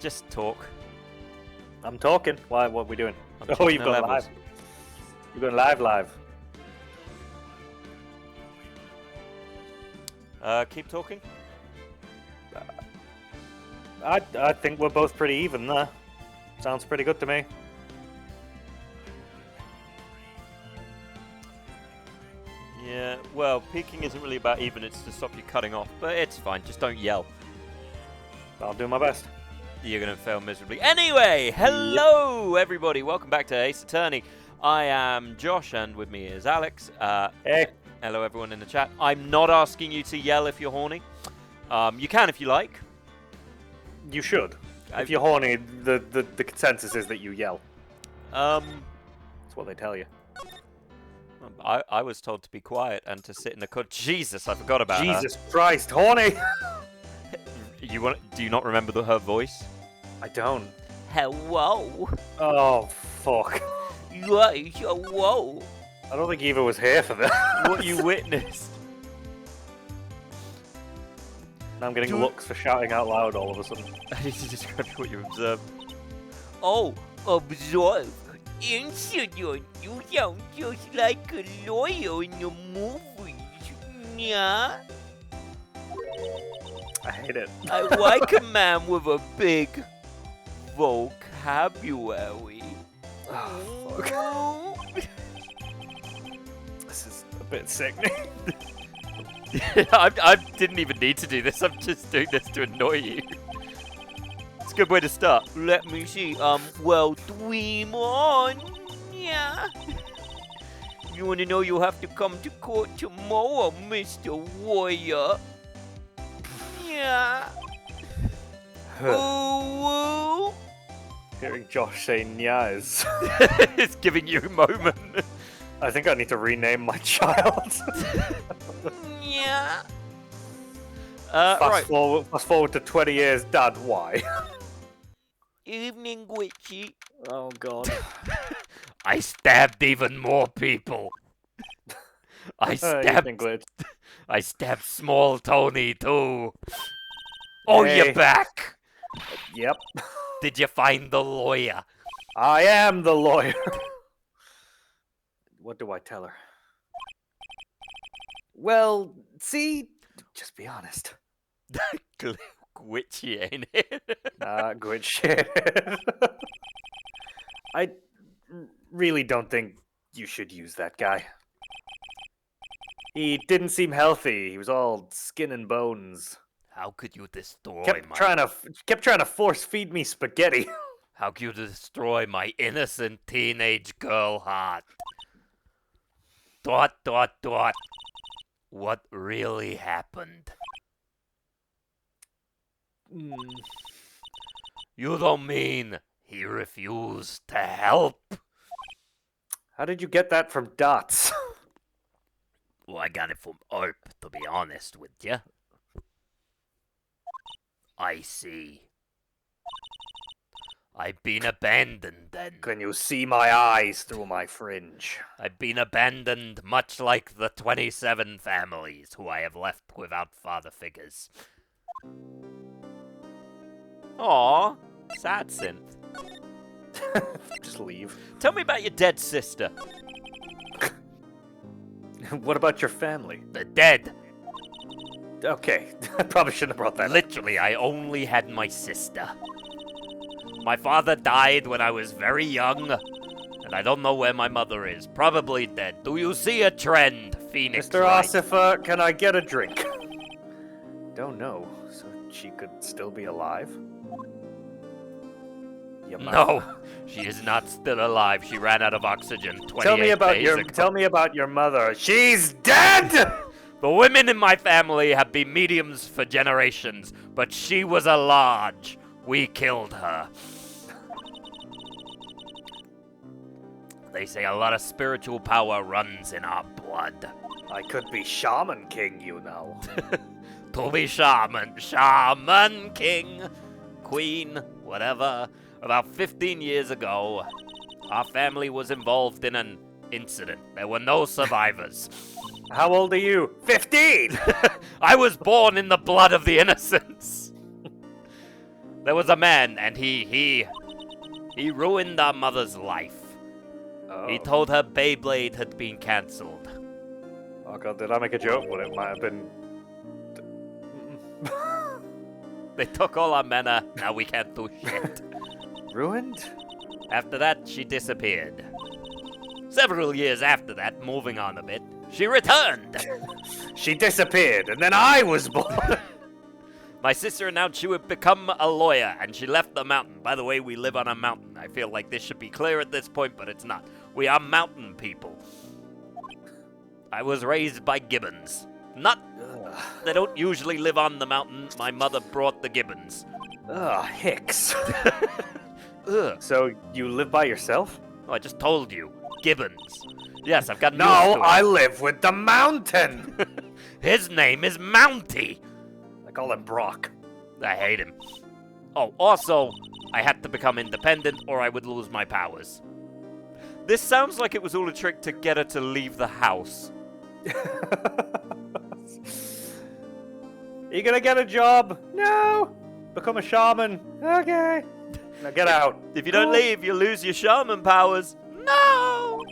Just talk. I'm talking. Why? What are we doing? I'm Oh, checking you've the gone levels. live. You're going live. Keep talking. I think we're both pretty even there. Sounds pretty good to me. Yeah, well, peaking isn't really about even, it's to stop you cutting off, but it's fine, just don't yell. I'll do my best. You're going to fail miserably. Anyway, hello everybody, welcome back to Ace Attorney. I am Josh, and with me is Alex. Hey. Hello everyone in the chat. I'm not asking you to yell if you're horny. You can if you like. You should. If you're horny, the consensus is that you yell. That's what they tell you. I was told to be quiet and to sit in the cut. Jesus, I forgot about her. Jesus Christ, horny! Do you not remember her voice? I don't. Hello. Oh, fuck. Yes, hello. I don't think Eva was here for that. What you witnessed. Now I'm getting looks for shouting out loud all of a sudden. I need to describe what you observed. Oh, observe. Incident. You sound just like a lawyer in the movies. Yeah. I hate it. I like a man with a big vocabulary. Oh, fuck. This is a bit sickening. I didn't even need to do this. I'm just doing this to annoy you. It's a good way to start. Let me see. Well, dream on. Yeah. You want to know you'll have to come to court tomorrow, Mr. Warrior. Yeah. Ooh. Hearing Josh say nyas. It's giving you a moment. I think I need to rename my child. Yeah. Fast forward to 20 years, Dad, why? Evening, Witchy. Oh, God. I stabbed even more people. I stabbed small Tony too. Oh, Hey. you're back. Yep. Did you find the lawyer? I am the lawyer. What do I tell her? Well, see, just be honest. Witchy, ain't it? Good shit. I really don't think you should use that guy. He didn't seem healthy. He was all skin and bones. How could you destroy Kept trying to force feed me spaghetti. How could you destroy my innocent teenage girl heart? ... What really happened? You don't mean he refused to help? How did you get that from Dots? Well, I got it from Erp, to be honest with you. I see. I've been abandoned then. Can you see my eyes through my fringe? I've been abandoned much like the 27 families who I have left without father figures. Aww, sad synth. Just leave. Tell me about your dead sister. What about your family? They're dead. Okay, I probably shouldn't have brought that up. Literally, I only had my sister. My father died when I was very young, and I don't know where my mother is. Probably dead. Do you see a trend, Phoenix? Mr. Wright? Ossifer, can I get a drink? Don't know. So she could still be alive? Your mother. No, she is not still alive. She ran out of oxygen 28 days ago. Tell me about your mother. She's dead! The women in my family have been mediums for generations, but she was a large. We killed her. They say a lot of spiritual power runs in our blood. I could be Shaman King, you know. To be Shaman King, Queen, whatever. About 15 years ago, our family was involved in an incident. There were no survivors. How old are you? 15! I was born in the blood of the innocents. There was a man, and he ruined our mother's life. Oh. He told her Beyblade had been cancelled. Oh god, did I make a joke? But it might have been... They took all our mana, now we can't do shit. Ruined? After that, she disappeared. Several years after that, moving on a bit, she returned. She disappeared, and then I was born. My sister announced she would become a lawyer, and she left the mountain. By the way, we live on a mountain. I feel like this should be clear at this point, but it's not. We are mountain people. I was raised by gibbons. They don't usually live on the mountain. My mother brought the gibbons. Ugh, hicks. Ugh. So, you live by yourself? Oh, I just told you. Gibbons. Yes, I've got news No, to I live with the mountain! His name is Mounty. I call him Brock. I hate him. Oh, also, I had to become independent or I would lose my powers. This sounds like it was all a trick to get her to leave the house. You gonna get a job? No! Become a shaman? Okay. Now get out. If you don't leave, you lose your shaman powers. No!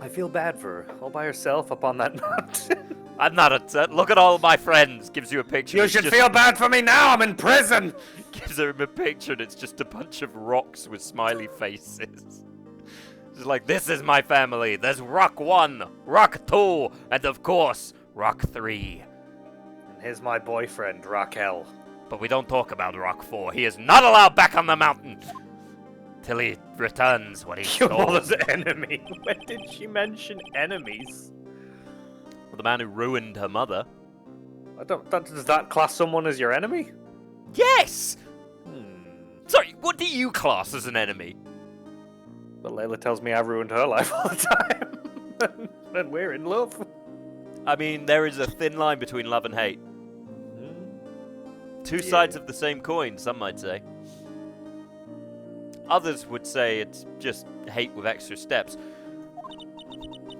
I feel bad for her, all by herself up on that mountain. I'm not upset. Look at all my friends. Gives you a picture. You should feel bad for me now, I'm in prison! Gives her a picture and it's just a bunch of rocks with smiley faces. It's like, this is my family. There's Rock 1, Rock 2, and of course, Rock 3. And here's my boyfriend, Raquel. But we don't talk about Rock 4. He is not allowed back on the mountain till he returns what he Your stole. mother's enemy. When did she mention enemies? Well, the man who ruined her mother. Does that class someone as your enemy? Yes! Sorry, what do you class as an enemy? But Layla tells me I ruined her life all the time. And we're in love. I mean, there is a thin line between love and hate. Two sides of the same coin, some might say. Others would say it's just hate with extra steps.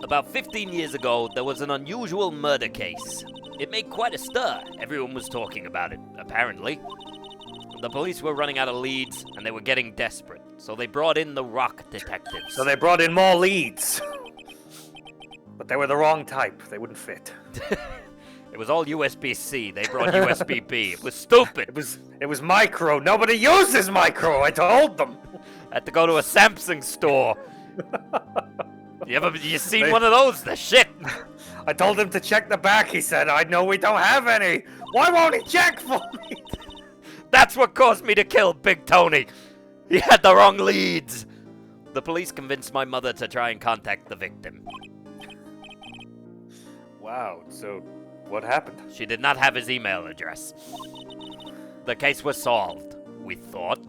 About 15 years ago, there was an unusual murder case. It made quite a stir. Everyone was talking about it, apparently. The police were running out of leads, and they were getting desperate. So they brought in the rock detectives. So they brought in more leads. But they were the wrong type. They wouldn't fit. It was all USB-C. They brought USB-B. It was stupid. It was micro. Nobody uses micro. I told them. I had to go to a Samsung store. You seen one of those? They're shit. I told him to check the back. He said, I know we don't have any. Why won't he check for me? That's what caused me to kill Big Tony. He had the wrong leads. The police convinced my mother to try and contact the victim. Wow, so what happened? She did not have his email address. The case was solved, we thought.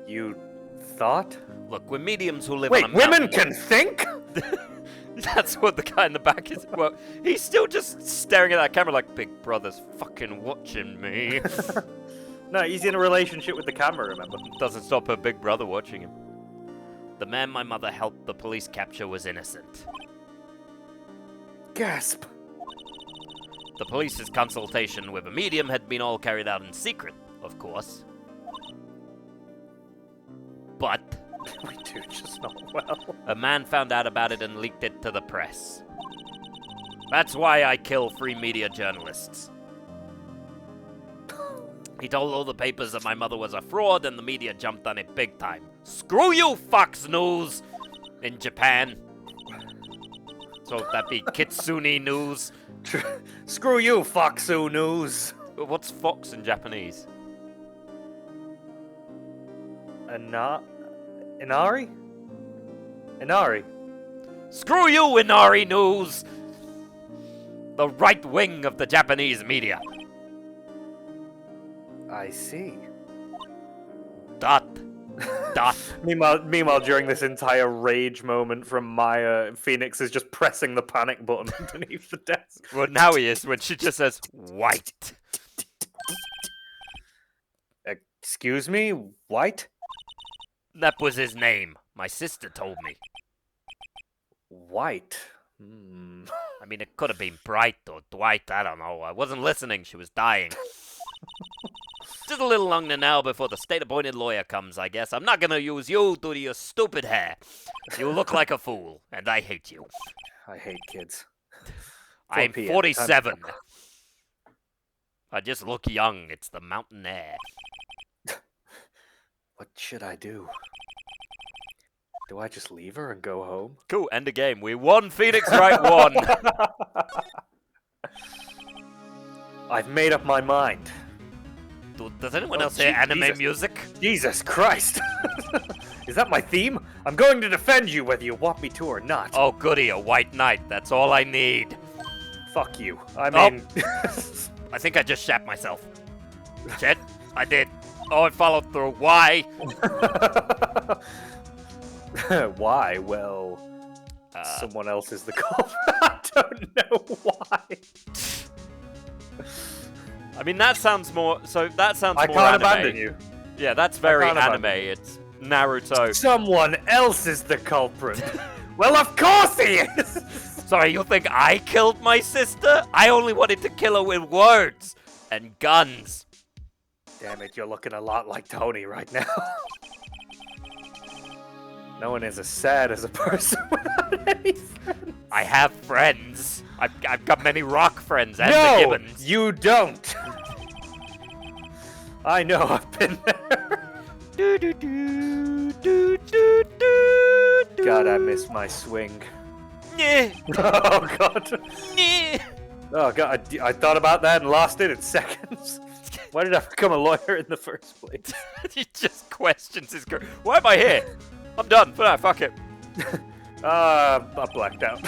You thought? Look, we're mediums who live Wait, on a mountain. women can think? That's what the guy in the back is. Well, he's still just staring at that camera like, Big Brother's fucking watching me. No, he's in a relationship with the camera, remember? Doesn't stop her Big Brother watching him. The man my mother helped the police capture was innocent. Gasp. The police's consultation with a medium had been all carried out in secret, of course. But We do just not well. a man found out about it and leaked it to the press. That's why I kill free media journalists. He told all the papers that my mother was a fraud, and the media jumped on it big time. Screw you, Fox News! In Japan. So that'd be Kitsune News. Screw you, Foxu News. What's Fox in Japanese? Inari? Inari. Screw you, Inari News! The right wing of the Japanese media. I see. Dot. Meanwhile, during this entire rage moment from Maya, Phoenix is just pressing the panic button underneath the desk. Well, now he is, when she just says, white. Excuse me? White? That was his name. My sister told me. White? Hmm. I mean, it could have been Bright or Dwight. I don't know. I wasn't listening. She was dying. Just a little longer now before the state-appointed lawyer comes, I guess. I'm not gonna use you due to your stupid hair. You look like a fool, and I hate you. I hate kids. I'm 4 p.m., 47. I just look young. It's the mountain air. What should I do? Do I just leave her and go home? Cool, end the game. We won. Phoenix Wright won. I've made up my mind. Does anyone else hear anime music? Jesus Christ! Is that my theme? I'm going to defend you whether you want me to or not. Oh, goody, a white knight. That's all I need. Fuck you. I mean... I think I just shat myself. Shit, I did. Oh, it followed through. Why? Why? Well... someone else is the culprit. I don't know why. I mean, that sounds more... So, that sounds I more can't anime. abandon you. Yeah, that's very can't anime. abandon you. It's Naruto. Someone else is the culprit. Well, of course he is! Sorry, you think I killed my sister? I only wanted to kill her with words and guns. Damn it, you're looking a lot like Tony right now. No one is as sad as a person without any friends. I have friends. I've got many rock friends and the No, Gibbons. you don't. I know, I've been there. God, I miss my swing. Yeah. Oh, God. Yeah. Oh, God, I thought about that and lost it in seconds. Why did I become a lawyer in the first place? He just questions his career. Why am I here? I'm done. Fuck it. I blacked out.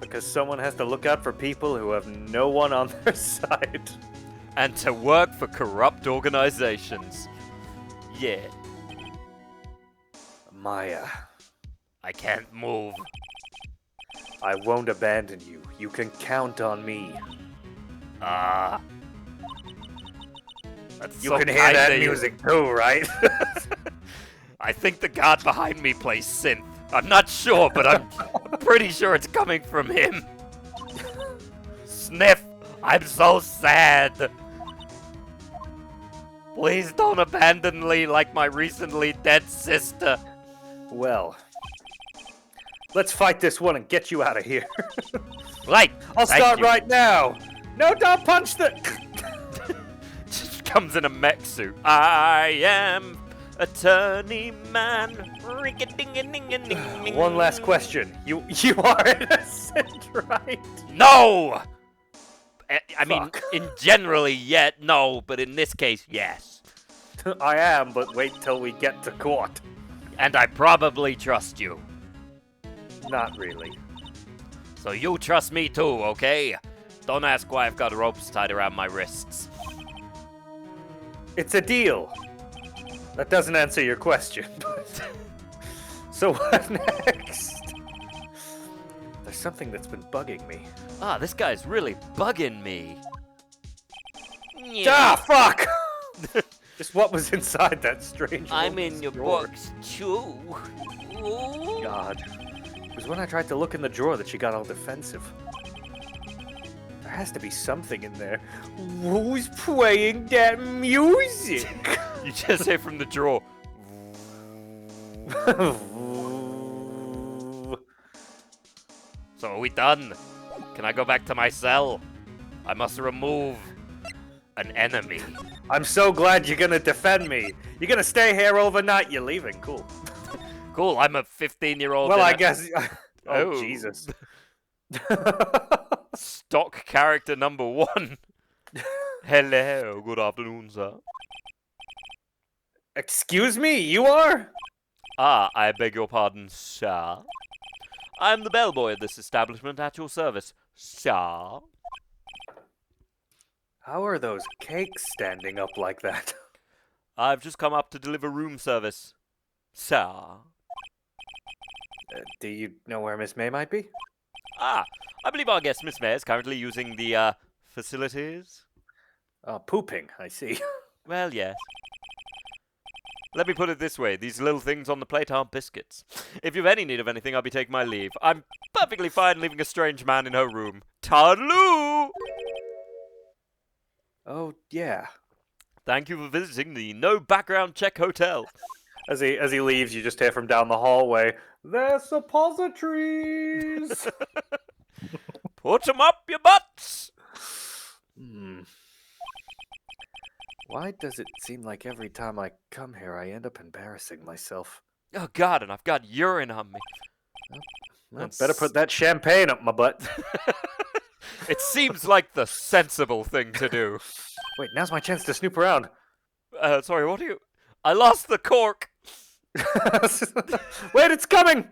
Because someone has to look out for people who have no one on their side. And to work for corrupt organizations. Yeah. Maya, I can't move. I won't abandon you. You can count on me. That's You so can hear kind that of you. music too, right? I think the guard behind me plays synth. I'm not sure, but I'm pretty sure it's coming from him. Sniff, I'm so sad. Please don't abandon me like my recently dead sister. Well, let's fight this one and get you out of here. Right, I'll thank start you. right now. No, don't punch the... Just comes in a mech suit. I am attorney man. One last question. You are innocent, right? No! I mean, Fuck. in generally, yet no, but in this case, yes. I am, but wait till we get to court. And I probably trust you. Not really. So you trust me too, okay? Don't ask why I've got ropes tied around my wrists. It's a deal. That doesn't answer your question. So what next? There's something that's been bugging me. Ah, this guy's really bugging me. Ah, fuck! Just what was inside that strange I'm woman's in your drawer? books too. Ooh. God. It was when I tried to look in the drawer that she got all defensive. There has to be something in there. Who's playing that music? You just hear from the drawer. So are we done? Can I go back to my cell? I must remove an enemy. I'm so glad you're gonna defend me. You're gonna stay here overnight. You're leaving. Cool. Cool, I'm a 15-year-old. Well, I guess. Oh. Jesus. Stock character number 1. Hello, good afternoon, sir. Excuse me, you are? Ah, I beg your pardon, sir. I'm the bellboy of this establishment at your service, sir. How are those cakes standing up like that? I've just come up to deliver room service, sir. Do you know where Miss May might be? Ah, I believe our guest, Miss May, is currently using the, facilities. Pooping, I see. Well, yes. Let me put it this way. These little things on the plate aren't biscuits. If you've any need of anything, I'll be taking my leave. I'm perfectly fine leaving a strange man in her room. Toodaloo! Oh, yeah. Thank you for visiting the No Background Check Hotel. As he leaves, you just hear from down the hallway, "They're suppositories!" Put 'em up your butts! Why does it seem like every time I come here, I end up embarrassing myself? Oh, God, and I've got urine on me. Well, better put that champagne up my butt. It seems like the sensible thing to do. Wait, now's my chance to snoop around. Sorry, what are you... I lost the cork! Wait, it's coming!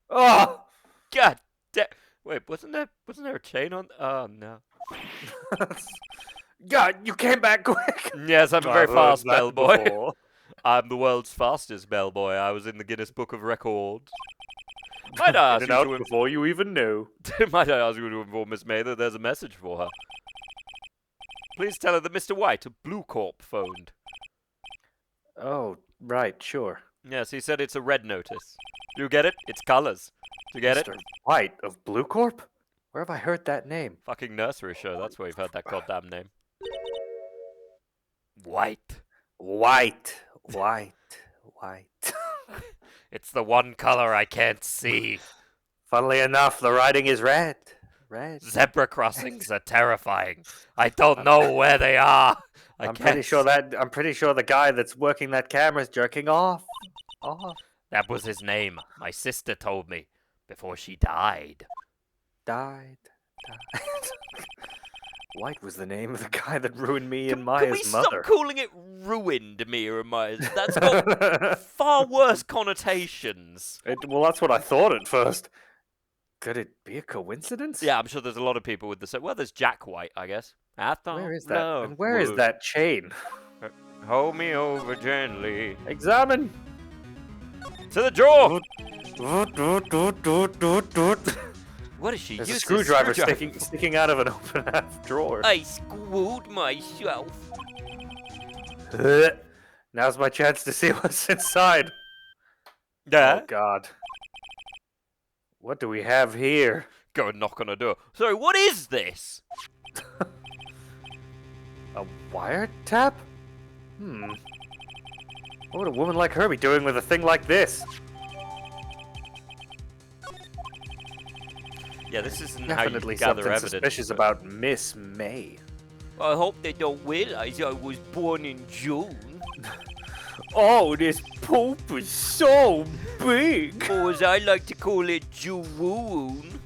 Oh! God damn... Wait, wasn't there a chain on... Oh, no. God, you came back quick! Yes, I'm a very fast bellboy. Before. I'm the world's fastest bellboy. I was in the Guinness Book of Records. Might I ask you before you even knew. Might I ask you to inform Miss May that there's a message for her? Please tell her that Mr. White of Blue Corp phoned. Oh, right, sure. Yes, he said it's a red notice. Do you get it? It's colors. Do you get Mr. White of Blue Corp? Where have I heard that name? Fucking nursery show. That's where you've heard that goddamn name. White. White. It's the one color I can't see. Funnily enough, the writing is red. Red. Zebra crossings are terrifying. I don't know where they are. I'm pretty sure the guy that's working that camera is jerking off. That was his name. My sister told me before she died. Died. White was the name of the guy that ruined me and Maya's mother. Can we stop calling it ruined me and Maya's? That's got far worse connotations. Well, that's what I thought at first. Could it be a coincidence? Yeah, I'm sure there's a lot of people with the same. Well, there's Jack White, I guess. Where is that? And where is that chain? Hold me over gently. Examine. To the drawer. What is she? There's a screwdriver sticking out of an open half drawer. I screwed myself. Now's my chance to see what's inside. Yeah? Oh, God. What do we have here? Go and knock on a door. Sorry, what is this? A wiretap? What would a woman like her be doing with a thing like this? Yeah, this isn't Definitely how you gather something evidence. Suspicious about Miss May. I hope they don't realize I was born in June. Oh, this poop is so big. Or as I like to call it, June.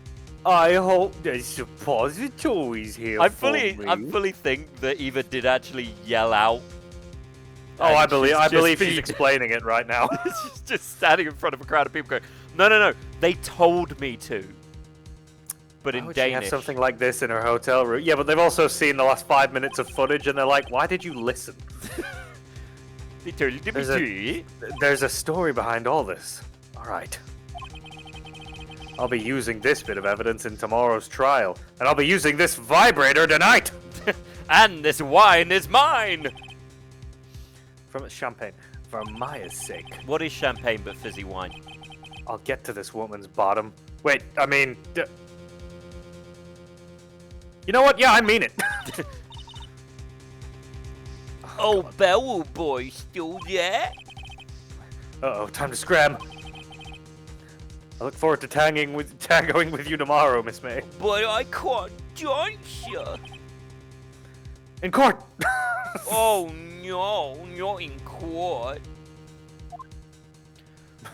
I hope there's suppositories here. I fully think that Eva did actually yell out. Oh, I believe she's explaining it right now. She's just standing in front of a crowd of people going, no, they told me to. But in Danish. Danish. She have something like this in her hotel room? Yeah, but they've also seen the last 5 minutes of footage and they're like, why did you listen? They told you to be There's a story behind all this. Alright. I'll be using this bit of evidence in tomorrow's trial. And I'll be using this vibrator tonight! And this wine is mine! From champagne. For Maya's sake. What is champagne but fizzy wine? I'll get to this woman's bottom. Wait, I mean... You know what? Yeah, I mean it. Oh, Bell boy, still there? Uh-oh, time to scram. I look forward to tangoing with you tomorrow, Miss May. But I can't dance ya. In court! Oh no, not in court.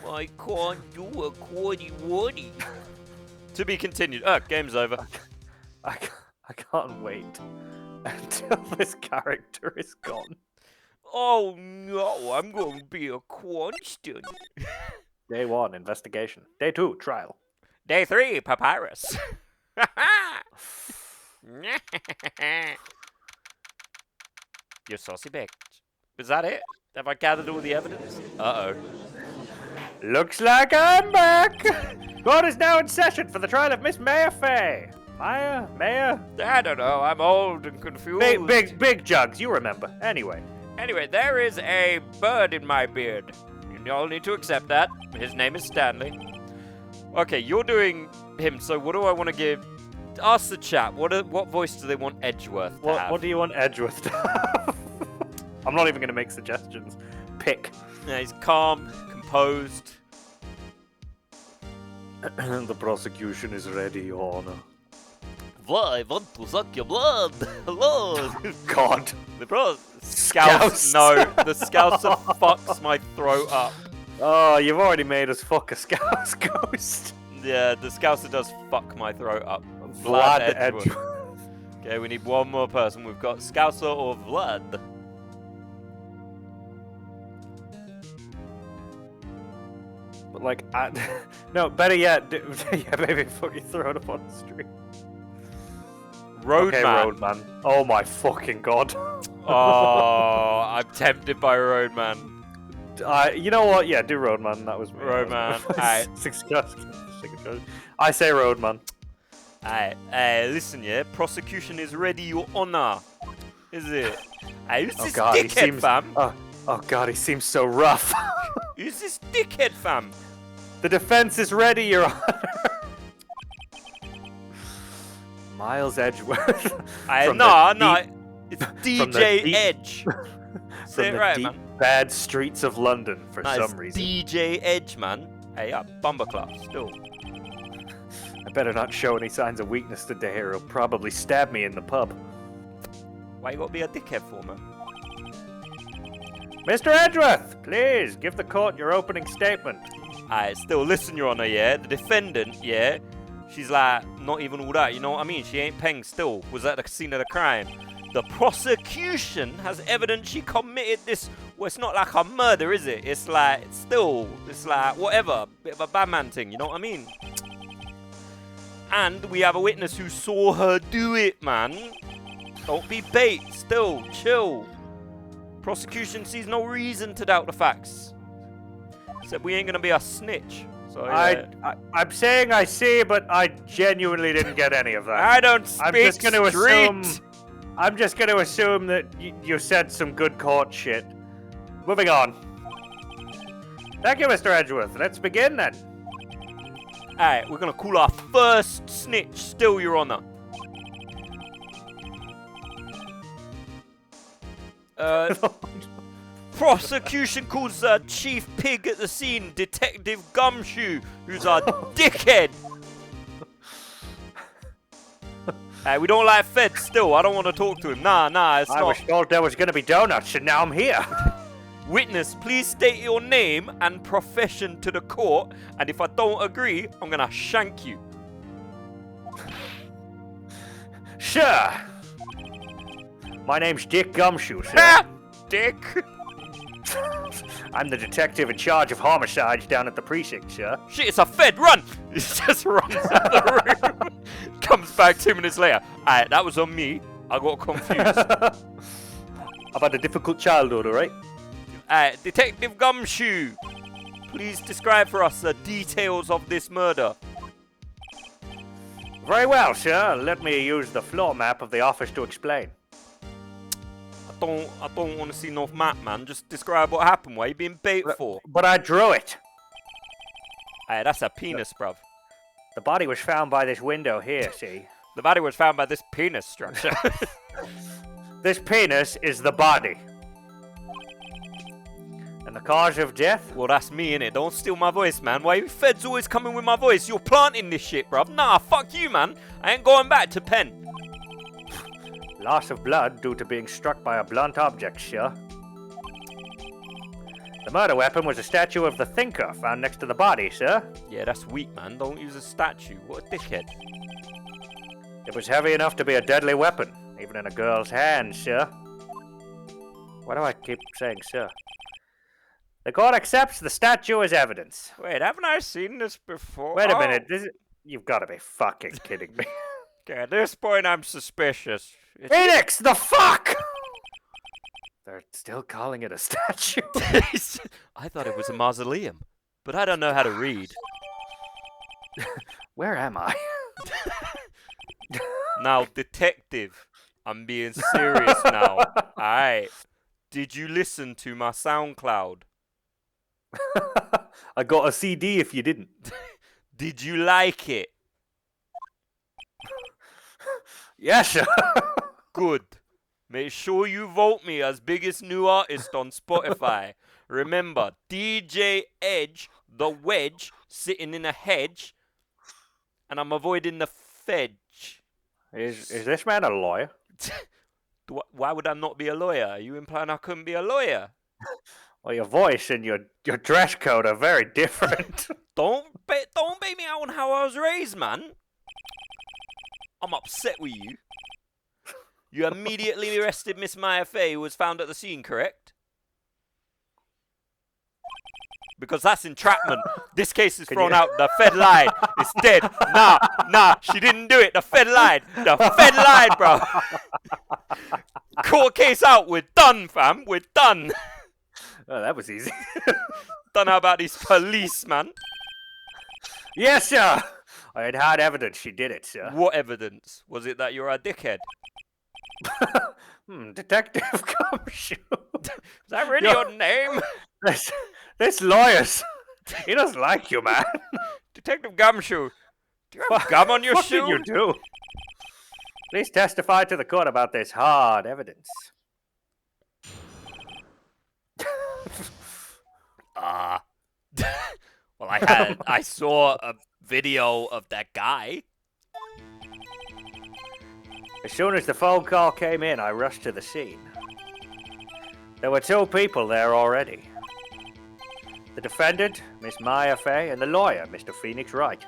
I can't do a courty-woody. To be continued. Game's over. I can't wait until this character is gone. Oh no, I'm going to be a constant. Day 1, investigation. Day 2, trial. Day 3, papyrus. You're saucy bitch. Is that it? Have I gathered all the evidence? Uh-oh. Looks like I'm back! Court is now in session for the trial of Miss Maya Fay. Maya? I don't know, I'm old and confused. Big jugs, you remember. Anyway, Anyway, there is a bird in my beard. You all need to accept that. His name is Stanley. Okay, you're doing him, so what do I want to give? Ask the chat, what voice do they want Edgeworth to have? What do you want Edgeworth to have? I'm not even going to make suggestions. Pick. Yeah, he's calm, composed. The prosecution is ready, Your Honor. I want to suck your blood. Hello. God. The Scouse. No, the Scouser fucks my throat up. Oh, you've already made us fuck a Scouse ghost. Yeah, the Scouser does fuck my throat up. Vlad Edgeworth. Edgeworth. Okay, we need one more person. We've got Scouser or Vlad. But like, no, better yet, yeah, maybe fucking throw it up on the street. Roadman. Okay, Roadman. Oh my fucking god. Oh, I'm tempted by Roadman. You know what? Yeah, do Roadman. That was me. Roadman. Alright. I say Roadman. Alright, listen, yeah. Prosecution is ready, Your Honor. Is it? Who's this dickhead, fam? Oh god, he seems so rough. Who's this dickhead, fam? The defense is ready, Your Honor. Miles Edgeworth. No, it's DJ Edge. Say it right, man. Bad streets of London for No, some reason. DJ Edge, man. Hey, Bumberclap, still. I better not show any signs of weakness today, or he'll probably stab me in the pub. Why you gotta be a dickhead for, man? Mr. Edgeworth, please give the court your opening statement. Alright, still, listen, Your Honor, yeah? The defendant, yeah? She's like, not even all that, you know what I mean? She ain't paying still. Was at the scene of the crime. The prosecution has evidence she committed this. Well, it's not like a murder, is it? It's like, it's like, whatever. Bit of a bad man thing, you know what I mean? And we have a witness who saw her do it, man. Don't be bait. Still, chill. Prosecution sees no reason to doubt the facts. Said we ain't gonna be a snitch. So, yeah. I'm saying I see, but I genuinely didn't get any of that. I don't speak I'm just going to assume that you said some good court shit. Moving on. Thank you, Mr. Edgeworth. Let's begin then. Alright, we're gonna call our first snitch. Still, Your Honor. Prosecution calls Chief Pig at the scene, Detective Gumshoe, who's a dickhead. Hey, we don't like feds still. I don't want to talk to him. Nah, it's not. I was told there was going to be donuts, and now I'm here. Witness, please state your name and profession to the court, and if I don't agree, I'm going to shank you. Sure. My name's Dick Gumshoe, sir. Dick. I'm the detective in charge of homicides down at the precinct, sir. Shit, it's a fed, run! He just runs out the room. Comes back 2 minutes later. Alright, that was on me. I got confused. I've had a difficult childhood, alright? Alright, Detective Gumshoe. Please describe for us the details of this murder. Very well, sir. Let me use the floor map of the office to explain. I don't want to see no map, man. Just describe what happened. Why you being bait for? But I drew it. Hey, that's a penis, bruv. The body was found by this window here, see? The body was found by this penis structure. This penis is the body. And the cause of death? Well, that's me, innit? Don't steal my voice, man. Why you feds always coming with my voice? You're planting this shit, bruv. Nah, fuck you, man. I ain't going back to pen. Loss of blood due to being struck by a blunt object, sir. The murder weapon was a statue of the thinker found next to the body, sir. Yeah, that's weak, man. Don't use a statue. What a dickhead. It was heavy enough to be a deadly weapon, even in a girl's hand, sir. Why do I keep saying sir? The court accepts the statue as evidence. Wait, haven't I seen this before? Wait a minute. You've got to be fucking kidding me. Okay, at this point, I'm suspicious. Phoenix, the fuck! They're still calling it a statue. I thought it was a mausoleum, but I don't know how to read. Where am I? Now, detective, I'm being serious now. Alright. Did you listen to my SoundCloud? I got a CD if you didn't. Did you like it? Yeah, sure. Good. Make sure you vote me as biggest new artist on Spotify. Remember, DJ Edge, the wedge, sitting in a hedge, and I'm avoiding the fedge. Is this man a lawyer? Why would I not be a lawyer? Are you implying I couldn't be a lawyer? Well, your voice and your dress code are very different. Don't bait me out on how I was raised, man. I'm upset with you. You immediately arrested Miss Maya Fey, who was found at the scene, correct? Because that's entrapment. This case is thrown out. The Fed lied. It's dead. Nah, she didn't do it. The Fed lied. The Fed lied, bro. Court case out. We're done, fam. We're done. Oh, that was easy. Don't know about these police, man. Yes, sir. I had hard evidence she did it, sir. What evidence? Was it that you're a dickhead? Detective Gumshoe. Is that really your name? This lawyer's. He doesn't like you, man. Detective Gumshoe. Do you have gum on your shoe? What did you do? Please testify to the court about this hard evidence. Well, I saw a video of that guy. As soon as the phone call came in, I rushed to the scene. There were 2 people there already. The defendant, Miss Maya Fey, and the lawyer, Mr. Phoenix Wright.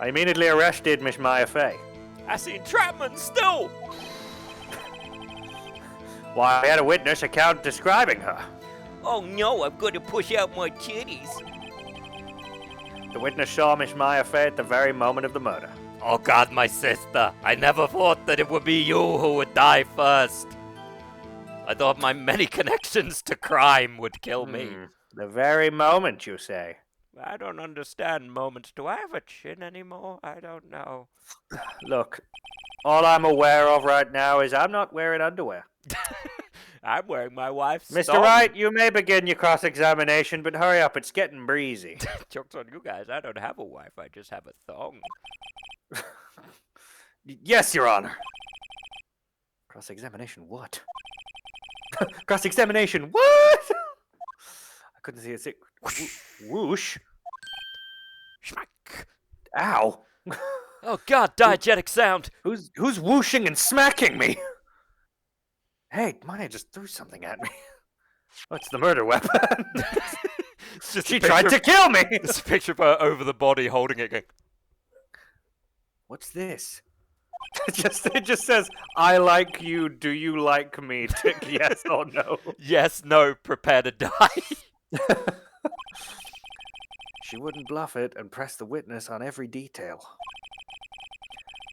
I immediately arrested Miss Maya Fey. That's entrapment still. Why, I had a witness account describing her. Oh no, I've got to push out my titties. The witness saw Miss Maya Fey at the very moment of the murder. Oh God, my sister. I never thought that it would be you who would die first. I thought my many connections to crime would kill me. The very moment, you say? I don't understand moments. Do I have a chin anymore? I don't know. Look, all I'm aware of right now is I'm not wearing underwear. I'm wearing my wife's Mr. thong. Wright, you may begin your cross-examination, but hurry up, it's getting breezy. Joke's on you guys. I don't have a wife. I just have a thong. Yes, Your Honor. Cross-examination what? Cross-examination what? I couldn't see it. Whoosh. Schmack. Ow. Oh God, diegetic sound. Who's whooshing and smacking me? Hey, Maya just threw something at me. What's the murder weapon? She tried to kill me! It's a picture of her over the body holding it going... What's this? It just says, I like you, do you like me? Tick yes or no. Yes, no, prepare to die. She wouldn't bluff it and press the witness on every detail.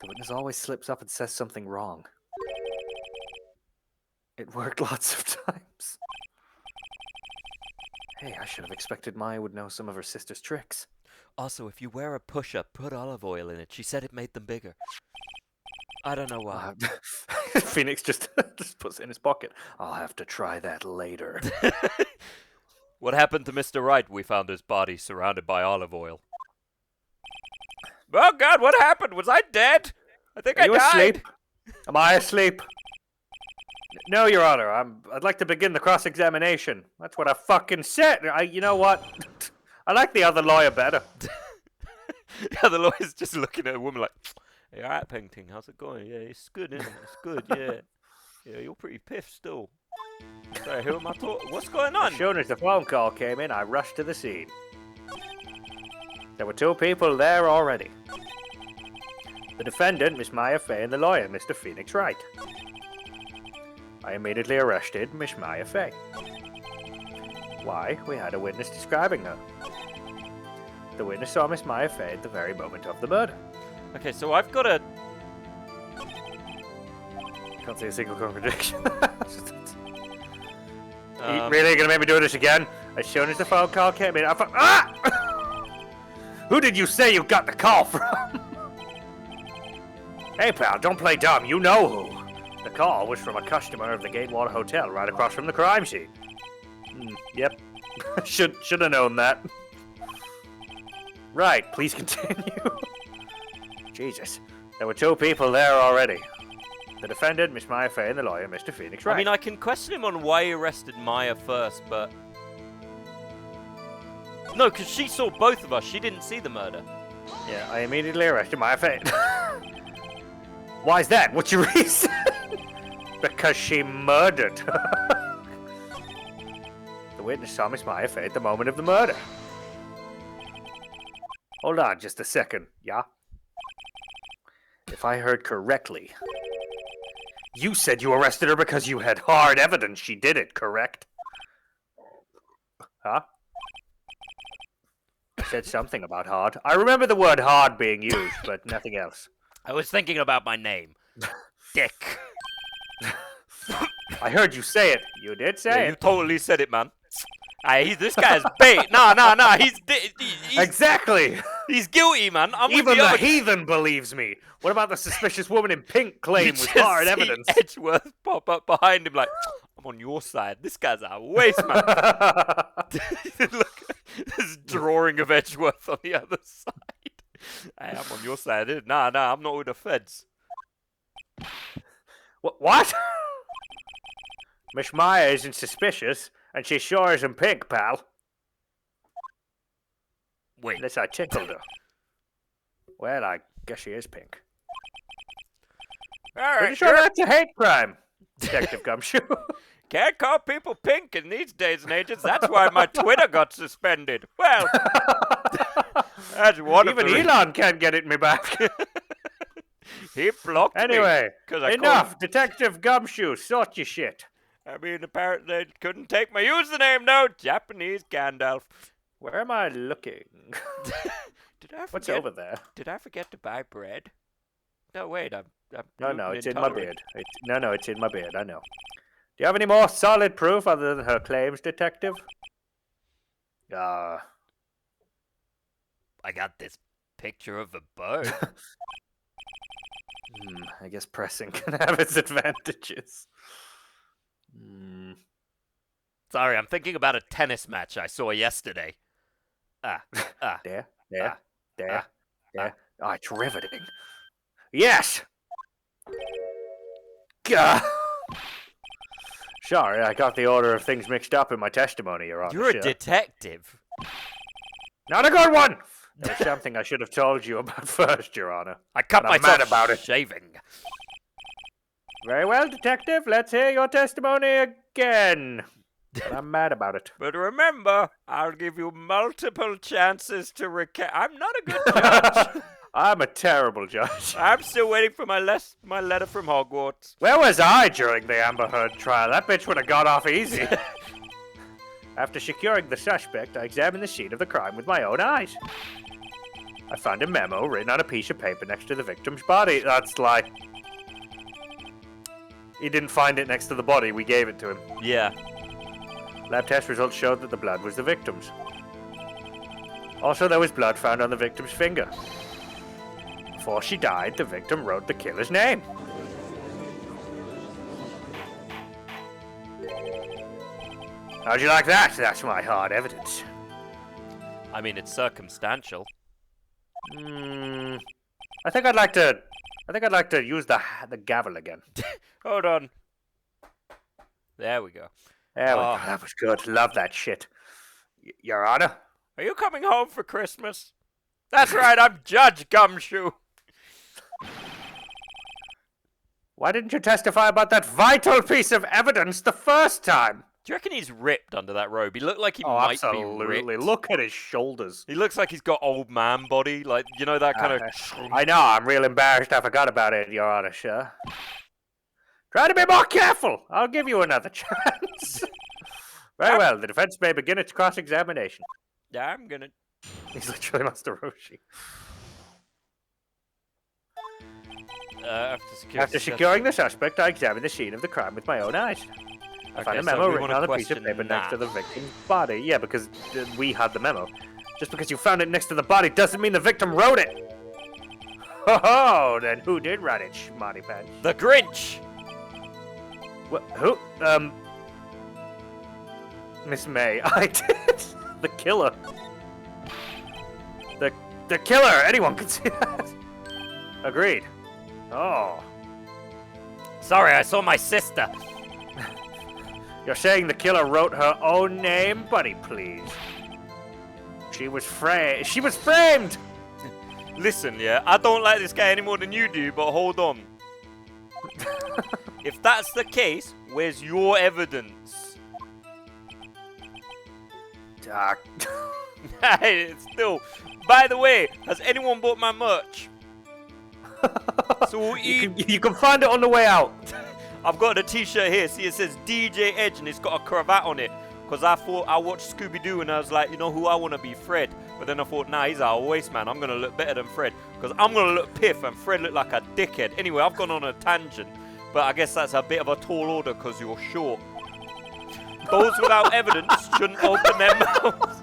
The witness always slips up and says something wrong. It worked lots of times. Hey, I should have expected Maya would know some of her sister's tricks. Also, if you wear a push-up, put olive oil in it. She said it made them bigger. I don't know why. Phoenix just puts it in his pocket. I'll have to try that later. What happened to Mr. Wright? We found his body surrounded by olive oil. Oh God, what happened? Was I dead? I think I died. Are you asleep? Am I asleep? No, Your Honor. I'd like to begin the cross-examination. That's what I fucking said. You know what? I like the other lawyer better. Yeah, the lawyer's just looking at a woman like, hey, all right, painting, how's it going? Yeah, it's good, isn't it? It's good, yeah. Yeah, you're pretty piffed still. Sorry, who am I talking? What's going on? As soon as the phone call came in, I rushed to the scene. There were 2 people there already. The defendant, Miss Maya Fey, and the lawyer, Mr. Phoenix Wright. I immediately arrested Miss Maya Fey. Why? We had a witness describing her. The witness saw Miss Maya Fey at the very moment of the murder. Okay, so I've got a... Can't see a single contradiction. You really gonna make me do this again? As soon as the phone call came in, Who did you say you got the call from? Hey pal, don't play dumb, you know who. The call was from a customer of the Gatewater Hotel right across from the crime scene. Yep. Should have known that. Right, please continue. Jesus. There were 2 people there already. The defendant, Miss Maya Fay, and the lawyer, Mr. Phoenix Wright. I mean, I can question him on why he arrested Maya first, but... No, because she saw both of us. She didn't see the murder. Yeah, I immediately arrested Maya Fay. Why's that? What's your reason? Because she murdered her. The witness saw Miss Maya Fay at the moment of the murder. Hold on just a second, yeah? If I heard correctly, you said you arrested her because you had hard evidence she did it, correct? Huh? I said something about hard. I remember the word hard being used, but nothing else. I was thinking about my name. Dick. I heard you say it. You did say Yeah, it. you totally said it, man. This guy's bait. Nah. He's Exactly. He's guilty, man. I'm Even with the other... heathen believes me. What about the suspicious woman in pink claim You with just hard see evidence? Edgeworth pop up behind him like, I'm on your side. This guy's a waste, man. Look, there's a drawing of Edgeworth on the other side. Hey, I'm on your side. Nah, I'm not with the feds. What? Miss Maya isn't suspicious, and she sure isn't pink, pal. Wait. Unless I tickled her. Well, I guess she is pink. All Pretty right, sure that's a hate crime, Detective Gumshoe. Can't call people pink in these days and ages. That's why my Twitter got suspended. Well, that's one of the Even Elon can't get it me back. He blocked me. Anyway, 'Cause I enough. Detective Gumshoe, sort your shit. I mean, apparently they couldn't take my username now. Japanese Gandalf. Where am I looking? Did I forget? What's over there? Did I forget to buy bread? No, wait. I'm No, it's in my intolerant. beard. No, it's in my beard. I know. Do you have any more solid proof other than her claims, Detective? I got this picture of a bird. I guess pressing can have its advantages. Sorry, I'm thinking about a tennis match I saw yesterday. There. Oh, it's riveting. Yes! Gah! Sorry, I got the order of things mixed up in my testimony, Your Honor. You're a detective. Not a good one! There's something I should have told you about first, Your Honor. I cut But I'm myself mad about it. shaving. Very well, Detective. Let's hear your testimony again. But I'm mad about it. But remember, I'll give you multiple chances to recant. I'm not a good judge. I'm a terrible judge. I'm still waiting for my letter from Hogwarts. Where was I during the Amber Heard trial? That bitch would have got off easy. After securing the suspect, I examined the scene of the crime with my own eyes. I found a memo written on a piece of paper next to the victim's body. That's lie. He didn't find it next to the body. We gave it to him. Yeah. Lab test results showed that the blood was the victim's. Also, there was blood found on the victim's finger. Before she died, the victim wrote the killer's name. How'd you like that? That's my hard evidence. I mean, it's circumstantial. I think I'd like to use the gavel again. Hold on. There we go. There we go. That was good. Love that shit. Your Honor? Are you coming home for Christmas? That's right, I'm Judge Gumshoe. Why didn't you testify about that vital piece of evidence the first time? Do you reckon he's ripped under that robe? He looked like he might be absolutely. ripped. Look at his shoulders. He looks like he's got old man body, like, you know, that kind of... I know, I'm real embarrassed I forgot about it, Your Honor, sir. Try to be more careful. I'll give you another chance. Very well, the defense may begin its cross-examination. Yeah, I'm gonna... He's literally Master Roshi. After securing the suspect, I examined the scene of the crime with my own eyes. I found a memo written on a piece of paper next to the victim's body. Yeah, because we had the memo. Just because you found it next to the body doesn't mean the victim wrote it. Ho ho! Then who did write it, Schmarty Pants? The Grinch! What? Who? Miss May. I did. The killer. The killer. Anyone can see that. Agreed. Oh. Sorry, I saw my sister. You're saying the killer wrote her own name, buddy? Please. She was framed. Listen, yeah, I don't like this guy any more than you do, but hold on. If that's the case, where's your evidence? Doc. It's still. By the way, has anyone bought my merch? So we'll eat. You can find it on the way out. I've got a t-shirt here. See, it says DJ Edge and it's got a cravat on it. Because I thought I watched Scooby-Doo and I was like, you know who I want to be? Fred. But then I thought, nah, he's our waste man. I'm going to look better than Fred. Because I'm going to look piff and Fred look like a dickhead. Anyway, I've gone on a tangent. But I guess that's a bit of a tall order because you're short. Those without evidence shouldn't open their mouths.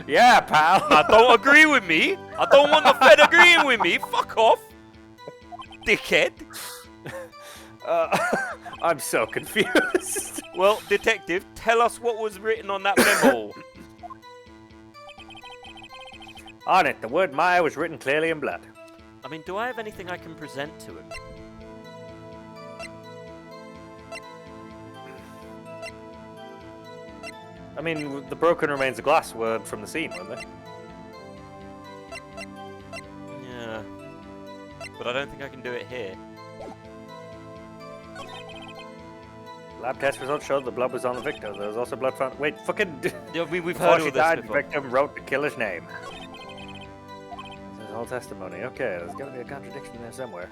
Yeah, pal. Now, don't agree with me. I don't want the Fed agreeing with me. Fuck off. Dickhead. I'm so confused. Well, detective, tell us what was written on that memo. On it, the word Maya was written clearly in blood. I mean, do I have anything I can present to him? I mean, the broken remains of glass were from the scene, weren't they? Yeah. But I don't think I can do it here. Lab test results showed the blood was on the victim. There was also blood found. Wait, fucking. Yeah, we've Before heard she all this died, before. the victim wrote the killer's name. This is all testimony. Okay, there's got to be a contradiction there somewhere.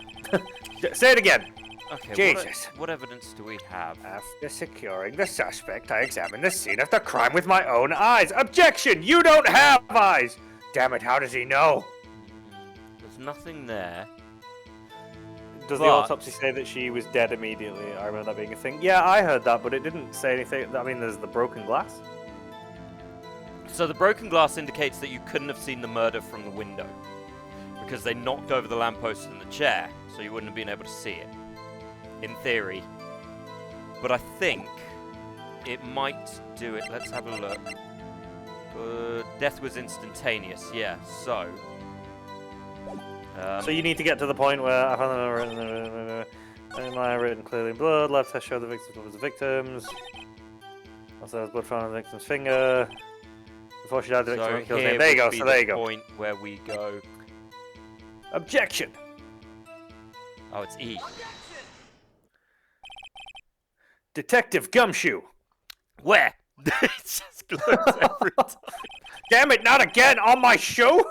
Say it again. Okay, Jesus. what evidence do we have? After securing the suspect, I examined the scene of the crime with my own eyes. Objection! You don't have eyes! Damn it, how does he know? There's nothing there. Does the autopsy say that she was dead immediately? I remember that being a thing. Yeah, I heard that, but it didn't say anything. I mean, there's the broken glass. So the broken glass indicates that you couldn't have seen the murder from the window. Because they knocked over the lamppost and the chair, so you wouldn't have been able to see it. In theory. But I think it might do it. Let's have a look. Death was instantaneous, yeah, so... so you need to get to the point where I found them written clearly in blood. Left test showed the victims was the victims. Also, there was blood found on the victim's finger. Before she died, the victim killed him. There you go. So there you go. Point where we go. Objection. Oh, it's E. Detective Gumshoe. Where? It just glows every time. Damn it! Not again on my show.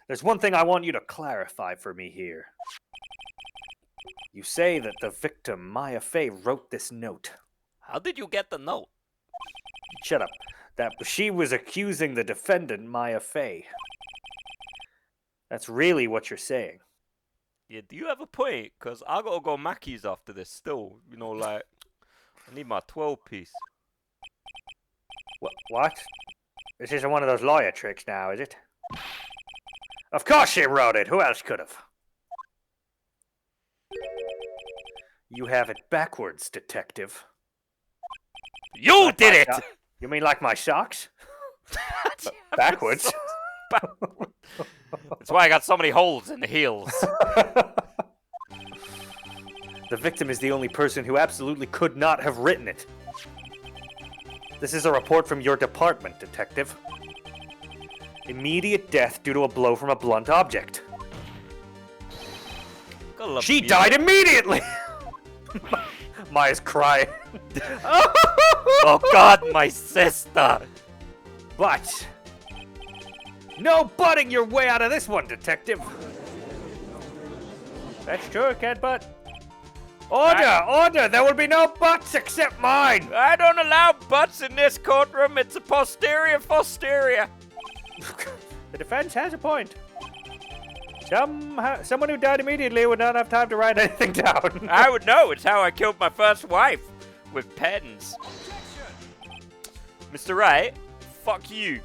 There's one thing I want you to clarify for me here. You say that the victim, Maya Fey, wrote this note. How did you get the note? Shut up. That she was accusing the defendant, Maya Fey. That's really what you're saying. Yeah, do you have a point? Because I gotta go Mackey's after this still. You know, like, I need my 12-piece. What? This isn't one of those lawyer tricks now, is it? Of course she wrote it. Who else could have? You have it backwards, detective. You Like did it! You mean like my socks? Backwards? That's why I got so many holes in the heels. The victim is the only person who absolutely could not have written it. This is a report from your department, detective. Immediate death due to a blow from a blunt object. She died immediately! Maya's crying. Oh God, my sister! But... no butting your way out of this one, detective! That's true, can't butt. Order! Order! There will be no butts except mine! I don't allow butts in this courtroom. It's a posterior. The defense has a point. Someone who died immediately would not have time to write anything down. I would know. It's how I killed my first wife. With pens. Mr. Wright, fuck you.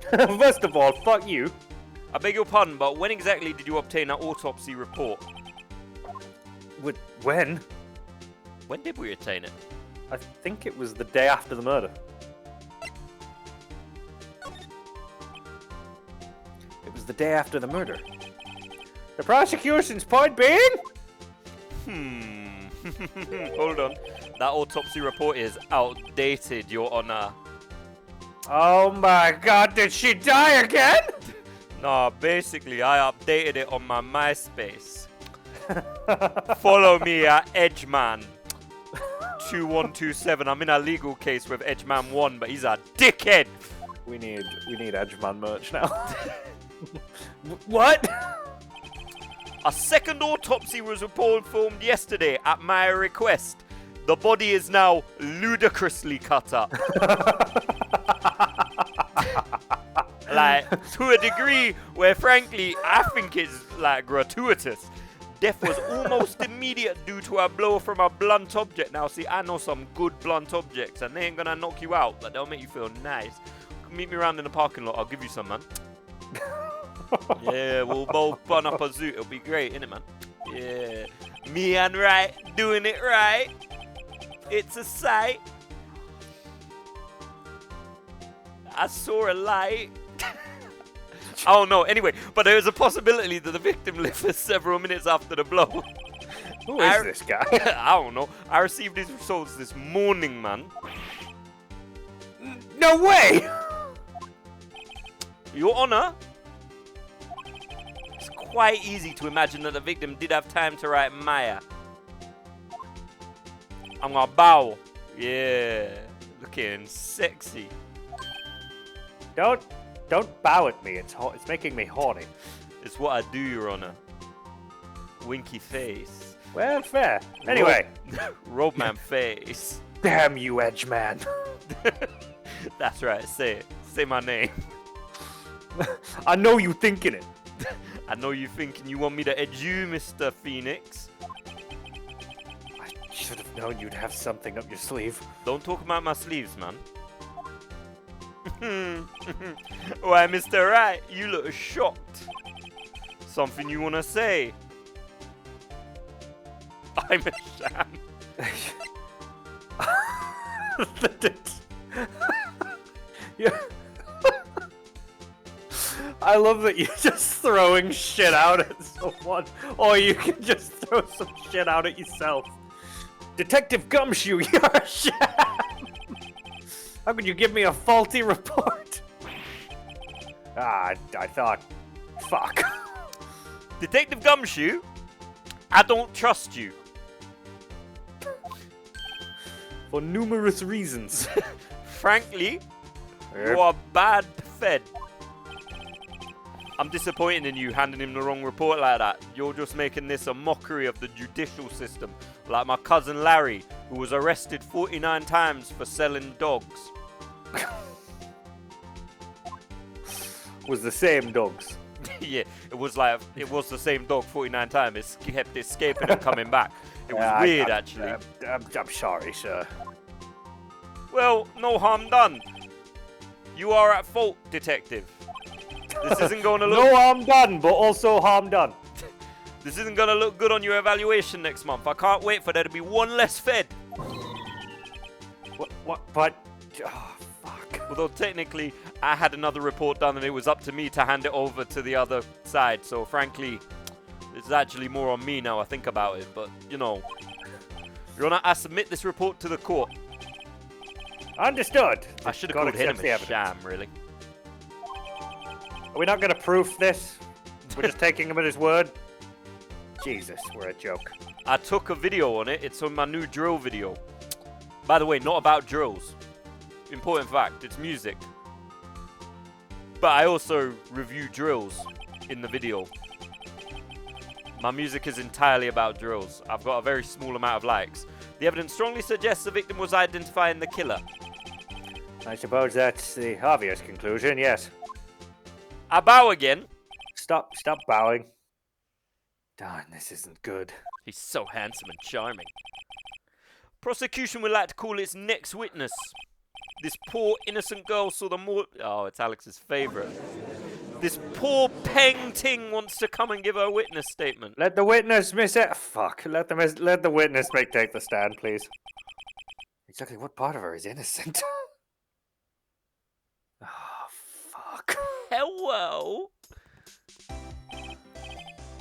First of all, fuck you. I beg your pardon, but when exactly did you obtain that autopsy report? When? When did we attain it? I think it was the day after the murder. It was the day after the murder. The prosecution's point being? Hold on. That autopsy report is outdated, Your Honor. Oh my god, did she die again? Nah, basically, I updated it on my MySpace. Follow me at Edgeman2127. I'm in a legal case with Edgeman1, but he's a dickhead. We need Edgeman merch now. What? A second autopsy was performed yesterday at my request. The body is now ludicrously cut up. Like, to a degree where, frankly, I think it's, like, gratuitous. Death was almost immediate due to a blow from a blunt object. Now, see, I know some good blunt objects, and they ain't gonna knock you out, but they'll make you feel nice. Meet me around in the parking lot. I'll give you some, man. Yeah, we'll both bun up a zoo. It'll be great, innit, man? Yeah. Me and Wright doing it right. It's a sight. I saw a light. Oh no, anyway, but there is a possibility that the victim lived for several minutes after the blow. Who is this guy? I don't know. I received these results this morning, man. No way! Your Honor, it's quite easy to imagine that the victim did have time to write Maya. I'm gonna bow. Yeah, looking sexy. Don't bow at me. It's making me horny. It's what I do, Your Honor. Winky face. Well, fair. Anyway. Roadman face. Damn you, Edgeman. That's right, say it. Say my name. I know you thinking it. I know you thinking you want me to edge you, Mr. Phoenix. I should have known you'd have something up your sleeve. Don't talk about my sleeves, man. Why, Mr. Wright, you look shocked. Something you want to say? I'm a sham. Yeah. I love that you're just throwing shit out at someone, or you can just throw some shit out at yourself. Detective Gumshoe, you're a sham! How could you give me a faulty report? I thought... Fuck. Detective Gumshoe, I don't trust you. For numerous reasons. Frankly, you are bad fed. I'm disappointed in you handing him the wrong report like that. You're just making this a mockery of the judicial system. Like my cousin Larry, who was arrested 49 times for selling dogs. Was the same dogs. Yeah, it was the same dog 49 times. It kept escaping and coming back. It was weird, actually. I'm sorry, sir. Well, no harm done. You are at fault, detective. This isn't going to look... No harm done, but also harm done. This isn't going to look good on your evaluation next month. I can't wait for there to be one less fed. What, but... Oh, fuck. Although technically, I had another report done and it was up to me to hand it over to the other side. So frankly, it's actually more on me now I think about it. But, you know, Your Honor, I submit this report to the court. Understood. I should have called him a sham, really. Are we not going to proof this? We're just taking him at his word? Jesus, we're a joke. I took a video on it. It's on my new drill video. By the way, not about drills. Important fact, it's music. But I also review drills in the video. My music is entirely about drills. I've got a very small amount of likes. The evidence strongly suggests the victim was identifying the killer. I suppose that's the obvious conclusion, yes. I bow again. Stop bowing. Darn, this isn't good. He's so handsome and charming. Prosecution would like to call its next witness. This poor innocent girl saw the Oh, it's Alex's favorite. This poor Peng Ting wants to come and give her witness statement. Let the witness Fuck. Let the witness take the stand, please. Exactly what part of her is innocent? Oh, fuck. Hello.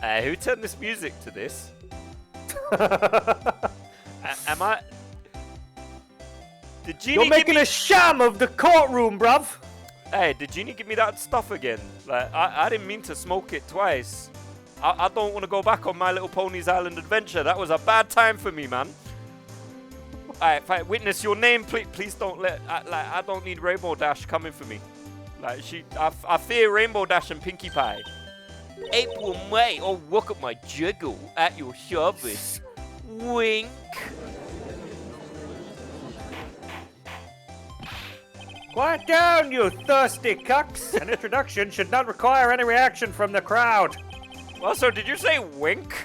Who turned this music to this? Am I? Did Genie You're making a sham of the courtroom, bruv. Hey, did Genie give me that stuff again? Like, I didn't mean to smoke it twice. I don't want to go back on My Little Pony's Island Adventure. That was a bad time for me, man. Alright, fine. Witness, your name, please don't let... I don't need Rainbow Dash coming for me. Like, I fear Rainbow Dash and Pinkie Pie. April, May, oh, look at my jiggle at your service. Wink. Quiet down, you thirsty cucks. An introduction should not require any reaction from the crowd. Also, did you say wink?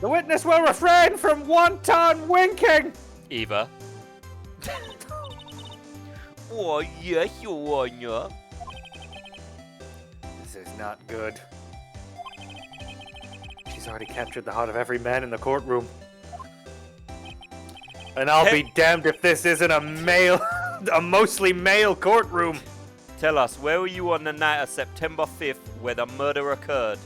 The witness will refrain from wanton winking. Eva. Oh, yes, Your Honor. This is not good. She's already captured the heart of every man in the courtroom. And I'll be damned if this isn't a mostly male courtroom. Tell us, where were you on the night of September 5th where the murder occurred?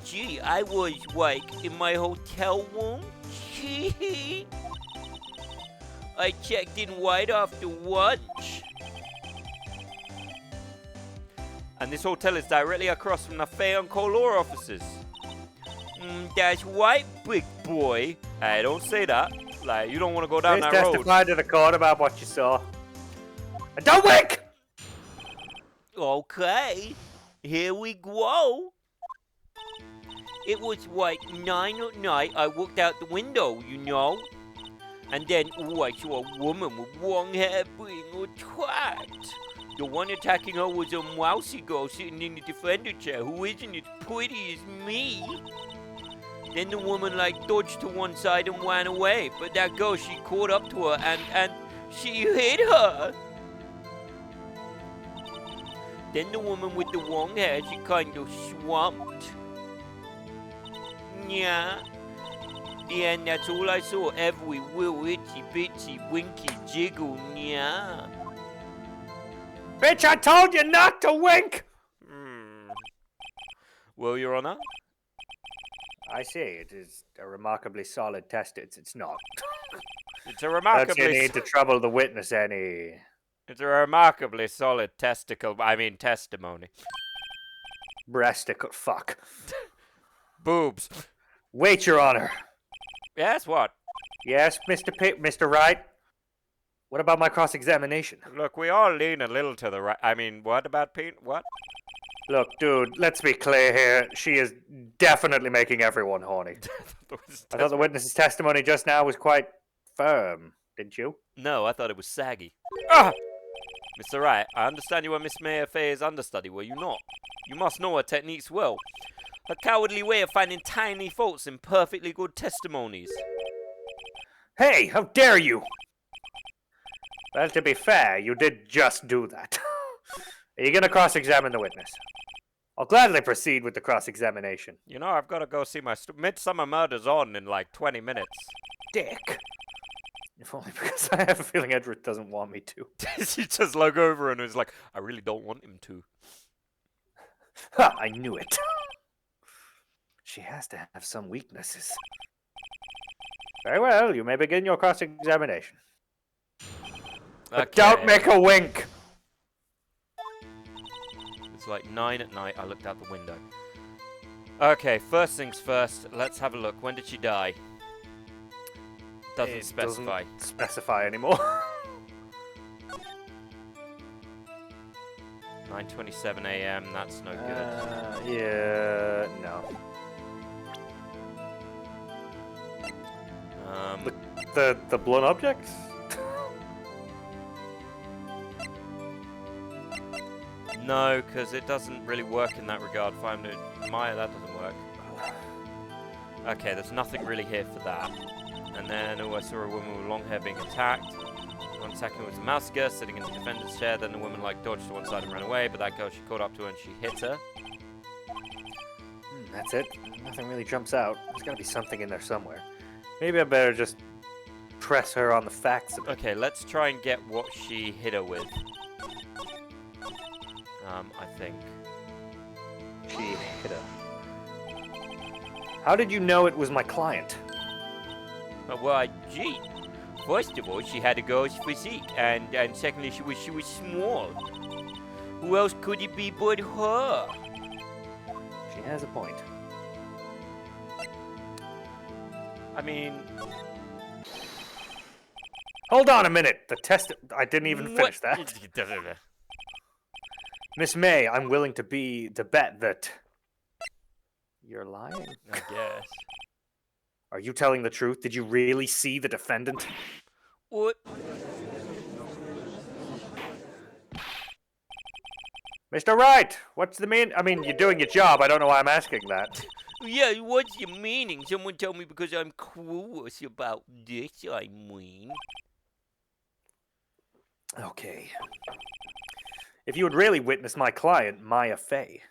Gee, I was, like, in my hotel room. Gee. I checked in right after lunch. And this hotel is directly across from the Fay and Color offices. That's right, big boy. Hey, don't say that. Like, you don't want to go down that road. Testify to the court about what you saw. And don't wink! Okay, here we go. It was like 9 at night. I looked out the window, you know. And then, I saw a woman with long hair being attacked. The one attacking her was a mousy girl sitting in the defender chair who isn't as pretty as me. Then the woman, like, dodged to one side and ran away. But that girl, she caught up to her and she hit her. Then the woman with the long hair, she kind of swamped. Yeah. And that's all I saw. Every will itsy bitsy winky jiggle. Yeah. Bitch, I told you not to wink! Well, Your Honor? I see. It is a remarkably solid test. It's not. It's a remarkably... Don't you need to trouble the witness any. It's a remarkably solid testimony. Breasticle. Fuck. Boobs. Wait, Your Honor. Yes, what? Yes, Mr. Wright? What about my cross-examination? Look, we all lean a little to the right. I mean, what about Pete? What? Look, dude, let's be clear here. She is definitely making everyone horny. I thought the witness's testimony just now was quite firm, didn't you? No, I thought it was saggy. Ah! Mr. Wright, I understand you were Miss Mayor Faye's understudy, were you not? You must know her techniques well. Her cowardly way of finding tiny faults in perfectly good testimonies. Hey, how dare you! Well, to be fair, you did just do that. Are you going to cross-examine the witness? I'll gladly proceed with the cross-examination. You know, I've got to go see my Midsummer Murders on in like 20 minutes. Dick. If only because I have a feeling Edward doesn't want me to. She just looked over and was like, I really don't want him to. Ha! I knew it. She has to have some weaknesses. Very well, you may begin your cross-examination. But don't make a wink! It's like 9 at night. I looked out the window. Okay, first things first. Let's have a look. When did she die? Doesn't specify. Doesn't specify anymore. 9:27 a.m. That's no good. Yeah, no. The blown objects? No, because it doesn't really work in that regard. Maya, that doesn't work. Okay, there's nothing really here for that. And then, I saw a woman with long hair being attacked. 1 second was the mouse girl sitting in the defendant's chair. Then the woman dodged to one side and ran away. But that girl, she caught up to her and she hit her. That's it. Nothing really jumps out. There's gotta be something in there somewhere. Maybe I better just press her on the facts a bit. Okay, let's try and get what she hit her with. I think. She hit her. How did you know it was my client? Well, gee. First of all, she had a girl's physique, and secondly, she was small. Who else could it be but her? She has a point. I mean... Hold on a minute! The test... I didn't even finish that. Miss May, I'm willing to bet that... You're lying? I guess. Are you telling the truth? Did you really see the defendant? What? Mr. Wright, what's the mean? I mean, you're doing your job. I don't know why I'm asking that. Yeah, what's your meaning? Someone told me because I'm curious about this, I mean. Okay. If you had really witnessed my client, Maya Fey,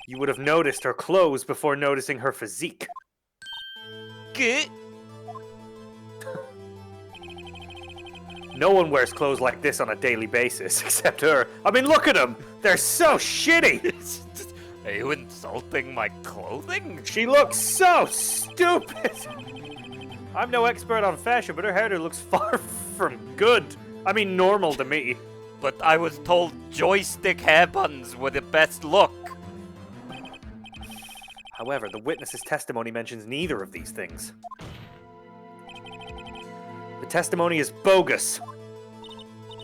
you would have noticed her clothes before noticing her physique. Good. No one wears clothes like this on a daily basis, except her. I mean, look at them! They're so shitty! Are you insulting my clothing? She looks so stupid! I'm no expert on fashion, but her hairdo looks far from good. I mean, normal to me. But I was told joystick hair buns were the best look. However, the witness's testimony mentions neither of these things. The testimony is bogus.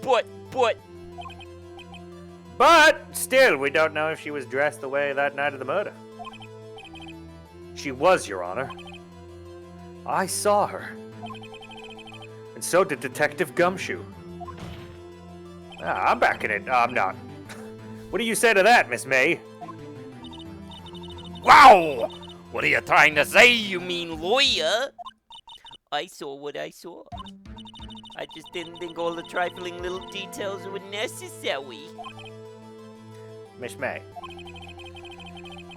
But, still, we don't know if she was dressed the way that night of the murder. She was, Your Honor. I saw her. And so did Detective Gumshoe. I'm backing it. I'm not. What do you say to that, Miss May? Wow! What are you trying to say, you mean lawyer? I saw what I saw. I just didn't think all the trifling little details were necessary. Miss May,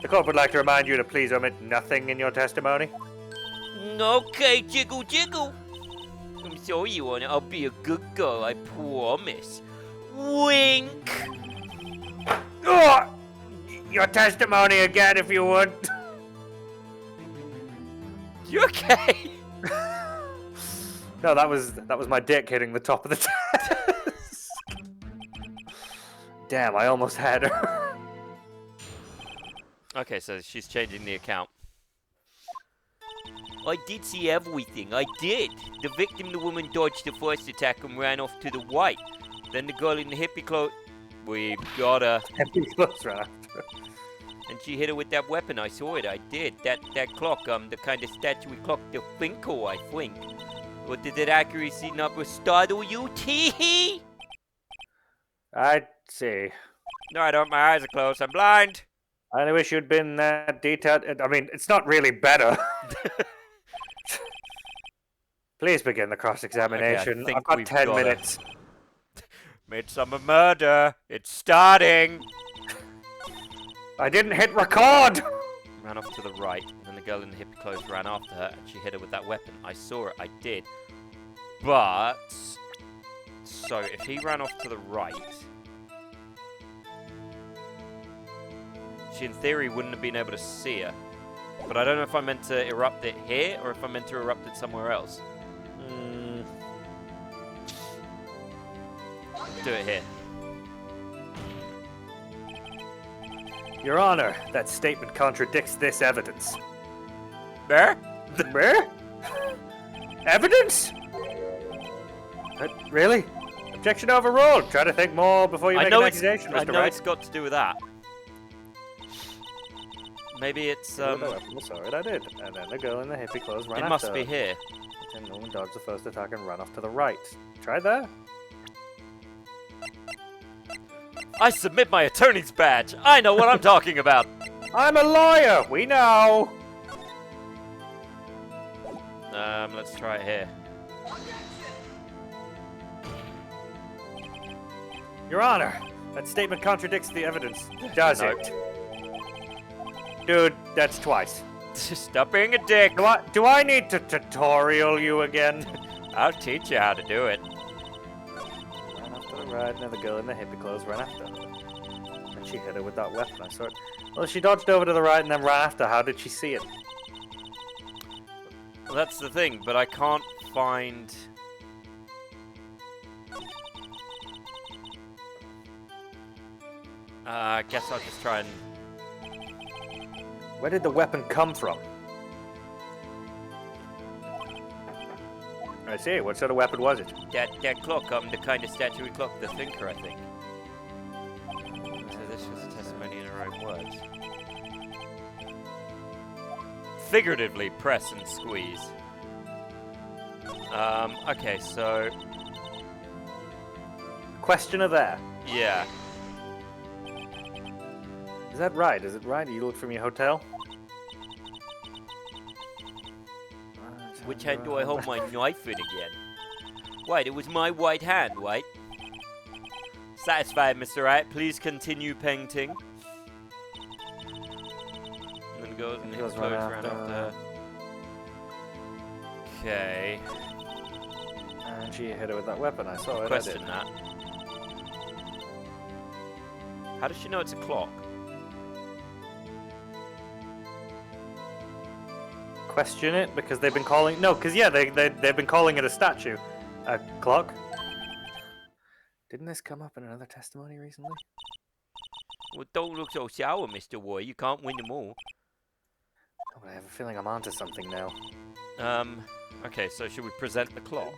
the court would like to remind you to please omit nothing in your testimony. Okay, jiggle jiggle. I'm sorry, Your Honor. I'll be a good girl, I promise. Wink! Oh, your testimony again, if you would. You okay? No, that was my dick hitting the top of the desk. Damn, I almost had her. Okay, so she's changing the account. I did see everything. I did. The victim, the woman, dodged the first attack and ran off to the right. Then the girl in the hippie clothes... We've got her. Hippie clothes right after. And she hit her with that weapon. I saw it. I did. That clock, the kind of statuary clock, the Finkel, I think. Or did that accuracy number startle you? Tee-hee! I'd see. No, I don't. My eyes are closed. I'm blind. I only wish you'd been that detailed. I mean, it's not really better. Please begin the cross-examination. Okay, I've got 10 minutes. Midsummer Murder. It's starting. I didn't hit record! Ran off to the right, and the girl in the hippie clothes ran after her, and she hit her with that weapon. I saw it. I did. But... So, if he ran off to the right... She, in theory, wouldn't have been able to see her. But I don't know if I meant to erupt it here, or if I meant to erupt it somewhere else. Do it here. Your Honor, that statement contradicts this evidence. There? Where? Evidence? Really? Objection overruled. Try to think more before you make an accusation, Mr. Wright. I know it's got to do with that. Maybe it's, Sorry, I did. And then the girl in the hippie clothes ran after her. It must be here. And no one dodged the first attack and ran off to the right. Try that. I submit my attorney's badge. I know what I'm talking about. I'm a lawyer. We know. Let's try it here. Your Honor, that statement contradicts the evidence, does No. it? Dude, that's twice. Stop being a dick. Do I need to tutorial you again? I'll teach you how to do it. Ran after the ride, and the girl in the hippie clothes ran after her. And she hit her with that weapon, I saw it. Well, she dodged over to the right and then ran after. How did she see it? Well, that's the thing, but I can't find... I guess I'll just try and... Where did the weapon come from? I see. What sort of weapon was it? That clock, the kind of statuary clock, the thinker, I think. So this was a testimony in her own words. Figuratively, press and squeeze. Okay, so... Questioner there. Yeah. Is that right? Is it right? You look from your hotel? Which hand do I hold my knife in again? White, it was my right hand, White. Satisfied, Mr. Wright. Please continue painting. And then goes and hits right clothes around after her. Okay. And she hit her with that weapon. I saw it. Question that. How does she know it's a clock? Question it because they've been calling. No, because yeah, they've been calling it a statue, a clock. Didn't this come up in another testimony recently? Well, don't look so sour, Mr. Roy. You can't win them all. Oh, but I have a feeling I'm onto something now. Okay, so should we present the clock?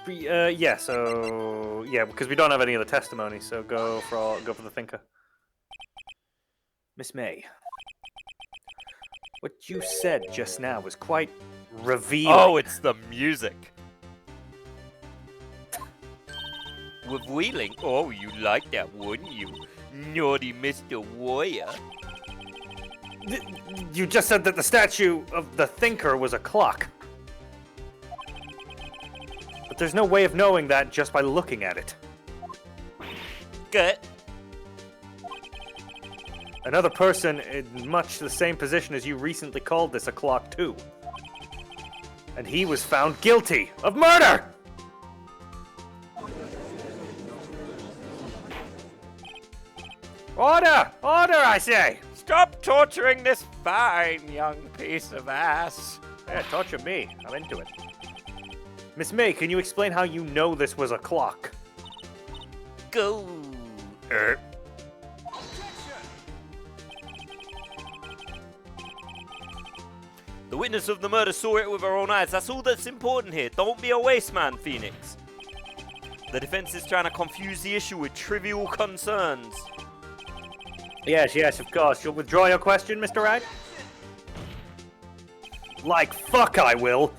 Yeah. So yeah, because we don't have any other testimony, so go for the thinker. Miss May. What you said just now was quite revealing. Oh, it's the music. Revealing? Oh, you like that, wouldn't you? Naughty Mr. Warrior. You just said that the statue of the thinker was a clock. But there's no way of knowing that just by looking at it. Good. Another person in much the same position as you recently called this a clock too. And he was found guilty of murder! Order! Order, I say! Stop torturing this fine young piece of ass. Yeah, torture me. I'm into it. Miss May, can you explain how you know this was a clock? Go. The witness of the murder saw it with her own eyes. That's all that's important here. Don't be a waste man, Phoenix. The defense is trying to confuse the issue with trivial concerns. Yes, of course. You'll withdraw your question, Mr. Wright? Like fuck I will.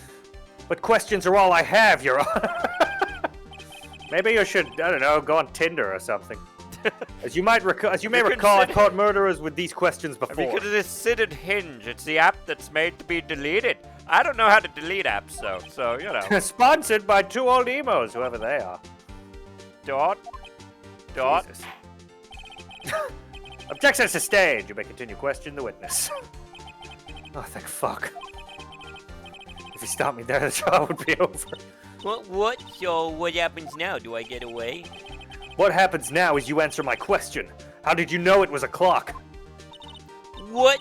But questions are all I have, Your Honor. Maybe you should, I don't know, go on Tinder or something. As you may recall, I've caught murderers with these questions before. Have you considered Hinge? It's the app that's made to be deleted. I don't know how to delete apps, though, so, you know. Sponsored by two old emos, whoever they are. Dot. Jesus. Objection sustained. You may continue question the witness. Oh, thank fuck. If you stopped me there, the trial would be over. What? So, what happens now? Do I get away? What happens now is you answer my question. How did you know it was a clock? What?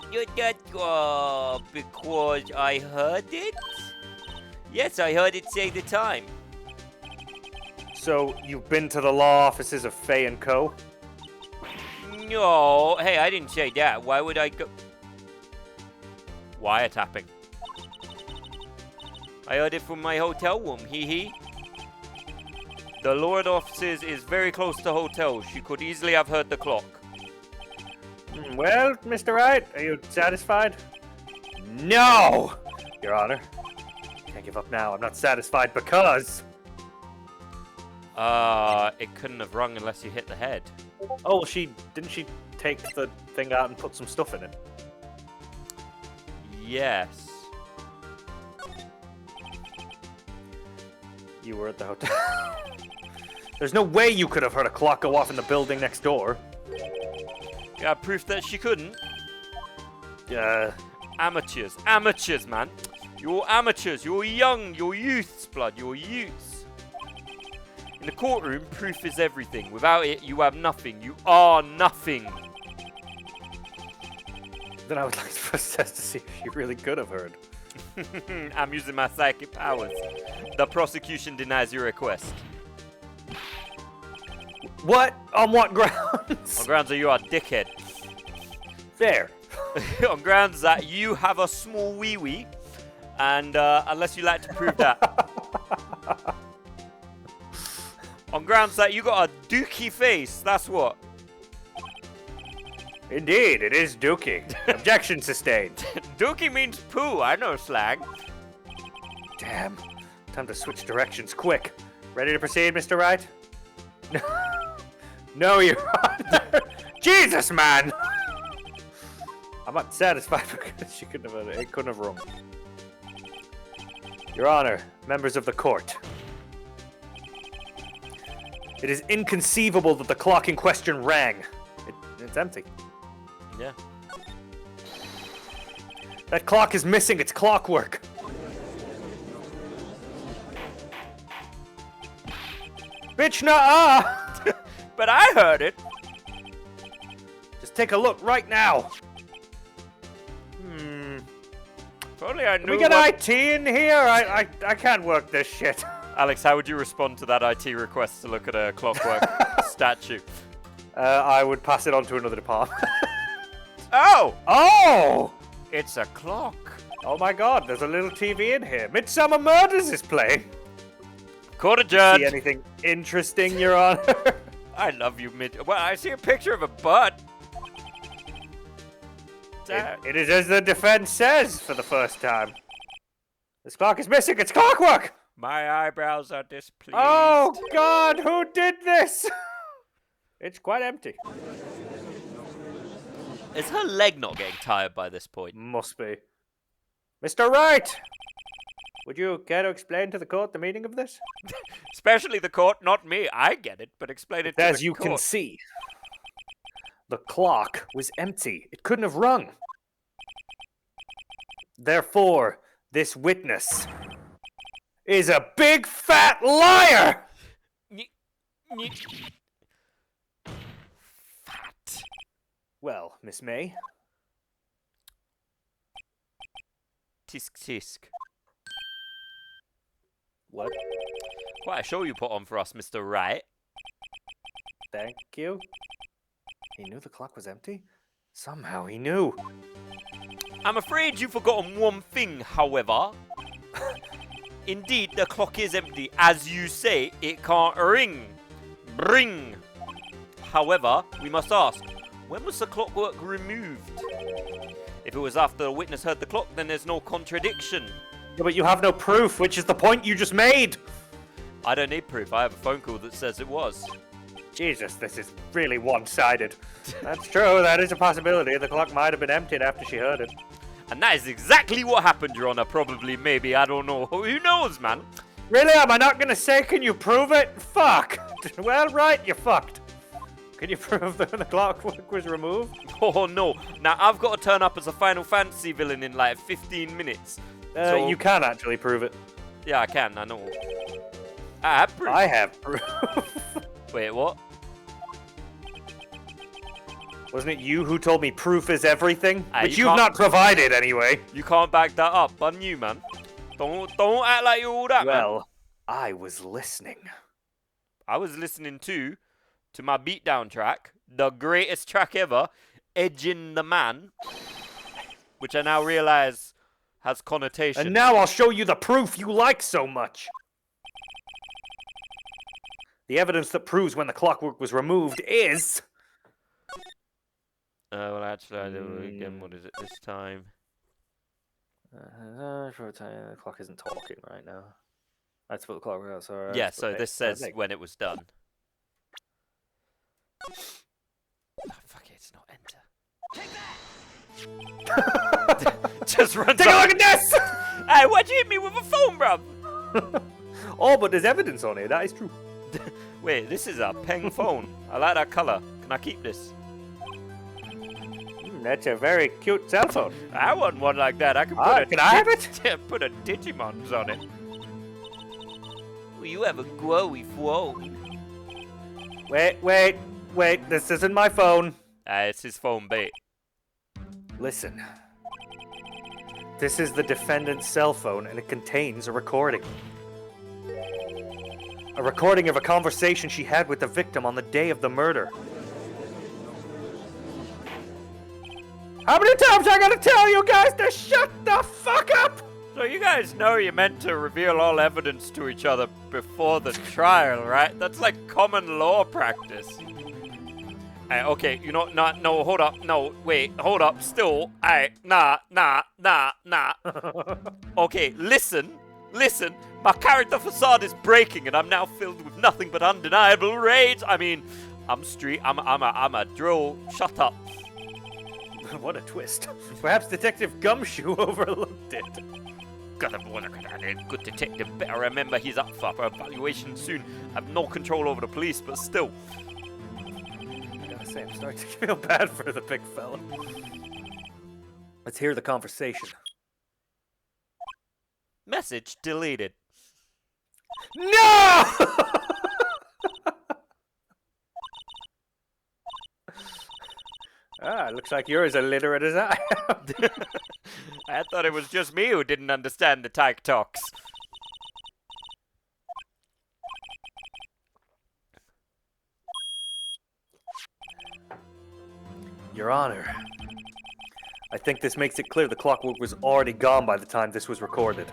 Because I heard it? Yes, I heard it say the time. So, you've been to the law offices of Fay & Co.? No. Hey, I didn't say that. Why would I go... Wiretapping. I heard it from my hotel room, hee hee. The Lord offices is very close to hotels. She could easily have heard the clock. Well, Mr. Wright, are you satisfied? No! Your Honor. Can't give up now. I'm not satisfied because... It couldn't have rung unless you hit the head. Oh, well, didn't she take the thing out and put some stuff in it? Yes. You were at the hotel. There's no way you could have heard a clock go off in the building next door. Got proof that she couldn't. Amateurs. Amateurs, man. You're amateurs. You're young. You're youths, blood. You're youths. In the courtroom, proof is everything. Without it, you have nothing. You are nothing. Then I would like to process to see if you really could have heard. I'm using my psychic powers. The prosecution denies your request. What? On what grounds? On grounds that you are a dickhead. Fair. On grounds that you have a small wee-wee. And unless you like to prove that. On grounds that you got a dookie face. That's what. Indeed, it is dookie. Objection sustained. Dookie means poo. I know slang. Damn. Time to switch directions quick. Ready to proceed, Mr. Wright? No. No, Your Honor. Jesus, man! I'm not satisfied because she couldn't have. It couldn't have rung. Your Honor, members of the court. It is inconceivable that the clock in question rang. It's empty. Yeah. That clock is missing its clockwork. Bitch, nuh-uh! But I heard it. Just take a look right now. If only I knew. Can we get IT in here? I can't work this shit. Alex, how would you respond to that IT request to look at a clockwork statue? I would pass it on to another department. Oh! Oh! It's a clock. Oh my god, there's a little TV in here. Midsummer Murders is playing. Court adjourned. See anything interesting, Your Honor? I love you, Well, I see a picture of a butt. It is as the defense says for the first time. This clock is missing its clockwork! My eyebrows are displeased. Oh god, who did this? It's quite empty. Is her leg not getting tired by this point? Must be. Mr. Wright! Would you care to explain to the court the meaning of this? Especially the court, not me. I get it, but explain it to the court. As you can see, the clock was empty. It couldn't have rung. Therefore, this witness is a big fat liar! Fat. Well, Miss May. Tisk tisk. What? Quite a show you put on for us, Mr. Wright. Thank you. He knew the clock was empty? Somehow he knew. I'm afraid you've forgotten one thing, however. Indeed, the clock is empty. As you say, it can't ring. Bring. However, we must ask, when was the clockwork removed? If it was after the witness heard the clock, then there's no contradiction. Yeah, but you have no proof, which is the point you just made. I don't need proof. I have a phone call that says it was. Jesus, this is really one-sided. That's true, that is a possibility. The clock might have been emptied after she heard it. And that is exactly what happened, Your Honor. Probably, maybe, I don't know. Who knows, man? Really? Am I not gonna say, can you prove it? Fuck! Well, right, you fucked. Can you prove that the clockwork was removed? Oh, no. Now, I've got to turn up as a Final Fantasy villain in like 15 minutes. So You can actually prove it. Yeah, I can, I know. I have proof. I have proof. Wait, what? Wasn't it you who told me proof is everything? Which you you've can't- not provided anyway. You can't back that up. I'm you, man. Don't act like you're all that, man. Well, I was listening. I was listening to my beatdown track, the greatest track ever, Edging the Man, which I now realize has connotation. And now I'll show you the proof you like so much. The evidence that proves when the clockwork was removed is... Well, actually, I do it again. What is it this time? Short time. The clock isn't talking right now. That's what the clock was. So Yeah, so this says when it was done. Oh, fuck it, it's not enter. Just run. Take a look at this! Hey, why'd you hit me with a phone, bruv? Oh, but there's evidence on it. That is true. Wait, this is a peng phone. I like that color. Can I keep this? That's a very cute cell phone. I want one like that. I can put Can I have it? put a Digimons on it. Well, you have a glowy phone. Wait. This isn't my phone. It's his phone, bait. Listen. This is the defendant's cell phone, and it contains a recording. A recording of a conversation she had with the victim on the day of the murder. How many times I gotta tell you guys to shut the fuck up? So you guys know you're meant to reveal all evidence to each other before the trial, right? That's like common law practice. Okay, you know, no, hold up, no, wait, hold up, still, nah. Okay, listen, my character facade is breaking and I'm now filled with nothing but undeniable rage. I mean, I'm a drill, shut up. What a twist. Perhaps Detective Gumshoe overlooked it. Good detective better remember he's up for evaluation soon. I have no control over the police, but still. I gotta say, I'm starting to feel bad for the big fella. Let's hear the conversation. Message deleted. No! Looks like you're as illiterate as I am. I thought it was just me who didn't understand the TikToks. Your Honor, I think this makes it clear the clockwork was already gone by the time this was recorded.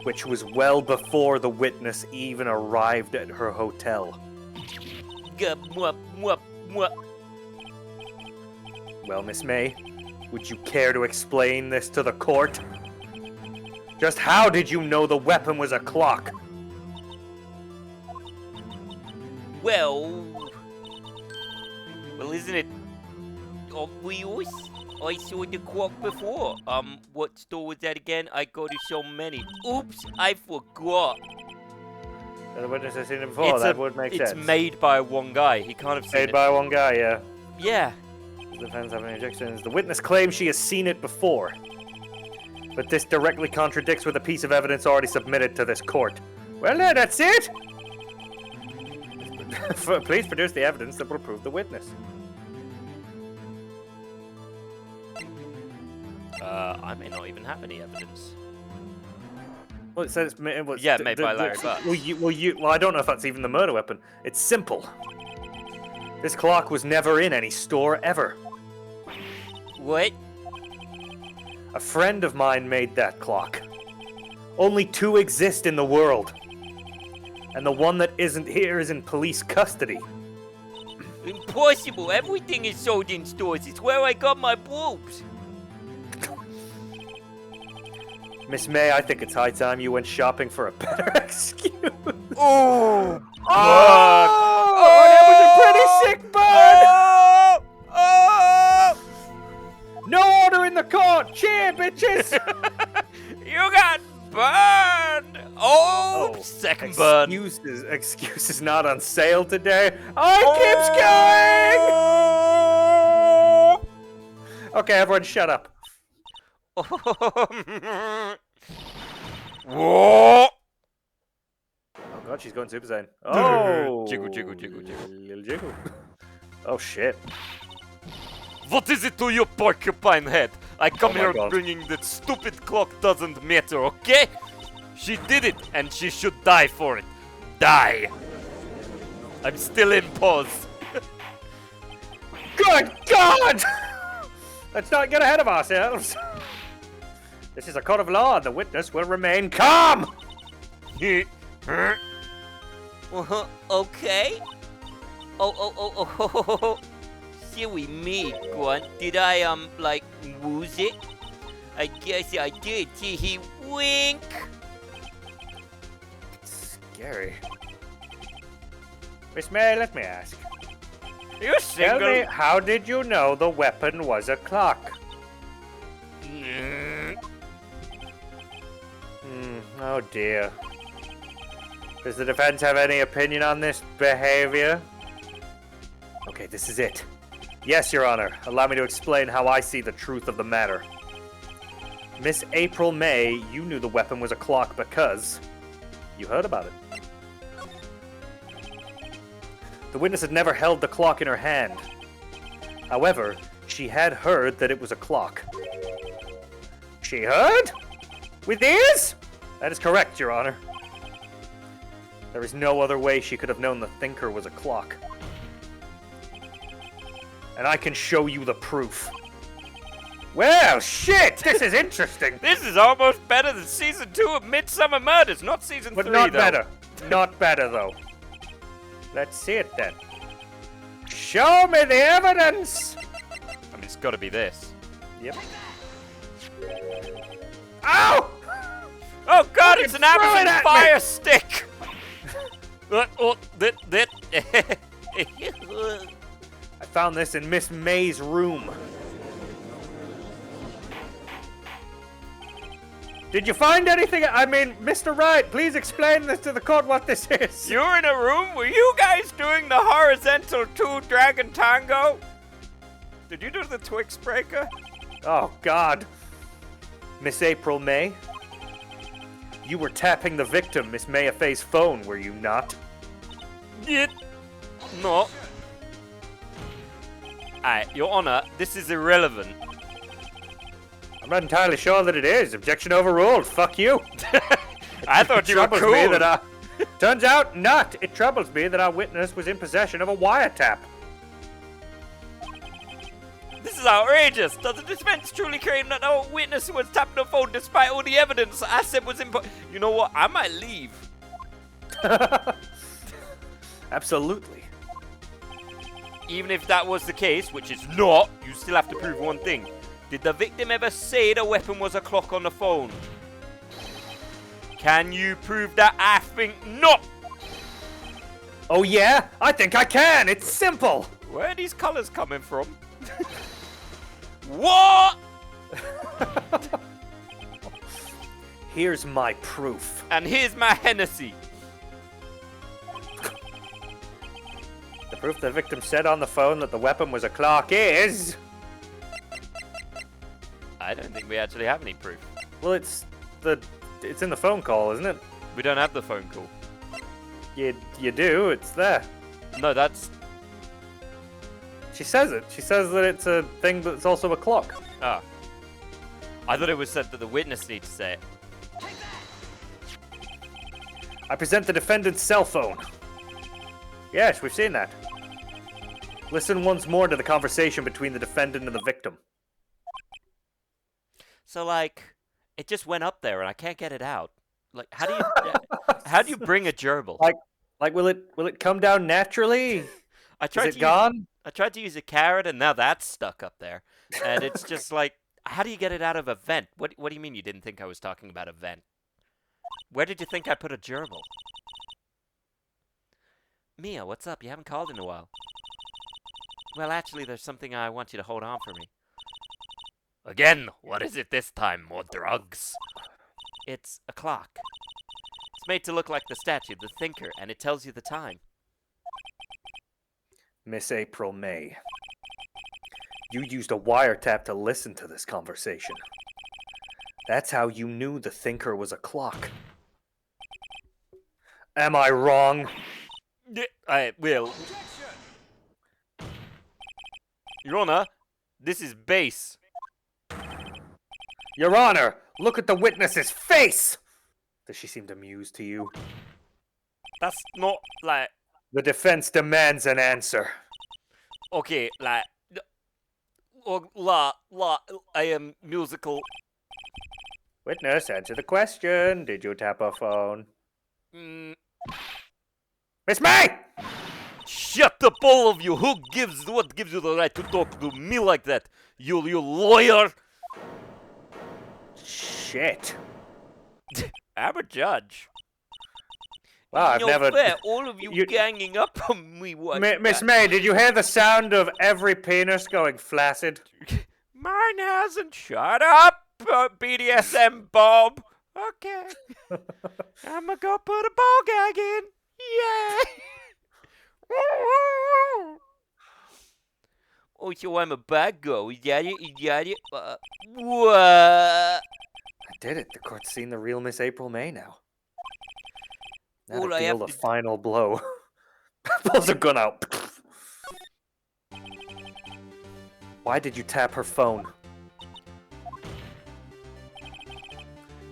Which was well before the witness even arrived at her hotel. Well, Miss May, would you care to explain this to the court? Just how did you know the weapon was a clock? Well, isn't it obvious? I saw the clock before. What store was that again? I go to so many. Oops, I forgot. The witness has seen it before, that would make sense. It's made by one guy. He can't have seen it. Made by one guy, yeah. Yeah. The defense have any objections. The witness claims she has seen it before. But this directly contradicts with a piece of evidence already submitted to this court. Well, that's it! Please produce the evidence that will prove the witness. I may not even have any evidence. Well, it says... Made by Larry Butt. Well, I don't know if that's even the murder weapon. It's simple. This clock was never in any store, ever. What? A friend of mine made that clock. Only 2 exist in the world. And the one that isn't here is in police custody. Impossible! Everything is sold in stores. It's where I got my boobs. Miss May, I think it's high time you went shopping for a better excuse. Oh! That was a pretty sick burn! No order in the court! Cheer, bitches! You got burned! Oh! Second burn. Excuses not on sale today. Keeps going! Okay, everyone shut up. Whoa! Oh god, she's going Super Saiyan. Oh! Jiggle. Little jiggle. Oh shit. What is it to you, porcupine head? I come my here God. bringing that stupid clock doesn't matter, okay? She did it, and she should die for it. Die! I'm still in pause. Good God! Let's not get ahead of ourselves. This is a court of law. The witness will remain calm. Okay. Oh. Silly me, Grunt. Did I, lose it? I guess I did. See, he wink. Scary. Miss May, let me ask. You're single. Tell me, how did you know the weapon was a clock? Oh dear. Does the defense have any opinion on this behavior? Okay, this is it. Yes, Your Honor. Allow me to explain how I see the truth of the matter. Miss April May, you knew the weapon was a clock because you heard about it. The witness had never held the clock in her hand. However, she had heard that it was a clock. She heard? With ears? That is correct, Your Honor. There is no other way she could have known the thinker was a clock. And I can show you the proof. Well, shit! This is interesting! This is almost better than Season 2 of Midsummer Murders, not Season 3, But not though. better. Not better, though. Let's see it, then. Show me the evidence! I mean, it's gotta be this. Yep. Ow! Oh god, it's Fucking an throw it Amazon at me! Fire Stick! I found this in Miss May's room. Did you find anything? I mean, Mr. Wright, please explain this to the court what this is. You're in a room? Were you guys doing the horizontal 2 Dragon Tango? Did you do the Twix Breaker? Oh, God. Miss April May? You were tapping the victim, Miss Mayafay's phone, were you not? Yet. No. Alright, Your Honor, this is irrelevant. I'm not entirely sure that it is. Objection overruled. Fuck you. I thought you were Troubles cool. me that Turns out not. It troubles me that our witness was in possession of a wiretap. This is outrageous. Does the defense truly claim that our witness was tapping the phone despite all the evidence I said was important? You know what? I might leave. Absolutely. Even if that was the case, which is not, you still have to prove one thing. Did the victim ever say the weapon was a clock on the phone? Can you prove that? I think not. Oh yeah? I think I can. It's simple. Where are these colors coming from? What? Here's my proof. And here's my Hennessy. The proof the victim said on the phone that the weapon was a clock is... I don't think we actually have any proof. Well, it's in the phone call, isn't it? We don't have the phone call. You do. It's there. No, that's... She says it. She says that it's a thing that's also a clock. Ah. I thought it was said that the witness needs to say it. I present the defendant's cell phone. Yes, we've seen that. Listen once more to the conversation between the defendant and the victim. So, like, it just went up there and I can't get it out. Like, how do you bring a gerbil? Like, will it come down naturally? Is it gone? I tried to use a carrot and now that's stuck up there. And it's just like, how do you get it out of a vent? What do you mean you didn't think I was talking about a vent? Where did you think I put a gerbil? Mia, what's up? You haven't called in a while. Well, actually, there's something I want you to hold on for me. Again, what is it this time? More drugs? It's a clock. It's made to look like the statue, the thinker, and it tells you the time. Miss April May. You used a wiretap to listen to this conversation. That's how you knew the thinker was a clock. Am I wrong? I will. Your Honor, this is base. Your Honor, look at the witness's face! Does she seem amused to you? That's not, like... The defense demands an answer. Okay, like... I am musical. Witness, answer the question. Did you tap a phone? Miss May! Shut up, all of you! What gives you the right to talk to me like that? You lawyer! Shit. I'm a judge. Wow, I've never... Fair, all of you ganging up on me. Miss May, did you hear the sound of every penis going flaccid? Mine hasn't. Shut up, BDSM Bob. Okay. I'ma go put a ball gag in. Yeah. Oh, so I'm a bad girl. Is that it? Is that it? What? I did it. The court's seen the real Miss April May now. Now All to I deal have the to final blow. Pulls a gun out. Why did you tap her phone?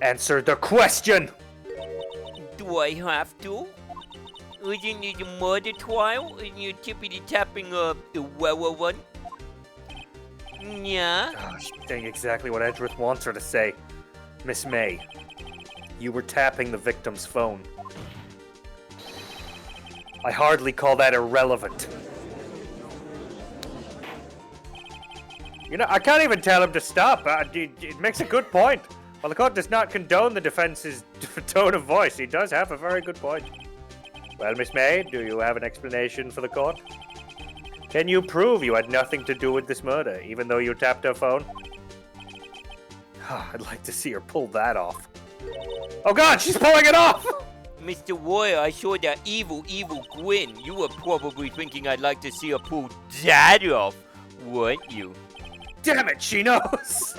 Answer the question! do I have to? Isn't it a murder trial and you're tippity tapping a well one? Yeah. Oh, she's saying exactly what Edgeworth wants her to say. Miss May, you were tapping the victim's phone. I hardly call that irrelevant. You know, I can't even tell him to stop. It makes a good point. While the court does not condone the defense's tone of voice, he does have a very good point. Well, Miss May, do you have an explanation for the court? Can you prove you had nothing to do with this murder, even though you tapped her phone? I'd like to see her pull that off. Oh god, she's pulling it off! Mr. Warrior, I saw that evil grin. You were probably thinking I'd like to see her pull that off, weren't you? Damn it, she knows!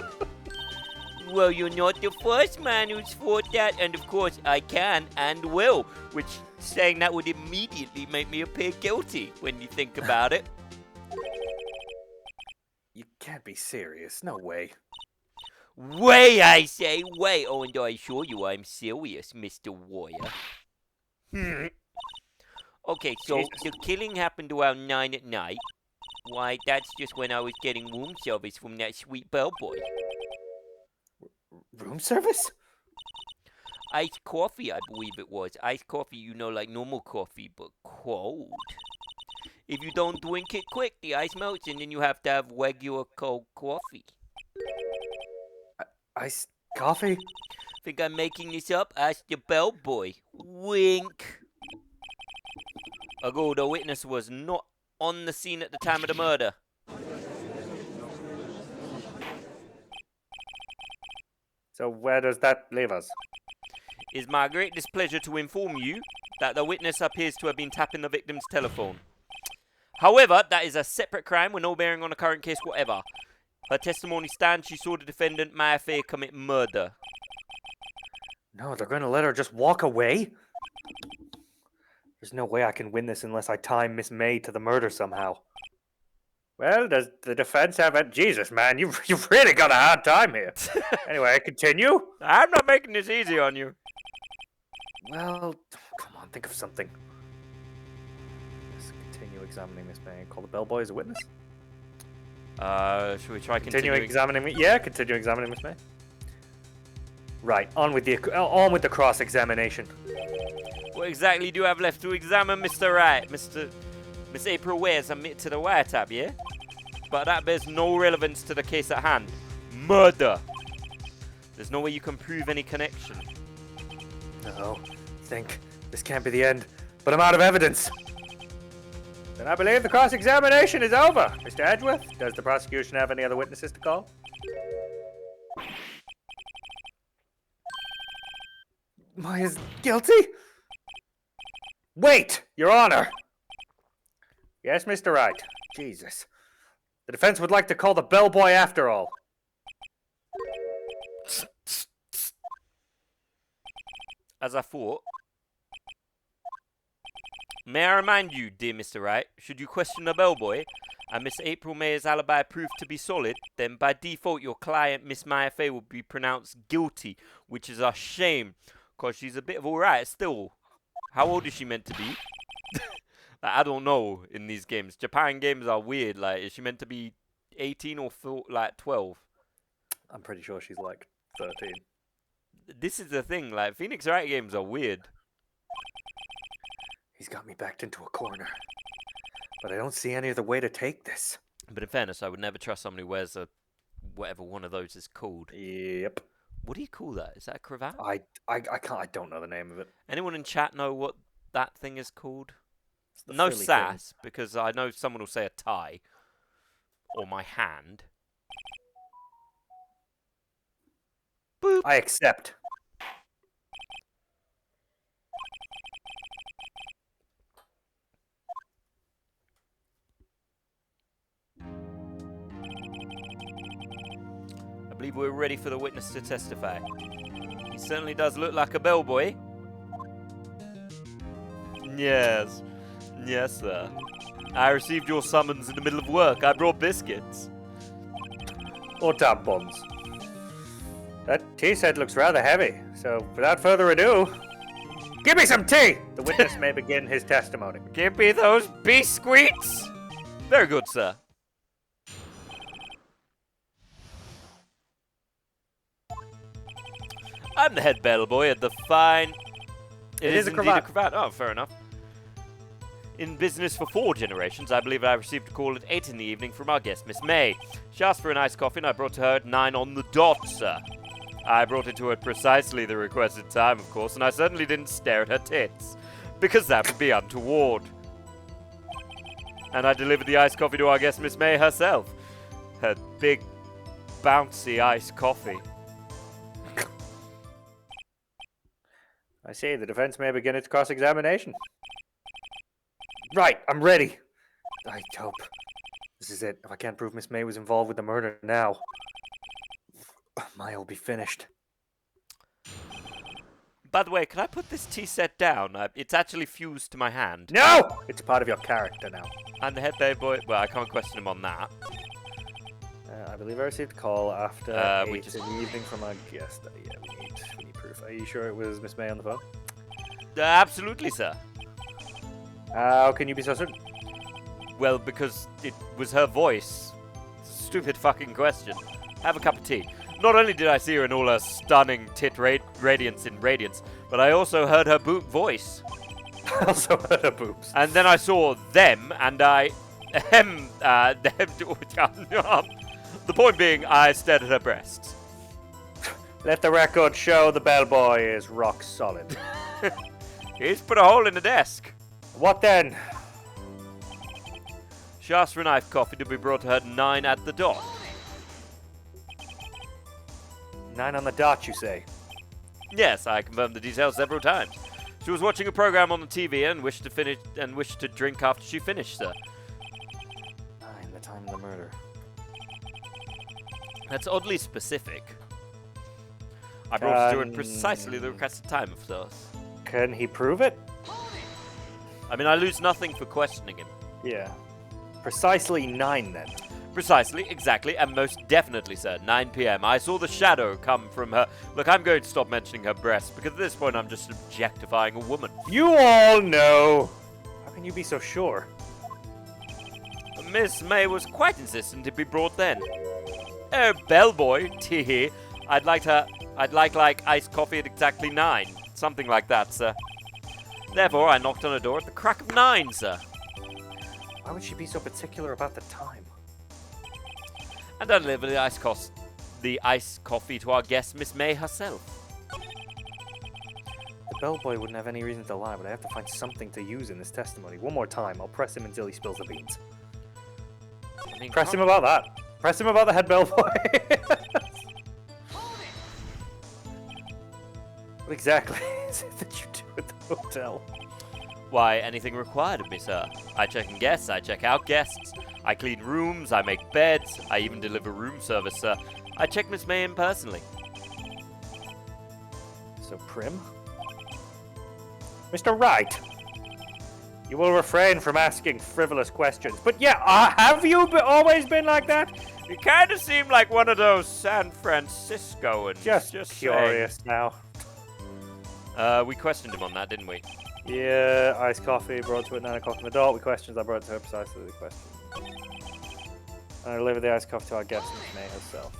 Well, you're not the first man who's thought that, and of course I can and will, which saying that would immediately make me appear guilty when you think about it. You can't be serious, no way. Way, I say, way. Oh, and I assure you I'm serious, Mr. Warrior. Okay, so Jesus. the killing happened around 9 at night. Why, that's just when I was getting room service from that sweet bellboy. Room service? Iced coffee, I believe it was. Iced coffee, you know, like normal coffee, but cold. If you don't drink it quick, the ice melts and then you have to have regular cold coffee. Iced coffee? Think I'm making this up? Ask the bellboy. Wink. Although the witness was not on the scene at the time of the murder. So where does that leave us? It's my great displeasure to inform you that the witness appears to have been tapping the victim's telephone. However, that is a separate crime with no bearing on the current case whatever. Her testimony stands. She saw the defendant, Maya Faye, commit murder. No, they're going to let her just walk away? There's no way I can win this unless I time Miss May to the murder somehow. Well, does the defense have it? Jesus, man, you've really got a hard time here. Anyway, continue. I'm not making this easy on you. Well, come on, think of something. Let's continue examining Miss May. Call the bellboy as a witness. Should we try continuing? Examining me? Yeah, continue examining Miss May. Right, on with the cross-examination. What exactly do you have left to examine, Mr. Wright? Miss April Ware is admitted to the wiretap, yeah? But that bears no relevance to the case at hand. Murder! There's no way you can prove any connection. No, think this can't be the end, but I'm out of evidence. Then I believe the cross-examination is over. Mr. Edgeworth, does the prosecution have any other witnesses to call? Maya's guilty? Wait, Your Honor! Yes, Mr. Wright. Jesus. The defense would like to call the bellboy after all. As I thought. May I remind you, dear Mr. Wright, should you question the bellboy, and Miss April May's alibi proved to be solid, then by default your client, Miss Maya Faye, will be pronounced guilty, which is a shame, because she's a bit of alright still. How old is she meant to be? Like, I don't know in these games. Japan games are weird. Like, is she meant to be 18 or 12? I'm pretty sure she's like 13. This is the thing. Like, Phoenix Wright games are weird. He's got me backed into a corner. But I don't see any other way to take this. But in fairness, I would never trust somebody who wears a whatever one of those is called. Yep. What do you call that? Is that a cravat? I can't. I don't know the name of it. Anyone in chat know what that thing is called? The No frilly sass, because I know someone will say a tie. Or my hand. thing. I accept. believe we're ready for the witness to testify. He certainly does look like a bellboy. Yes. Yes, sir. I received your summons in the middle of work. I brought biscuits. Or tampons. That tea set looks rather heavy, so without further ado, give me some tea! The witness may begin his testimony. Give me those biscuits! Very good, sir. I'm the head bellboy at the fine... It is a indeed cravat. Oh, fair enough. In business for 4 generations, I believe I received a call at 8 in the evening from our guest, Miss May. She asked for an iced coffee, and I brought to her at 9 on the dot, sir. I brought it to her at precisely the requested time, of course, and I certainly didn't stare at her tits, because that would be untoward. And I delivered the iced coffee to our guest, Miss May herself. Her big, bouncy iced coffee. I see, the defense may begin its cross-examination. Right, I'm ready. I hope. This is it. If I can't prove Miss May was involved with the murder now, Maya will be finished. By the way, can I put this tea set down? It's actually fused to my hand. No! It's part of your character now. And the head bellboy... Well, I can't question him on that. I believe I received a call after we 8 just- in the evening from a guest. Yeah, we need proof. Are you sure it was Miss May on the phone? Absolutely, sir. How can you be so certain? Well, because it was her voice. Stupid fucking question. Have a cup of tea. Not only did I see her in all her stunning tit radiance in Radiance, but I also heard her voice. I also heard her boobs. And then I saw them, and I... them, the point being, I stared at her breasts. Let the record show the bellboy is rock solid. He's put a hole in the desk. What then? She asked for an iced coffee to be brought to her at 9 at the dot. 9 on the dot, you say? Yes, I confirmed the details several times. She was watching a program on the TV and wished to drink after she finished, sir. 9, the time of the murder. That's oddly specific. I brought it to her at precisely the requested time, of course. Can he prove it? I mean, I lose nothing for questioning him. Yeah. Precisely 9 then. Precisely, exactly, and most definitely, sir. 9 p.m. I saw the shadow come from her. Look, I'm going to stop mentioning her breasts, because at this point I'm just objectifying a woman. You all know. How can you be so sure? Miss May was quite insistent to be brought then. Oh, bellboy, tee. I'd like iced coffee at exactly 9. Something like that, sir. Therefore, I knocked on her door at the crack of 9, sir. Why would she be so particular about the time? And I delivered the iced coffee to our guest, Miss May herself. The bellboy wouldn't have any reason to lie, but I have to find something to use in this testimony. One more time, I'll press him until he spills the beans. I mean, Press him about that. Press him about the head bellboy. What exactly is it that you do at the hotel? Why, anything required of me, sir. I check in guests, I check out guests, I clean rooms, I make beds, I even deliver room service, sir. I check Miss May in personally. So prim? Mr. Wright, you will refrain from asking frivolous questions. But yeah, have you always been like that? You kind of seem like one of those San Franciscoans. Just curious now. We questioned him on that, didn't we? Yeah, iced coffee brought to it 9 o'clock on the dot. We questions I brought to her precisely the question. And I delivered the iced coffee to our guest, Miss May herself.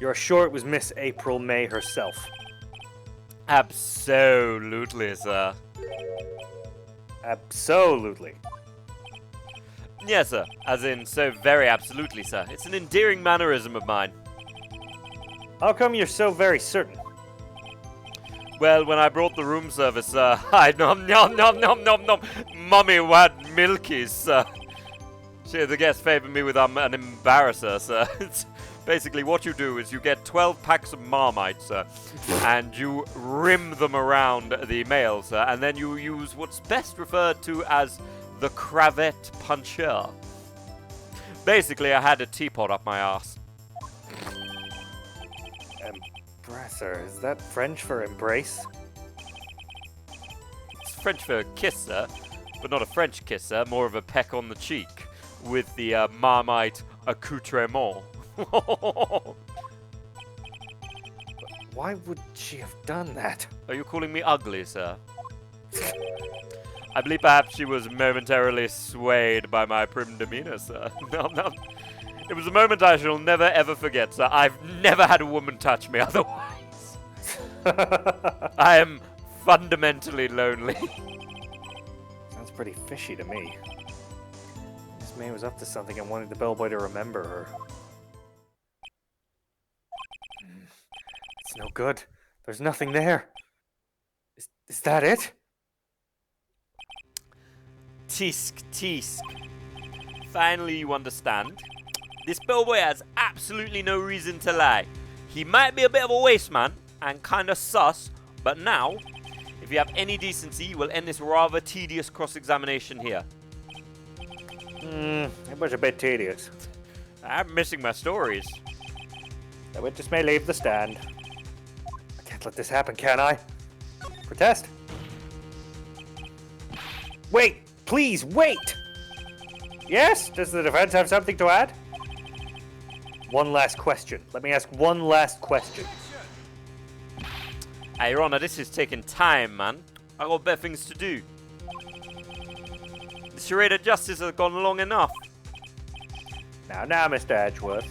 You're sure it was Miss April May herself? Absolutely, sir. Absolutely. Yes, sir. As in, so very absolutely, sir. It's an endearing mannerism of mine. How come you're so very certain? Well, when I brought the room service, I nom nom nom nom nom nom. Mummy had milkies, sir. The guest favored me with an embarrasser, sir. It's basically what you do is you get 12 packs of Marmite, sir, and you rim them around the male, sir, and then you use what's best referred to as the cravette puncher. Basically, I had a teapot up my ass. Embracer. Is that French for embrace? It's French for kisser, but not a French kisser, more of a peck on the cheek with the Marmite accoutrement. Why would she have done that? Are you calling me ugly, sir? I believe perhaps she was momentarily swayed by my prim demeanor, sir. No. It was a moment I shall never ever forget, sir. I've never had a woman touch me otherwise. I am fundamentally lonely. Sounds pretty fishy to me. Miss May was up to something and wanted the bellboy to remember her. It's no good. There's nothing there. Is that it? Tisk. Finally you understand. This bellboy has absolutely no reason to lie. He might be a bit of a waste man and kinda sus, but now, if you have any decency, you will end this rather tedious cross-examination here. It was a bit tedious. I'm missing my stories. The witness may leave the stand. I can't let this happen, can I? Protest? Wait! Please, wait! Yes? Does the defense have something to add? One last question. Let me ask one last question. Your Honor, this is taking time, man. I got better things to do. The charade of justice has gone long enough. Now, Mr. Edgeworth.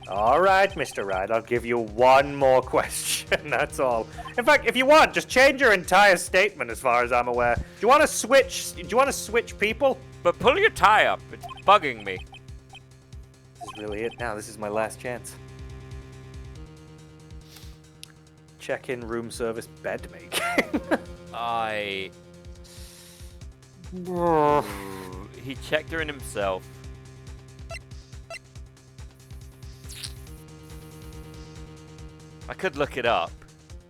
All right, Mr. Wright, I'll give you one more question, that's all. In fact, if you want, just change your entire statement as far as I'm aware. Do you want to switch people? But pull your tie up. It's bugging me. This is really it now. This is my last chance. Check-in room service bed making. He checked her in himself. I could look it up,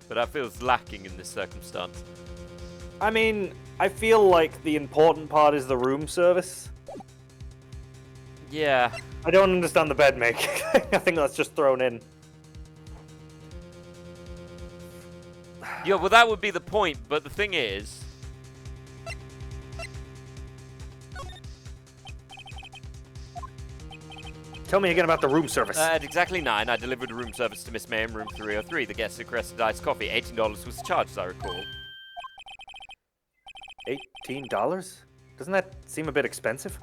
but that feels lacking in this circumstance. I mean, I feel like the important part is the room service. Yeah. I don't understand the bed making. I think that's just thrown in. Yeah, well, that would be the point, but the thing is... Tell me again about the room service. At exactly 9, I delivered a room service to Miss May in room 303. The guest requested iced coffee. $18 was the charge, as I recall. $18? Doesn't that seem a bit expensive?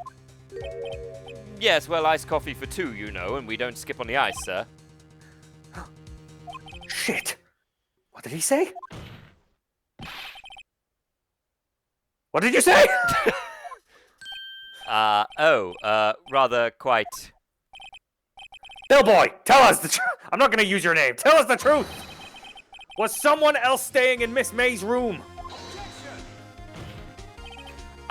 Yes, well, iced coffee for 2, you know, and we don't skip on the ice, sir. Shit! What did he say? What did you say? Rather quite... Bellboy, tell us the truth. I'm not going to use your name. Tell us the truth. Was someone else staying in Miss May's room?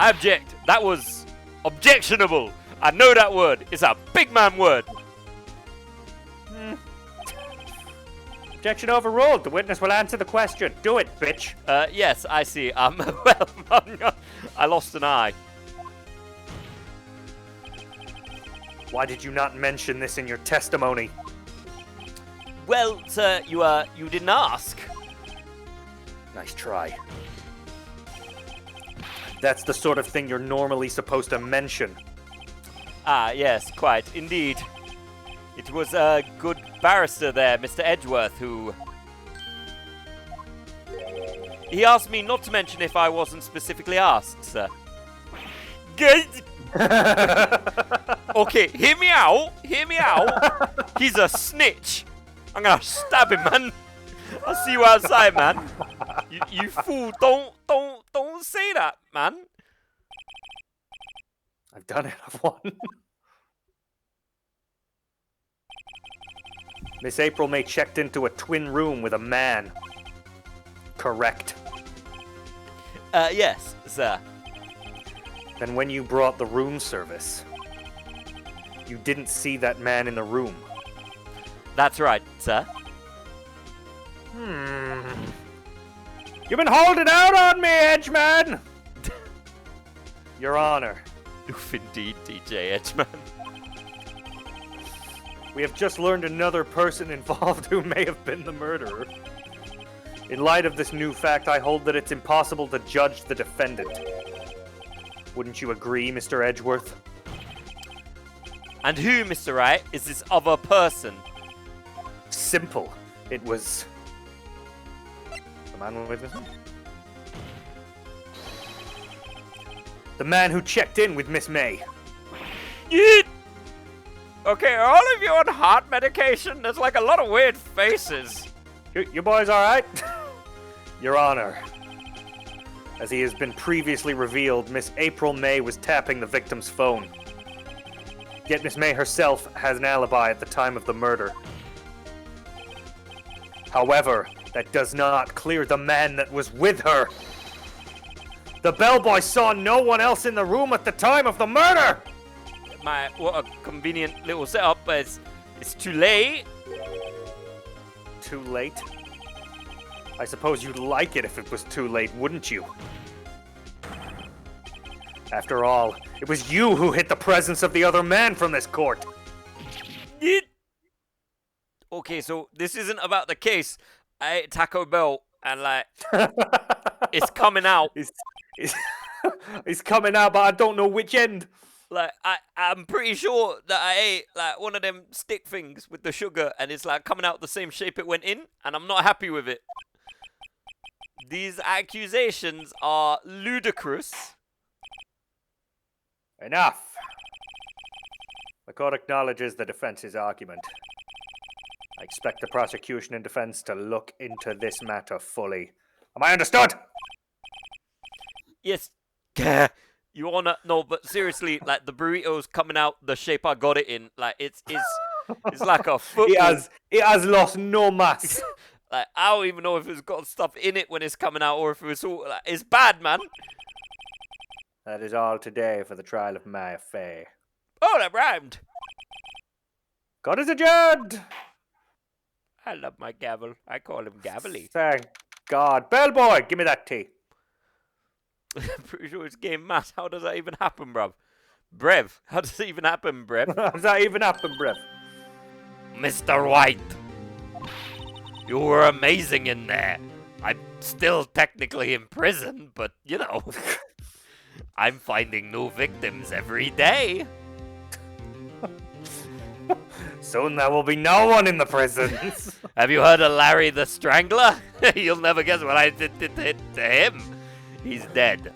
I object. That was objectionable. I know that word. It's a big man word. Objection overruled. The witness will answer the question. Do it, bitch. Yes, I see. Well, I lost an eye. Why did you not mention this in your testimony? Well, sir, you didn't ask. Nice try. That's the sort of thing you're normally supposed to mention. Ah, yes, quite. Indeed. It was a good barrister there, Mr. Edgeworth, who... He asked me not to mention if I wasn't specifically asked, sir. Okay, hear me out. Hear me out. He's a snitch. I'm gonna stab him, man. I'll see you outside, man. You fool! Don't say that, man. I've done it. I've won. Miss April May checked into a twin room with a man. Correct. Yes, sir. Then when you brought the room service, you didn't see that man in the room. That's right, sir. You've been holding out on me, Edgeman! Your Honor. Oof, indeed, DJ Edgeman. We have just learned another person involved who may have been the murderer. In light of this new fact, I hold that it's impossible to judge the defendant. Wouldn't you agree, Mr. Edgeworth? And who, Mr. Wright, is this other person? Simple. It was... the man with me? The man who checked in with Miss May. Yeet! Okay, are all of you on heart medication? There's like a lot of weird faces. You boys alright? Your Honor. As he has been previously revealed, Miss April May was tapping the victim's phone. Yet Miss May herself has an alibi at the time of the murder. However, that does not clear the man that was with her. The bellboy saw no one else in the room at the time of the murder! What a convenient little setup, but it's too late. Too late? I suppose you'd like it if it was too late, wouldn't you? After all, it was you who hid the presence of the other man from this court. Yeet! Okay, so this isn't about the case. I ate Taco Bell and like it's coming out. It's coming out, but I don't know which end. Like I'm pretty sure that I ate like one of them stick things with the sugar and it's like coming out the same shape it went in and I'm not happy with it. These accusations are ludicrous. Enough. The court acknowledges the defense's argument. I expect the prosecution and defense to look into this matter fully. Am I understood? Yes. Your Honor, no, but seriously, like the burrito's coming out the shape I got it in. Like it's like a football. It has lost no mass. Like I don't even know if it's got stuff in it when it's coming out or if it was all like it's bad, man. That is all today for the trial of my affair. Oh, that rhymed. Court is adjourned. I love my gavel. I call him Gavelly. Thank God. Bellboy, give me that tea. I'm pretty sure it's game mass. How does that even happen, bruv? Brev. How does it even happen, Brev? How does that even happen, Brev? Mr. White. You were amazing in there. I'm still technically in prison, but, you know, I'm finding new victims every day. Soon there will be no one in the prisons. Have you heard of Larry the Strangler? You'll never guess what I did to him. He's dead.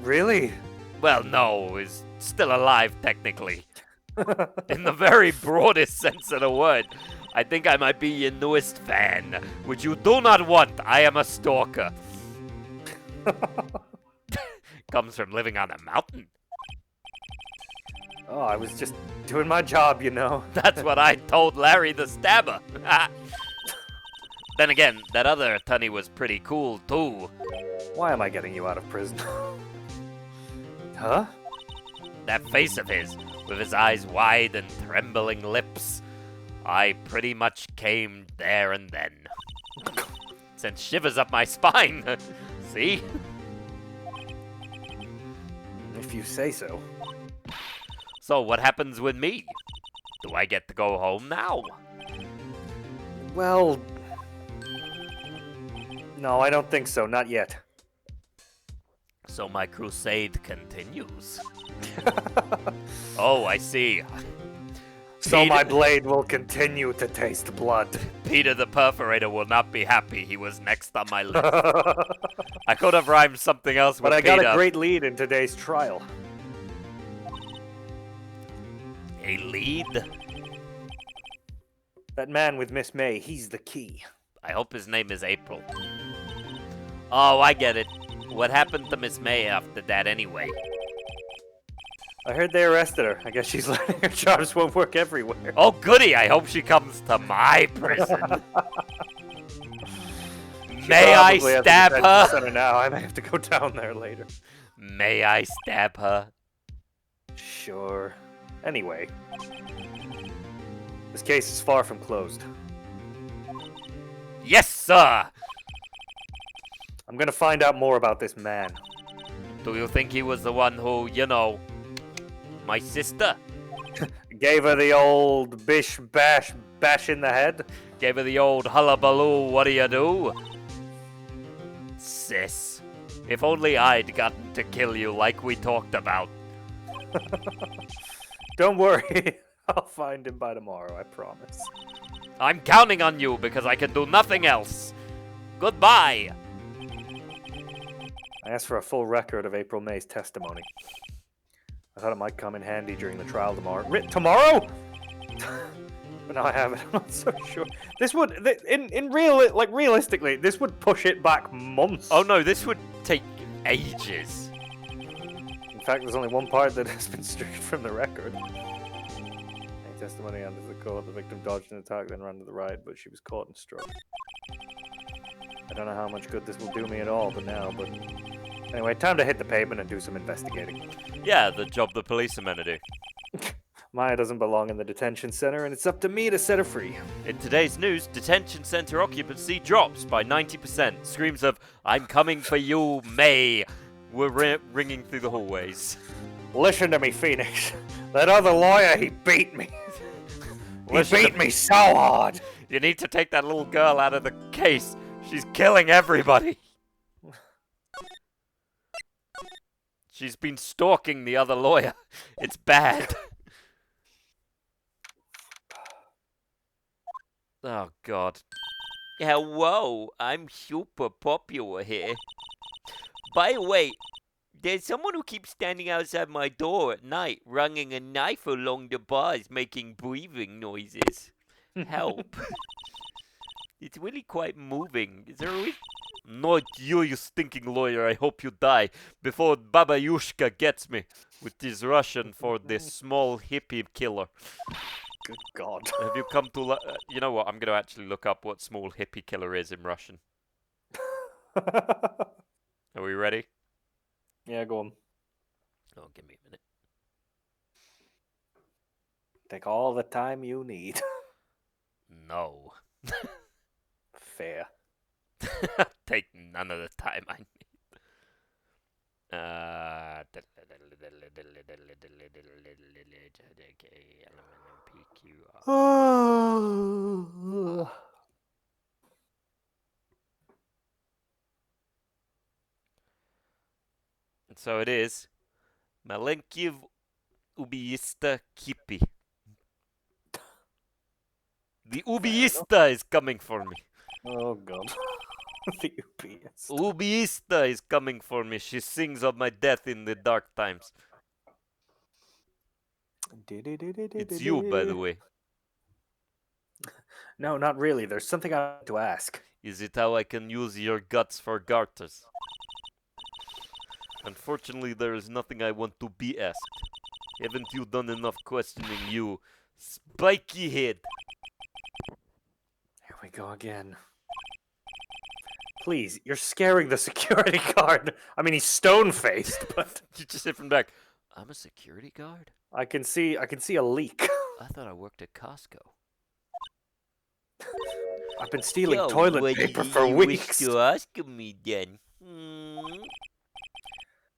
Really? Well, no, he's still alive, technically. In the very broadest sense of the word. I think I might be your newest fan, which you do not want. I am a stalker. Comes from living on a mountain. Oh, I was just doing my job, you know. That's what I told Larry the Stabber. Then again, that other attorney was pretty cool, too. Why am I getting you out of prison? Huh? That face of his, with his eyes wide and trembling lips. I pretty much came there and then. Sent shivers up my spine. See? If you say so. So what happens with me? Do I get to go home now? Well... no, I don't think so. Not yet. So my crusade continues. Oh, I see. So my blade will continue to taste blood. Peter the Perforator will not be happy. He was next on my list. I could have rhymed something else with But I Peter. got a great lead in today's trial. A lead? That man with Miss May, he's the key. I hope his name is April. Oh, I get it. What happened to Miss May after that anyway? I heard they arrested her. I guess she's learning her jobs won't work everywhere. Oh, goody. I hope she comes to my prison. May I stab her? Center now. I may have to go down there later. May I stab her? Sure. Anyway. This case is far from closed. Yes, sir! I'm gonna find out more about this man. Do you think he was the one who, you know, my sister? Gave her the old bish bash in the head. Gave her the old hullabaloo, what do you do? Sis. If only I'd gotten to kill you like we talked about. Don't worry. I'll find him by tomorrow, I promise. I'm counting on you because I can do nothing else. Goodbye. I asked for a full record of April May's testimony. I thought it might come in handy during the trial tomorrow. Tomorrow? But now I have it. I'm not so sure. This would, realistically, this would push it back months. Oh no, this would take ages. In fact, there's only one part that has been stricken from the record. Any testimony under the court, the victim dodged an attack, then ran to the right, but she was caught and struck. I don't know how much good this will do me at all, but anyway, time to hit the pavement and do some investigating. Yeah, the job the police are meant to do. Maya doesn't belong in the detention center, and it's up to me to set her free. In today's news, detention center occupancy drops by 90%. Screams of, "I'm coming for you, May," were ringing through the hallways. Listen to me, Phoenix. That other lawyer, he beat me. He beat me so hard. You need to take that little girl out of the case. She's killing everybody. She's been stalking the other lawyer. It's bad. Oh, God. Hello, I'm super popular here. By the way, there's someone who keeps standing outside my door at night, running a knife along the bars, making breathing noises. Help. It's really quite moving. Is there a way? Not you, you stinking lawyer. I hope you die before Baba Yushka gets me with this Russian for this small hippie killer. Good God. Have you come to... you know what? I'm going to actually look up what small hippie killer is in Russian. Are we ready? Yeah, go on. Oh, give me a minute. Take all the time you need. No. Fair. Take none of the time I need. So it is Malenkiv Ubiyista Kipi. The Ubiyista is coming for me. Oh God. The Ubiyista. Ubiyista is coming for me. She sings of my death in the dark times. It's you, by the way. No, not really. There's something I have to ask. Is it how I can use your guts for garters? Unfortunately, there is nothing I want to be asked. Haven't you done enough questioning, you spiky head? Here we go again. Please, you're scaring the security guard. I mean, he's stone-faced, but... You just hit from back. I'm a security guard? I can see a leak. I thought I worked at Costco. I've been stealing toilet paper for weeks. You ask me then?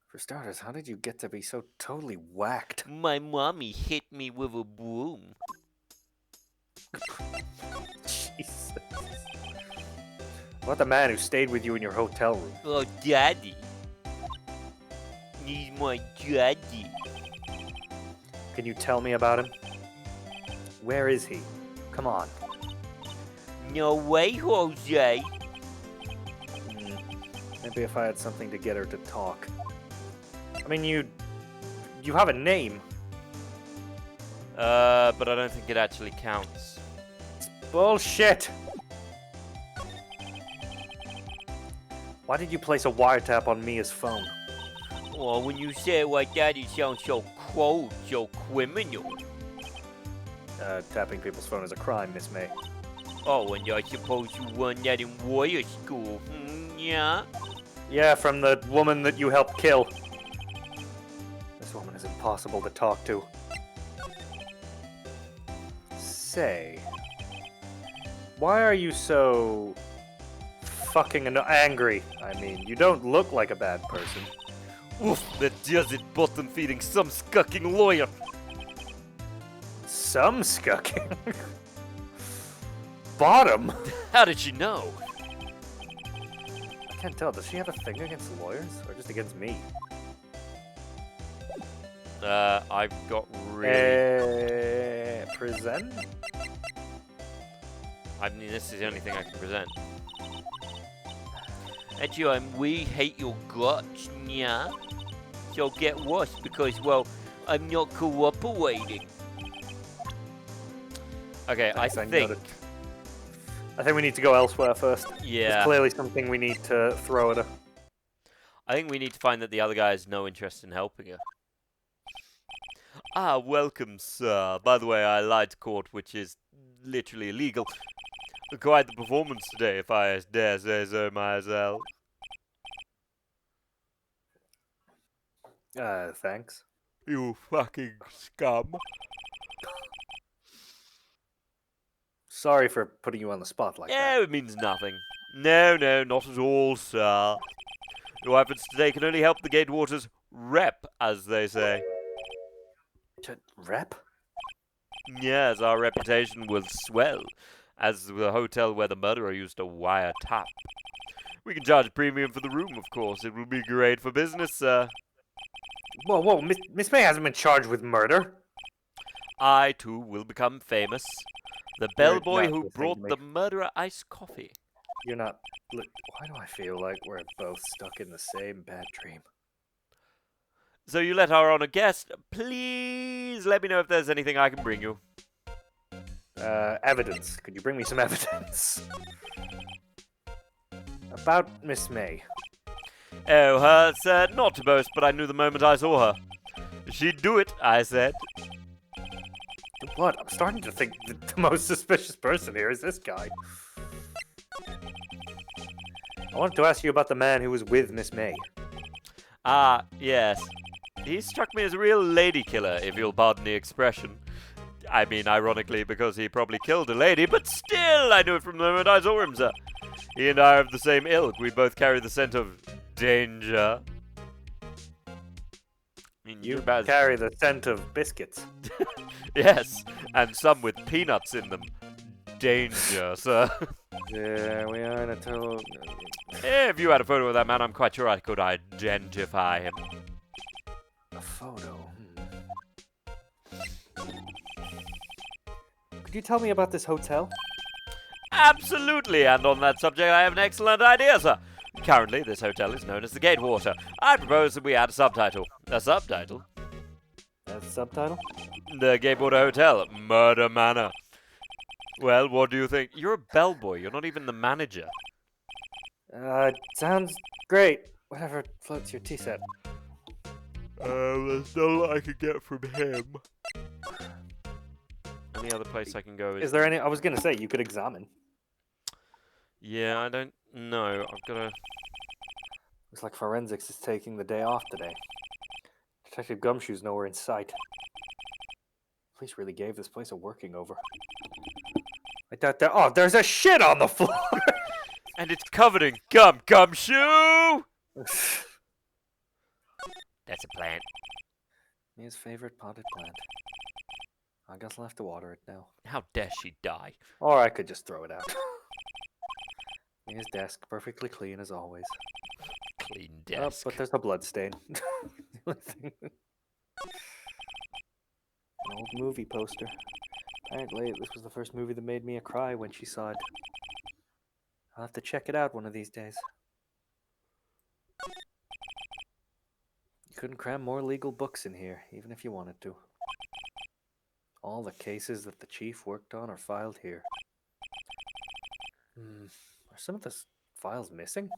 For starters, how did you get to be so totally whacked? My mommy hit me with a broom. Jesus. What about the man who stayed with you in your hotel room? Oh, Daddy. He's my daddy. Can you tell me about him? Where is he? Come on. No way, Jose. Maybe if I had something to get her to talk. I mean, you have a name. But I don't think it actually counts. It's bullshit. Why did you place a wiretap on Mia's phone? Well, when you say it like that, it sounds so cold, so criminal. Tapping people's phone is a crime, Miss May. Oh, and I suppose you learned that in warrior school, yeah? Yeah, from the woman that you helped kill. This woman is impossible to talk to. Say, why are you so fucking angry? I mean, you don't look like a bad person. Oof, that does it, bottom feeding some scucking lawyer. some scucking. Bottom? How did she know? I can't tell. Does she have a thing against lawyers or just against me? I've got really... Present? I mean, this is the only thing I can present. Actually, we hate your guts, yeah? So get worse because, well, I'm not cooperating. Okay, Thanks, I I think... noted. I think we need to go elsewhere first. Yeah. There's clearly something we need to throw at her. I think we need to find that the other guy has no interest in helping her. Ah, welcome, sir. By the way, I lied to court, which is literally illegal. Quite the performance today, if I dare say so myself. Thanks. You fucking scum. Sorry for putting you on the spot like that. Yeah, it means nothing. No, not at all, sir. Your efforts today can only help the Gatewaters rep, as they say. Rep? Yes, our reputation will swell as the hotel where the murderer used to wiretap. We can charge a premium for the room, of course. It will be great for business, sir. Whoa, Miss May hasn't been charged with murder. I, too, will become famous. The You're bellboy not who listening brought to me. the murderer iced coffee. You're not. Look, why do I feel like we're both stuck in the same bad dream? So you let our honor guest. Please let me know if there's anything I can bring you. Evidence. Could you bring me some evidence? About Miss May. Oh, her, sir, not to boast, but I knew the moment I saw her. She'd do it, I said. What? I'm starting to think that the most suspicious person here is this guy. I wanted to ask you about the man who was with Miss May. Ah, yes. He struck me as a real lady killer, if you'll pardon the expression. I mean, ironically, because he probably killed a lady, but still, I knew it from the moment I saw him, sir. He and I are of the same ilk. We both carry the scent of danger. I mean, You about carry the scent of biscuits. Yes, and some with peanuts in them. Danger, sir. Yeah, we are in a total... If you had a photo of that man, I'm quite sure I could identify him. A photo. Could you tell me about this hotel? Absolutely, and on that subject, I have an excellent idea, sir. Currently, this hotel is known as the Gatewater. I propose that we add a subtitle. A subtitle? That's the subtitle? The Gatewater Hotel, Murder Manor. Well, what do you think? You're a bellboy. You're not even the manager. Sounds great. Whatever floats your tea set. There's no lot I could get from him. Any other place I can go Is there any... I was gonna say, you could examine. Yeah, I don't know. I've got to... Looks like forensics is taking the day off today. Detective Gumshoe's nowhere in sight. Police really gave this place a working over. I doubt that... Oh, there's a shit on the floor! And it's covered in gumshoe! That's a plant. Mia's favorite potted plant. I guess I'll have to water it now. How dare she die? Or I could just throw it out. Mia's desk, perfectly clean as always. Clean Oh, desk. but there's a blood stain. The only thing. An old movie poster. Apparently, this was the first movie that made Mia cry when she saw it. I'll have to check it out one of these days. You couldn't cram more legal books in here, even if you wanted to. All the cases that the chief worked on are filed here. Are some of the files missing?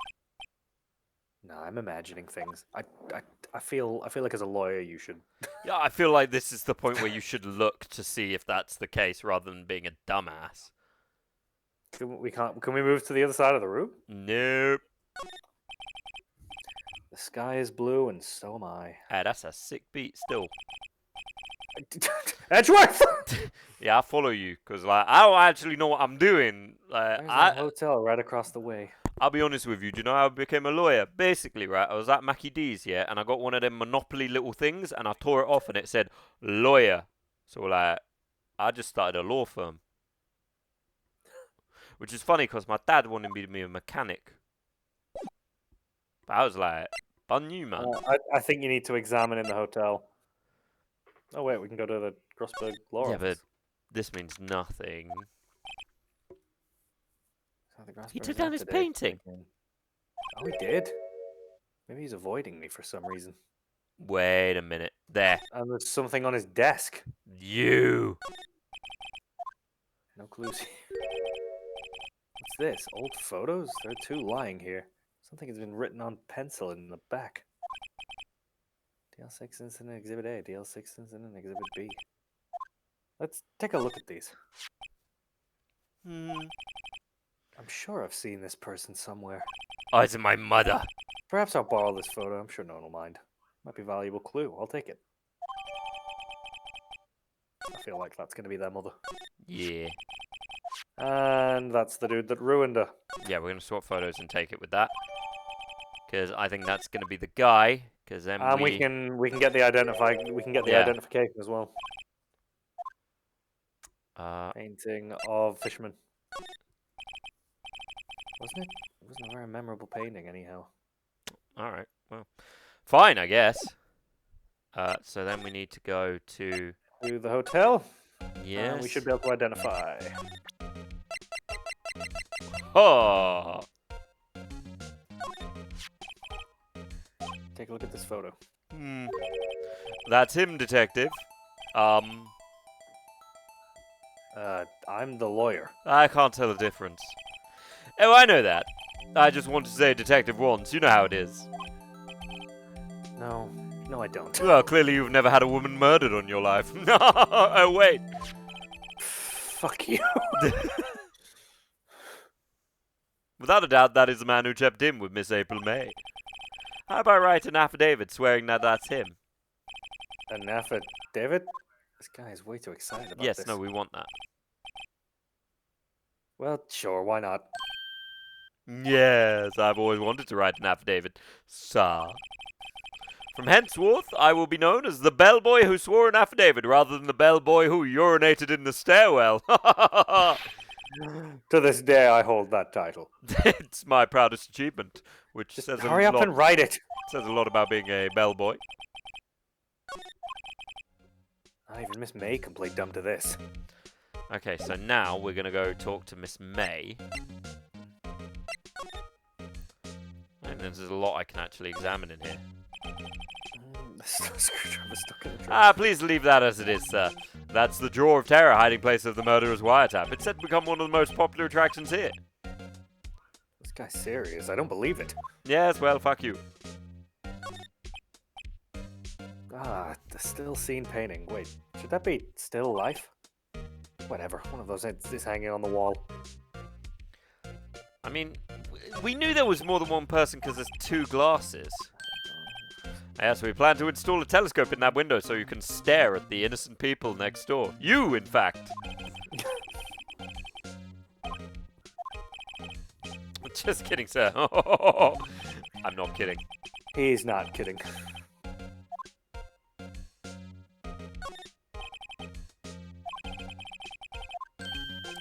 No, I'm imagining things. I feel like as a lawyer you should. Yeah, I feel like this is the point where you should look to see if that's the case rather than being a dumbass. Can we move to the other side of the room? Nope. The sky is blue and so am I. Ah, that's a sick beat still. Edgeworth! Yeah, I follow you, because like, I don't actually know what I'm doing. Like, There's a hotel right across the way. I'll be honest with you, do you know how I became a lawyer? Basically, right, I was at Mackie D's, yeah, and I got one of them Monopoly little things, and I tore it off, and it said, lawyer. So, like, I just started a law firm. Which is funny because my dad wanted me to be a mechanic. But I was like, bun you, man. I think you need to examine in the hotel. Oh wait, we can go to the Grossberg Law Yeah, Office. but this means nothing. So the He Grossberg took is down not his today, painting. again. Oh, he did? Maybe he's avoiding me for some reason. Wait a minute. There. And there's something on his desk. You. No clues. What's this? Old photos? There are two lying here. Something has been written on pencil in the back. DL6 incident exhibit A, DL6 incident exhibit B. Let's take a look at these. Hmm. I'm sure I've seen this person somewhere. Oh, it's my mother. Perhaps I'll borrow this photo. I'm sure no one will mind. Might be a valuable clue. I'll take it. I feel like that's going to be their mother. Yeah. And that's the dude that ruined her. Yeah, we're going to swap photos and take it with that. Because I think that's going to be the guy. Because then And we can get the identification as well. Painting of fisherman. Wasn't it? It wasn't a very memorable painting, anyhow. All right. Well, fine, I guess. So then we need to go to the hotel. Yes. We should be able to identify. Oh. Take a look at this photo. That's him, detective. I'm the lawyer. I can't tell the difference. Oh, I know that. I just want to say detective once. You know how it is. No, I don't. Well, clearly you've never had a woman murdered on your life. Oh, wait. Fuck you. Without a doubt, that is the man who checked in with Miss April May. How about I write an affidavit swearing that that's him? An affidavit? This guy is way too excited about yes, this. no, we want that. Well, sure, why not? Yes, I've always wanted to write an affidavit, sir. From henceforth, I will be known as the bellboy who swore an affidavit rather than the bellboy who urinated in the stairwell. To this day, I hold that title. It's my proudest achievement, which Just says hurry a up lot. and write it. Says a lot about being a bellboy. Not even Miss May can play dumb to this. Okay, so now we're going to go talk to Miss May. And there's a lot I can actually examine in here. Screwdriver's stuck in the drawer. Please leave that as it is, sir. That's the drawer of terror, hiding place of the murderer's wiretap. It's said to become one of the most popular attractions here. This guy's serious. I don't believe it. Yes, well, fuck you. The still scene painting. Wait, should that be still life? Whatever, one of those is hanging on the wall. I mean, we knew there was more than one person because there's two glasses. Yes, we plan to install a telescope in that window so you can stare at the innocent people next door. You, in fact. Just kidding, sir. I'm not kidding. He's not kidding.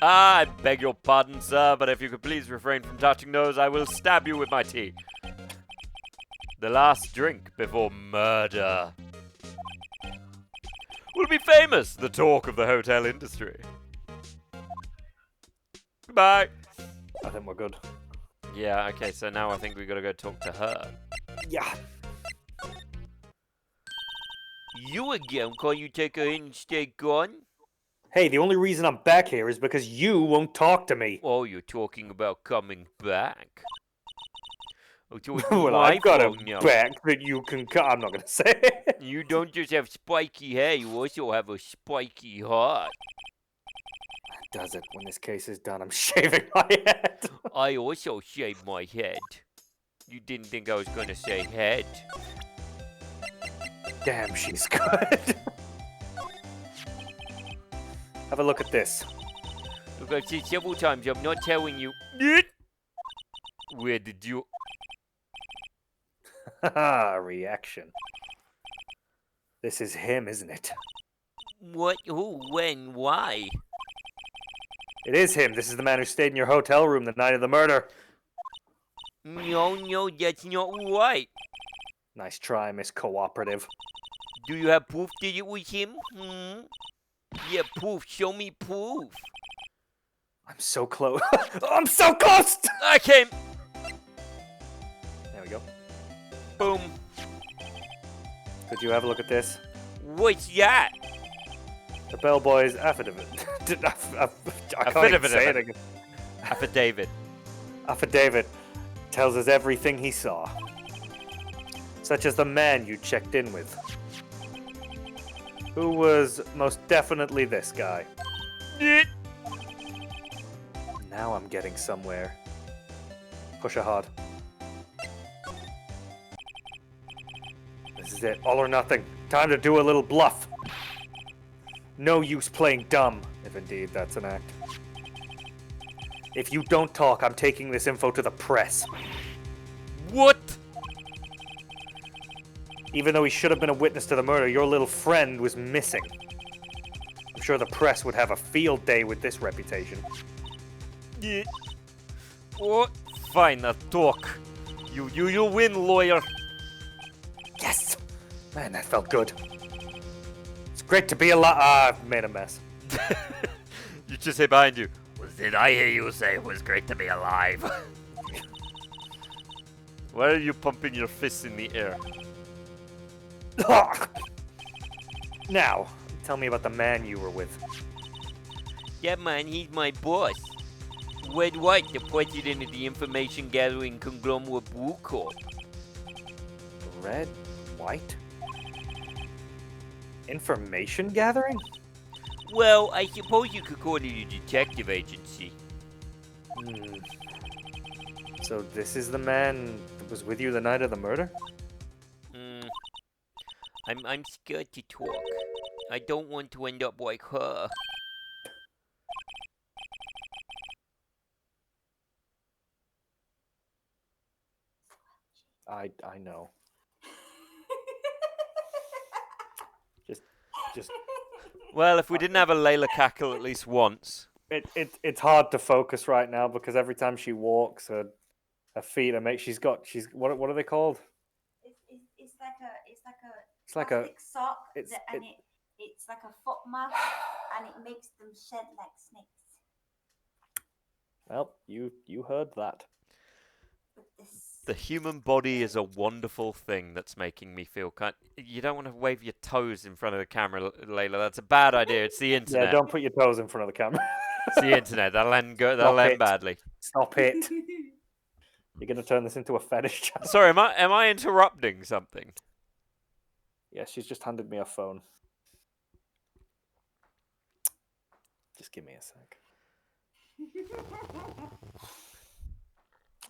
I beg your pardon, sir, but if you could please refrain from touching those, I will stab you with my tea. The last drink before murder. Will be famous, the talk of the hotel industry. Goodbye. I think we're good. Yeah, okay, so now I think we gotta go talk to her. Yeah. You again? Can't you take her in and stay gone? Hey, the only reason I'm back here is because you won't talk to me. Oh, you're talking about coming back. Oh, so it's Well, my I've got a fault now. back that you can I'm not going to say it. You don't just have spiky hair, you also have a spiky heart. Does it? When this case is done, I'm shaving my head. I also shaved my head. You didn't think I was going to say head. Damn, she's good. Have a look at this. Look, I've said several times, I'm not telling you. Where did you... Haha, reaction. This is him, isn't it? What? Who? When? Why? It is him. This is the man who stayed in your hotel room the night of the murder. No, that's not right. Nice try, Miss Cooperative. Do you have proof that it was him? Yeah, proof. Show me proof. I'm so close. I'm so close! I came. There we go. Boom. Could you have a look at this? What's that? The bellboy's affidavit. I can't even say it again. Affidavit. Affidavit tells us everything he saw. Such as the man you checked in with. Who was most definitely this guy. Now I'm getting somewhere. Push it hard. This is it. All or nothing. Time to do a little bluff. No use playing dumb, if indeed that's an act. If you don't talk, I'm taking this info to the press. What? Even though he should have been a witness to the murder, your little friend was missing. I'm sure the press would have a field day with this reputation. Yeah. What? Fine, I'll talk. You win, lawyer. Yes! Man, that felt good. It's great to be alive. I've made a mess. You just hit behind you. Did I hear you say it was great to be alive? Why are you pumping your fists in the air? Now, tell me about the man you were with. Yeah, man, he's my boss. Wright, the president of the information gathering conglomerate Blue Corp. Red? White? Information gathering? Well, I suppose you could call it a detective agency. So this is the man that was with you the night of the murder? I'm scared to talk. I don't want to end up like her. I know. Just Well, if we didn't have a Layla cackle at least once. it's hard to focus right now because every time she walks, her feet are she's what are they called? It's like a plastic sock, it's like a foot mask, and it makes them shed like snakes. Well, you heard that. The human body is a wonderful thing that's making me feel You don't want to wave your toes in front of the camera, Layla. That's a bad idea. It's the internet. Yeah, don't put your toes in front of the camera. It's the internet. That'll end badly. Stop it. You're going to turn this into a fetish channel. Sorry, am I interrupting something? Yeah, she's just handed me a phone. Just give me a sec.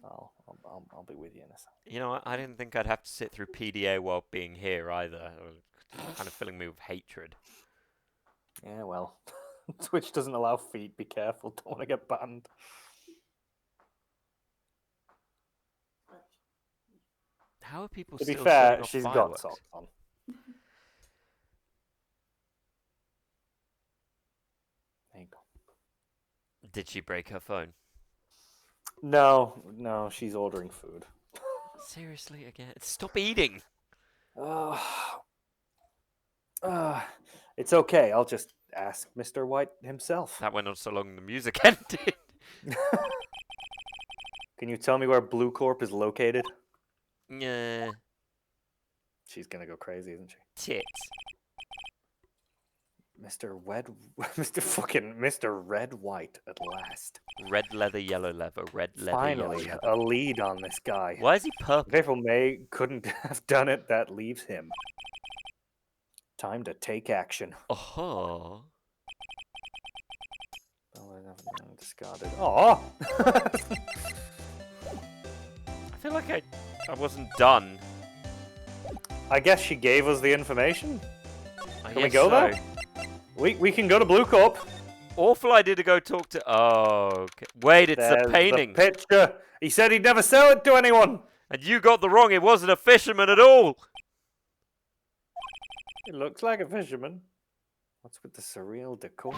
I'll be with you in a sec. You know, I didn't think I'd have to sit through PDA while being here either. Kind of filling me with hatred. Yeah, well, Twitch doesn't allow feet. Be careful. Don't want to get banned. How are people To be still fair, setting off she's got fireworks? socks on. There you go. Did she break her phone? No, she's ordering food. Seriously, again? Stop eating! It's okay. I'll just ask Mr. White himself. That went on so long the music ended. Can you tell me where Blue Corp is located? Yeah. She's gonna go crazy, isn't she? Tits. Mr. Red White at last. Red leather, yellow leather, red leather, Finally, yellow leather. a lead on this guy. Why is he purple? If April May couldn't have done it, that leaves him. Time to take action. Oh. Discarded. Oh. I feel like I wasn't done. I guess she gave us the information. Can we go there? We can go to Blue Corp. Awful idea to go talk to. Oh, okay. Wait, it's There's a painting. The picture. He said he'd never sell it to anyone. And you got the wrong. It wasn't a fisherman at all. It looks like a fisherman. What's with the surreal decor?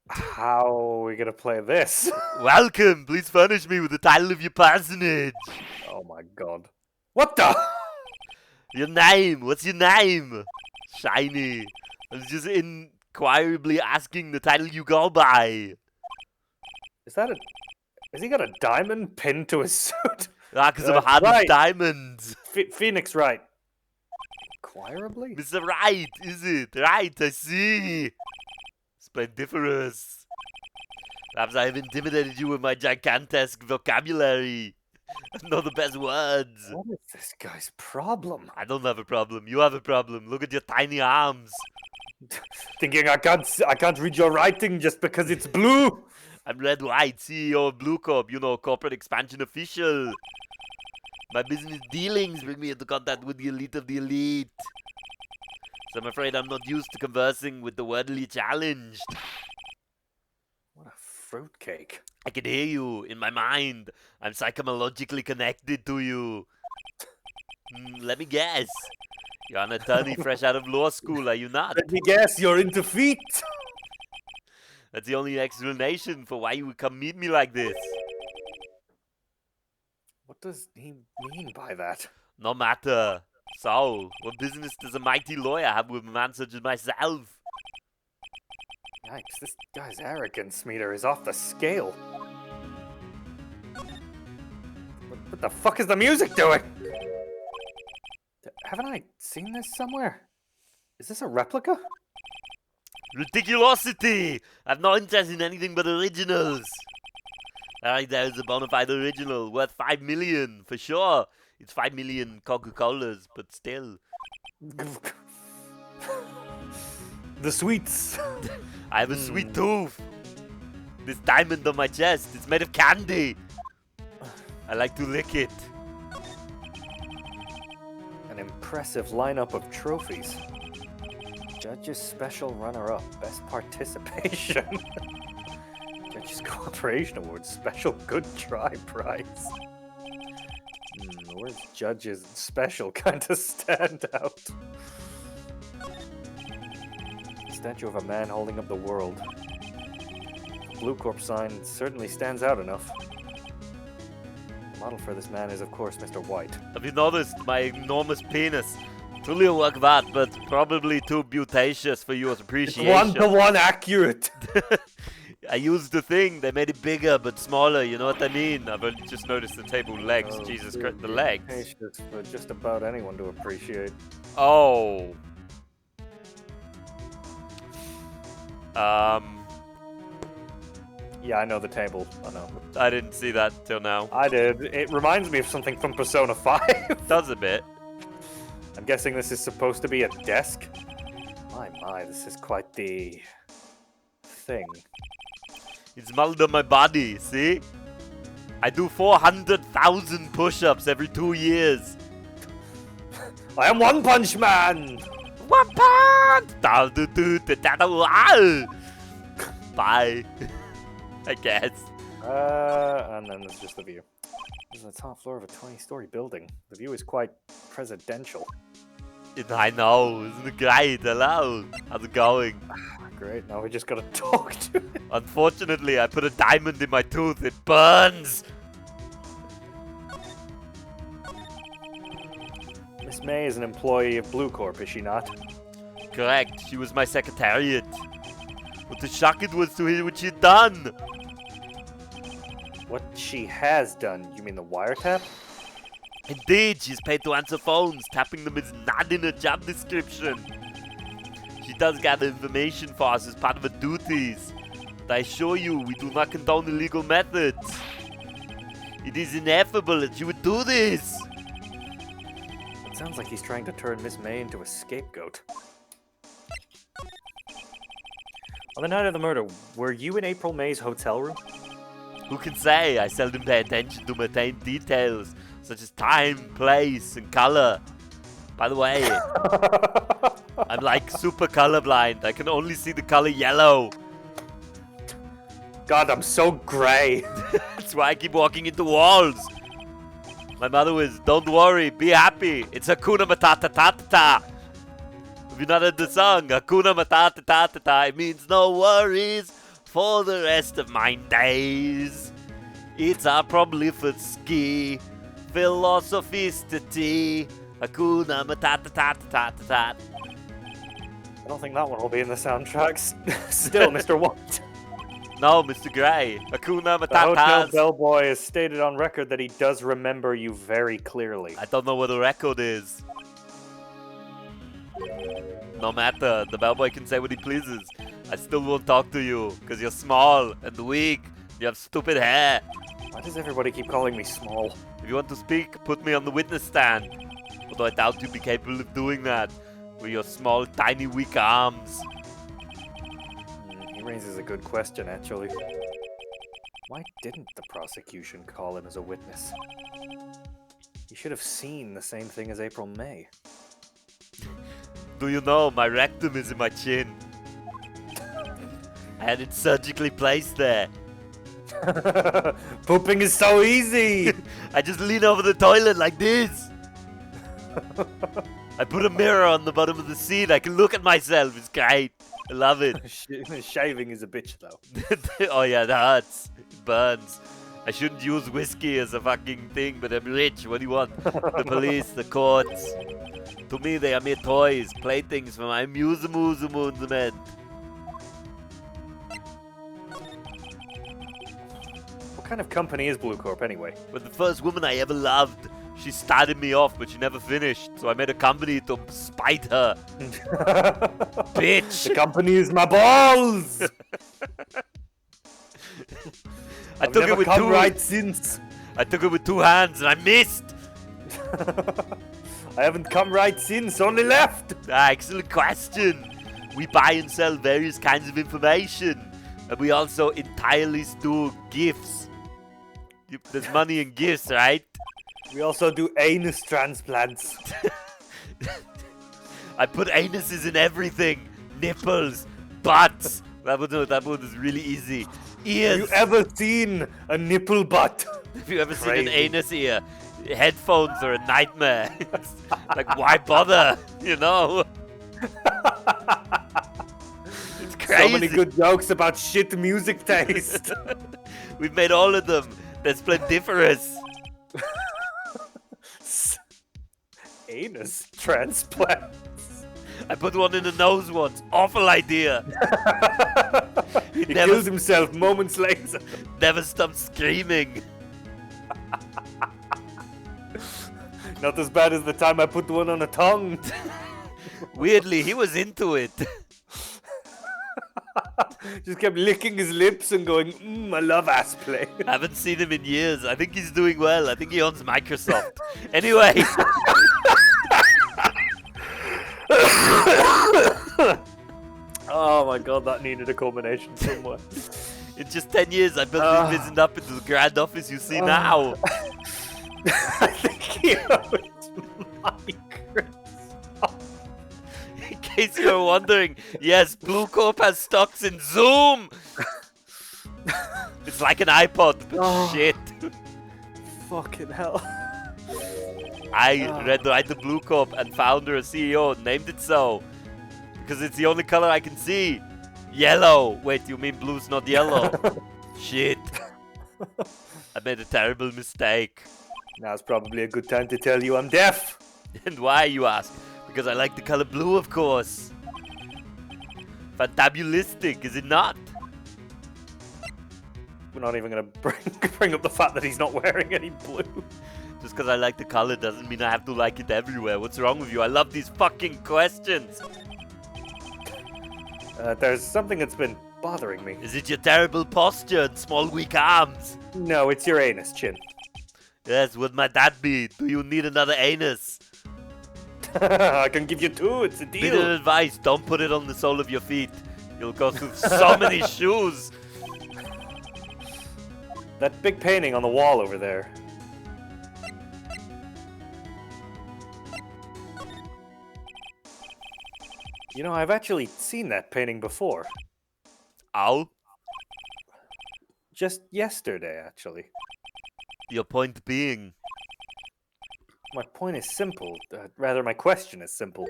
How are we gonna play this? Welcome. Please furnish me with the title of your personage. Oh my god. What the? Your name. What's your name? Shiny. I was just inquirably asking the title you go by. Is that a... Has he got a diamond pinned to his suit? Ah, because of a hand of Wright. diamonds. Phoenix Wright. Inquirably? Mr. Wright, is it? Right, I see. Splendiferous. Perhaps I have intimidated you with my gigantesque vocabulary. I know the best words. What is this guy's problem? I don't have a problem. You have a problem. Look at your tiny arms. Thinking I can't read your writing just because it's blue. I'm Red White, CEO of Blue Corp, you know, corporate expansion official. My business dealings bring me into contact with the elite of the elite. So I'm afraid I'm not used to conversing with the wordily challenged. What a fruitcake. I can hear you in my mind. I'm psychologically connected to you. Let me guess. You're an attorney fresh out of law school, are you not? Let me guess, you're into feet. That's the only explanation for why you would come meet me like this. What does he mean by that? No matter. So, what business does a mighty lawyer have with a man such as myself? Yikes, this guy's arrogance meter is off the scale. What the fuck is the music doing? Haven't I seen this somewhere? Is this a replica? Ridiculosity! I've no interest in anything but originals. Alright, there's a bona fide original worth 5 million, for sure. It's 5 million Coca-Colas, but still. The sweets. I have a sweet tooth. This diamond on my chest, it's made of candy. I like to lick it. An impressive lineup of trophies. Judge's special runner-up, best participation. Judge's Cooperation Award, special good try prize. The words judges and special kind of stand out. Statue of a man holding up the world. The Blue Corp sign certainly stands out enough. The model for this man is, of course, Mr. White. Have you noticed my enormous penis? Truly a work of art, but probably too beautacious for your appreciation. It's one-to-one accurate. I used the thing, they made it bigger but smaller, you know what I mean? I've only just noticed the table legs, Oh, Jesus dude, Christ, the you're legs. Beautacious for just about anyone to appreciate. Oh. Yeah, I know the table. I know. I didn't see that till now. I did. It reminds me of something from Persona 5. Does a bit. I'm guessing this is supposed to be a desk. My, this is quite the thing. It's molded on my body, see? I do 400,000 push-ups every 2 years. I am One Punch Man! One punch! Bye. I guess. And then there's just the view. This is the top floor of a 20-story building. The view is quite presidential. I know, isn't it great? Hello. How's it going? Great, now we just gotta talk to it. Unfortunately, I put a diamond in my tooth. It burns! Miss May is an employee of Blue Corp, is she not? Correct. She was my secretariat. What a shock it was to hear what she'd done. What she has done? You mean the wiretap? Indeed, she's paid to answer phones. Tapping them is not in her job description. She does gather information for us as part of her duties. But I assure you, we do not condone illegal methods. It is ineffable that she would do this. It sounds like he's trying to turn Miss May into a scapegoat. On the night of the murder, were you in April May's hotel room? Who can say? I seldom pay attention to mundane details, such as time, place, and color. By the way, I'm like super colorblind. I can only see the color yellow. God, I'm so grey. That's why I keep walking into walls. My mother was, don't worry, be happy. It's Hakuna Matata. Have you not heard the song? Hakuna Matata ta ta ta. It means no worries for the rest of my days. It's a prolificity, philosophisticity. Hakuna Matata ta ta ta ta ta. I don't think that one will be in the soundtracks. Still, Mr. White. No, Mr. Grey. Hakuna The hotel Matata. bellboy has stated on record that he does remember you very clearly. I don't know what the record is. No matter, the bellboy can say what he pleases. I still won't talk to you, because you're small and weak. You have stupid hair. Why does everybody keep calling me small? If you want to speak, put me on the witness stand. Although I doubt you'd be capable of doing that with your small, tiny, weak arms. He raises a good question, actually. Why didn't the prosecution call him as a witness? He should have seen the same thing as April May. Do you know, my rectum is in my chin. I had it surgically placed there. Pooping is so easy! I just lean over the toilet like this. I put a mirror on the bottom of the seat. I can look at myself. It's great. I love it. Shaving is a bitch, though. Oh yeah, that hurts. It burns. I shouldn't use whiskey as a fucking thing, but I'm rich. What do you want? The police, the courts. To me, they are mere toys, playthings for my amusement. What kind of company is Blue Corp, anyway? But the first woman I ever loved, she started me off, but she never finished. So I made a company to spite her. Bitch! The company is my balls! I took it with two. Right since. I took it with two hands and I missed. I haven't come right since, only left. Excellent question. We buy and sell various kinds of information, and we also entirely do gifts. There's money in gifts, right? We also do anus transplants. I put anuses in everything. Nipples, butts. That was really easy. Ears. Have you ever seen a nipple butt? Have you ever seen an anus ear? Headphones are a nightmare. Like, why bother? You know? It's crazy. So many good jokes about shit music taste. We've made all of them. They're splendiferous. Anus transplants. I put one in the nose once. Awful idea. He kills himself moments later. Never stopped screaming. Not as bad as the time I put one on a tongue. Weirdly, he was into it. Just kept licking his lips and going, I love ass play. I haven't seen him in years. I think he's doing well. I think he owns Microsoft. Anyway. Oh my god, that needed a culmination somewhere. In just 10 years, I built this business up into the grand office you see now. I think he owns Microsoft. In case you were wondering, yes, Blue Corp has stocks in Zoom. It's like an iPod, but shit. Fucking hell. I read the Blue Corp and founder and CEO named it so. Because it's the only color I can see. Yellow. Wait, you mean blue's not yellow? Shit. I made a terrible mistake. Now's probably a good time to tell you I'm deaf. And why, you ask? Because I like the color blue, of course. Fantabulistic, is it not? We're not even going to bring up the fact that he's not wearing any blue. Just because I like the color doesn't mean I have to like it everywhere. What's wrong with you? I love these fucking questions. There's something that's been bothering me. Is it your terrible posture and small weak arms? No, it's your anus chin. Yes, what might that be? Do you need another anus? I can give you two, it's a deal. Bit of advice, don't put it on the sole of your feet. You'll go through so many shoes. That big painting on the wall over there. You know, I've actually seen that painting before. Ow. Just yesterday, actually. Your point being? My point is simple. Rather, my question is simple.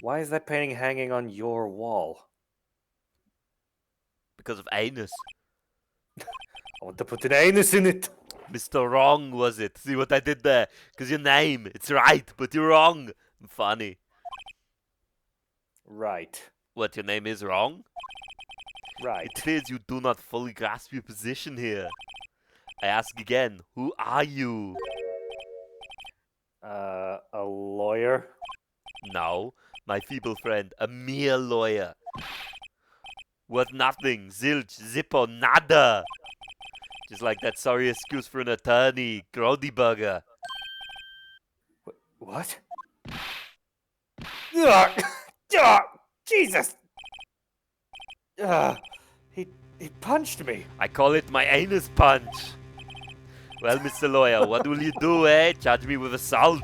Why is that painting hanging on your wall? Because of anus. I want to put an anus in it. Mr. Wrong, was it? See what I did there? Because your name, it's right, but you're wrong. Funny. Right. What, your name is wrong? Right. It appears you do not fully grasp your position here. I ask again, who are you? A lawyer? No, my feeble friend, a mere lawyer. Worth nothing, zilch, zippo, nada. Just like that sorry excuse for an attorney, Grody Burger. What? Ugh! Ugh! Jesus! He punched me. I call it my anus punch. Well, Mr. Lawyer, what will you do, eh? Charge me with assault?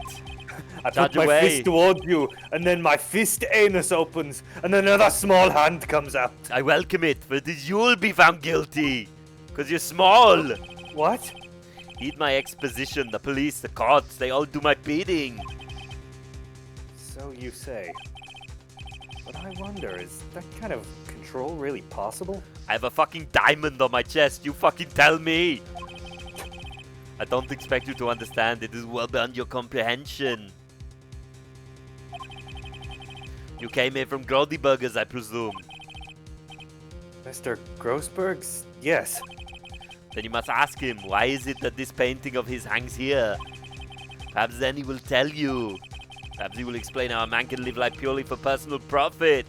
I Charge put my away. fist towards you, and then my fist anus opens, and another small hand comes out. I welcome it, but you'll be found guilty. Because you're small. What? Heed my exposition. The police, the courts, they all do my bidding. So you say. But I wonder, is that kind of control really possible? I have a fucking diamond on my chest. You fucking tell me. I don't expect you to understand. It is well beyond your comprehension. You came here from Grody Burgers, I presume. Mr. Grossberg's? Yes. Then you must ask him, why is it that this painting of his hangs here? Perhaps then he will tell you. Perhaps he will explain how a man can live life purely for personal profit.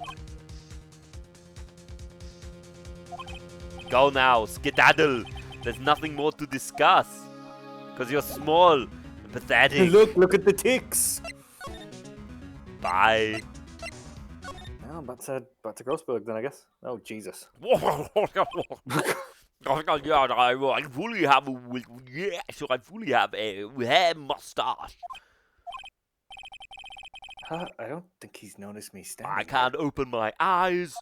Go now, skedaddle. There's nothing more to discuss. Because you're small and pathetic. Look at the ticks. Bye. Well, back to Grossberg then, I guess. Oh, Jesus. I fully have I fully have a hair mustache. I don't think he's noticed me standing. I can't open my eyes.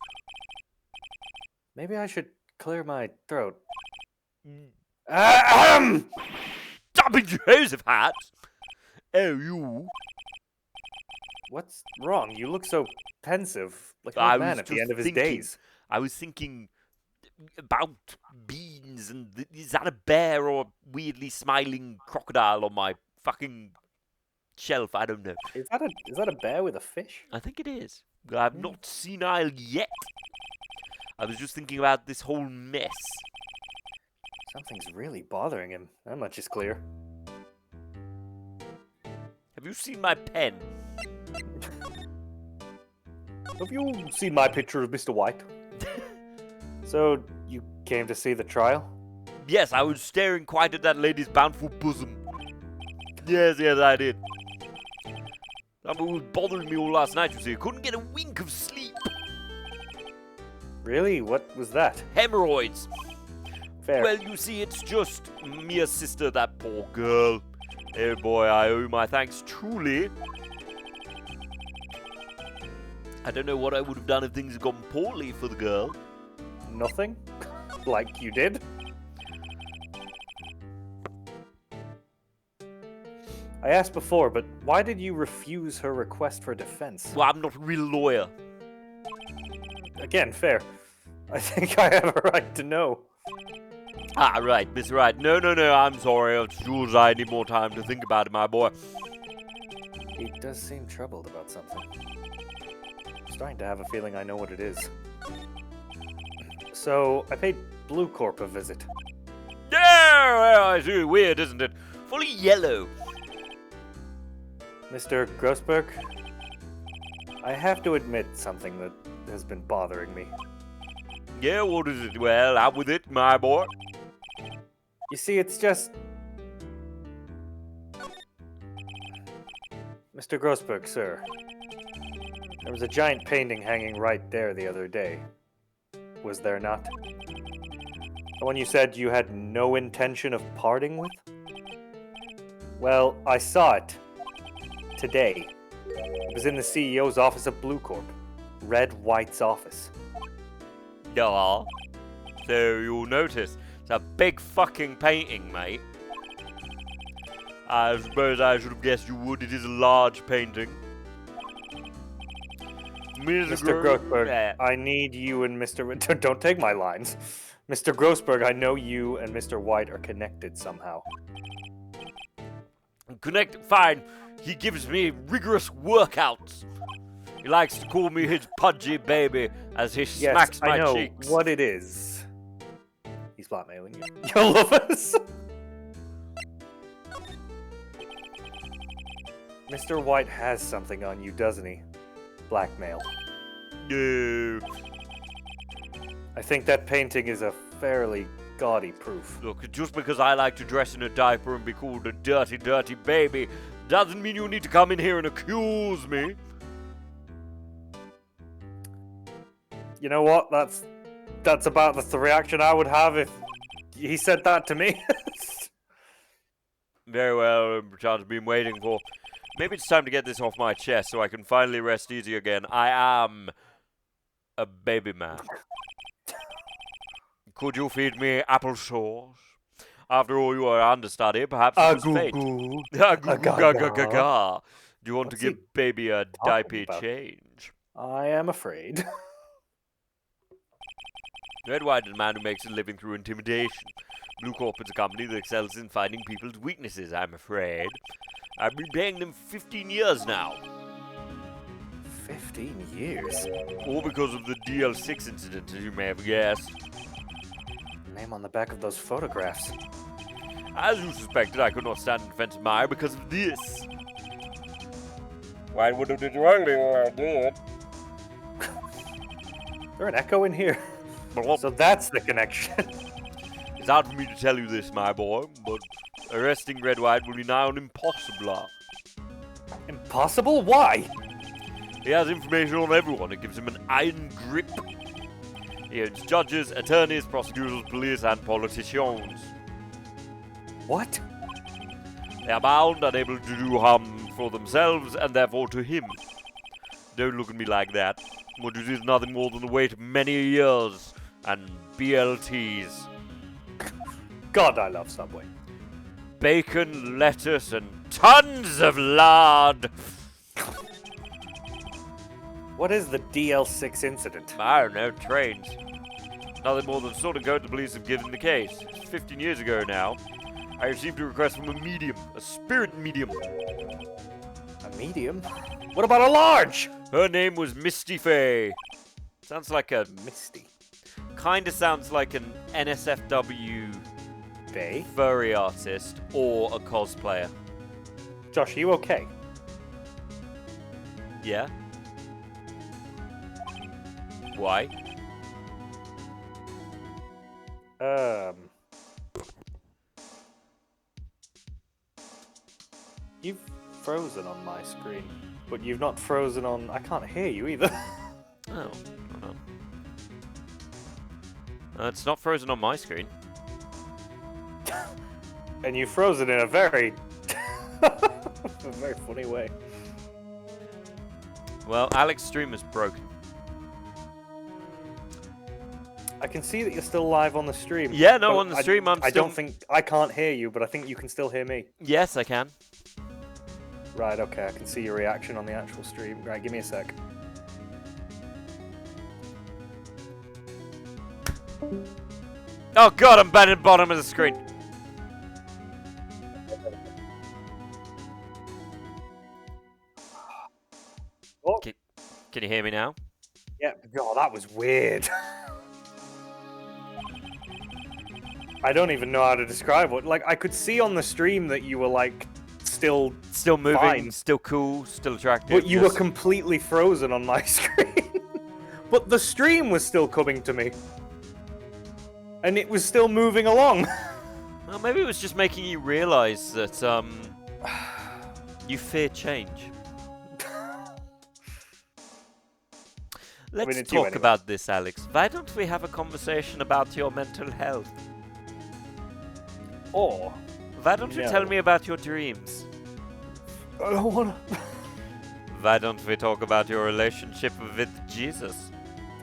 Maybe I should clear my throat. Stop it, Josephat! Oh, you. What's wrong? You look so pensive, like an I old man was at the just end of his thinking. days. I was thinking about beans and is that a bear or a weirdly smiling crocodile on my fucking shelf? I don't know. Is that a bear with a fish? I think it is. I'm not senile yet. I was just thinking about this whole mess. Something's really bothering him. That much is clear. Have you seen my pen? Have you seen my picture of Mr. White? So, you came to see the trial? Yes, I was staring quite at that lady's bountiful bosom. Yes, I did. That was bothering me all last night, you see. I couldn't get a wink of sleep. Really? What was that? Hemorrhoids. Fair. Well, you see, it's just mere sister, that poor girl. Oh boy, I owe you my thanks truly. I don't know what I would have done if things had gone poorly for the girl. Nothing? Like you did? I asked before, but why did you refuse her request for defense? Well, I'm not a real lawyer. Again, fair. I think I have a right to know. Ah, right, Miss Wright. No, I'm sorry. It's yours. I need more time to think about it, my boy. He does seem troubled about something. I'm starting to have a feeling I know what it is. So, I paid Blue Corp a visit. Yeah, well, I see. Weird, isn't it? Fully yellow. Mr. Grossberg, I have to admit something that has been bothering me. Yeah, what is it? Well, out with it, my boy. You see, it's just... Mr. Grossberg, sir. There was a giant painting hanging right there the other day. Was there not? The one you said you had no intention of parting with? Well, I saw it. Today. It was in the CEO's office at Blue Corp. Red White's office. Yeah. So you'll notice it's a big fucking painting, mate. I suppose I should have guessed you would. It is a large painting. Mr. Grossberg, I need you and Mr. Don't take my lines. Mr. Grossberg, I know you and Mr. White are connected somehow. Connected? Fine. He gives me rigorous workouts. He likes to call me his pudgy baby as he smacks my cheeks. Yes, I know what it is. He's blackmailing you. Your lovers. Mr. White has something on you, doesn't he? Blackmail. No. I think that painting is a fairly gaudy proof. Look, just because I like to dress in a diaper and be called a dirty, dirty baby doesn't mean you need to come in here and accuse me. You know what? That's about the reaction I would have if he said that to me. Very well, chance I've been waiting for. Maybe it's time to get this off my chest so I can finally rest easy again. I am a baby man. Could you feed me applesauce? After all, you are understudy. Perhaps it was fate. Do you want to give baby a diaper change? I am afraid. Red White is a man who makes a living through intimidation. Blue Corp is a company that excels in finding people's weaknesses, I'm afraid. I've been paying them 15 years now. 15 years? All because of the DL6 incident, as you may have guessed. Name on the back of those photographs. As you suspected, I could not stand in defense of Meyer because of this. Why would have did wrong when I did? Is there an echo in here? So that's the connection. It's hard for me to tell you this, my boy, but arresting Red White will be now an impossible. Impossible? Why? He has information on everyone. It gives him an iron grip. He owns judges, attorneys, prosecutors, police, and politicians. What? They are bound, unable to do harm for themselves, and therefore to him. Don't look at me like that. What it is nothing more than the weight of many years and BLTs. God, I love Subway. Bacon, lettuce, and tons of lard. What is the DL6 incident? I don't know, trains. Nothing more than sort of code the police have given the case. It's 15 years ago now. I received a request from a medium, a spirit medium. A medium? What about a large? Her name was Misty Faye. Sounds like a... Misty? Kinda sounds like an NSFW... Faye? Furry artist or a cosplayer. Josh, are you okay? Yeah? Why? You've frozen on my screen, but you've not frozen on... I can't hear you either. Oh, hold on. It's not frozen on my screen. And you froze it in a very... a very funny way. Well, Alex's stream is broken. I can see that you're still live on the stream. Yeah, no, on the stream I'm still... I don't think... I can't hear you, but I think you can still hear me. Yes, I can. Right, okay, I can see your reaction on the actual stream. Right, give me a sec. Oh god, I'm bad at the bottom of the screen. Oh. Can you hear me now? Yeah, oh, that was weird. I don't even know how to describe what. Like, I could see on the stream that you were like still moving, fine. Still cool, still attractive. But you were completely frozen on my screen. But the stream was still coming to me, and it was still moving along. Well, maybe it was just making you realize that you fear change. Let's talk about this, Alex. Why don't we have a conversation about your mental health? Or why don't you tell me about your dreams? I don't wanna. Why don't we talk about your relationship with Jesus?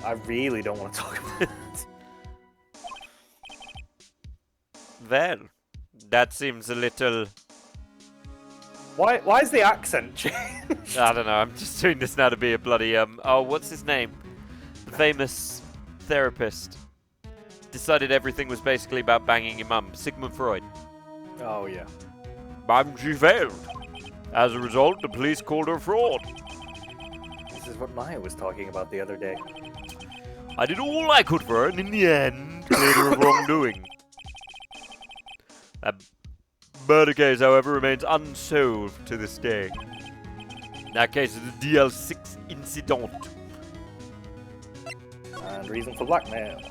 I really don't want to talk about it. Well, that seems a little... Why is the accent changed? I don't know. I'm just doing this now to be a bloody oh, what's his name? The famous therapist decided everything was basically about banging your mum. Sigmund Freud. Oh yeah. She failed. As a result, the police called her fraud. This is what Maya was talking about the other day. I did all I could for her, and in the end, cleared her of wrongdoing. That murder case, however, remains unsolved to this day. That case is the DL6 incident. And reason for blackmail.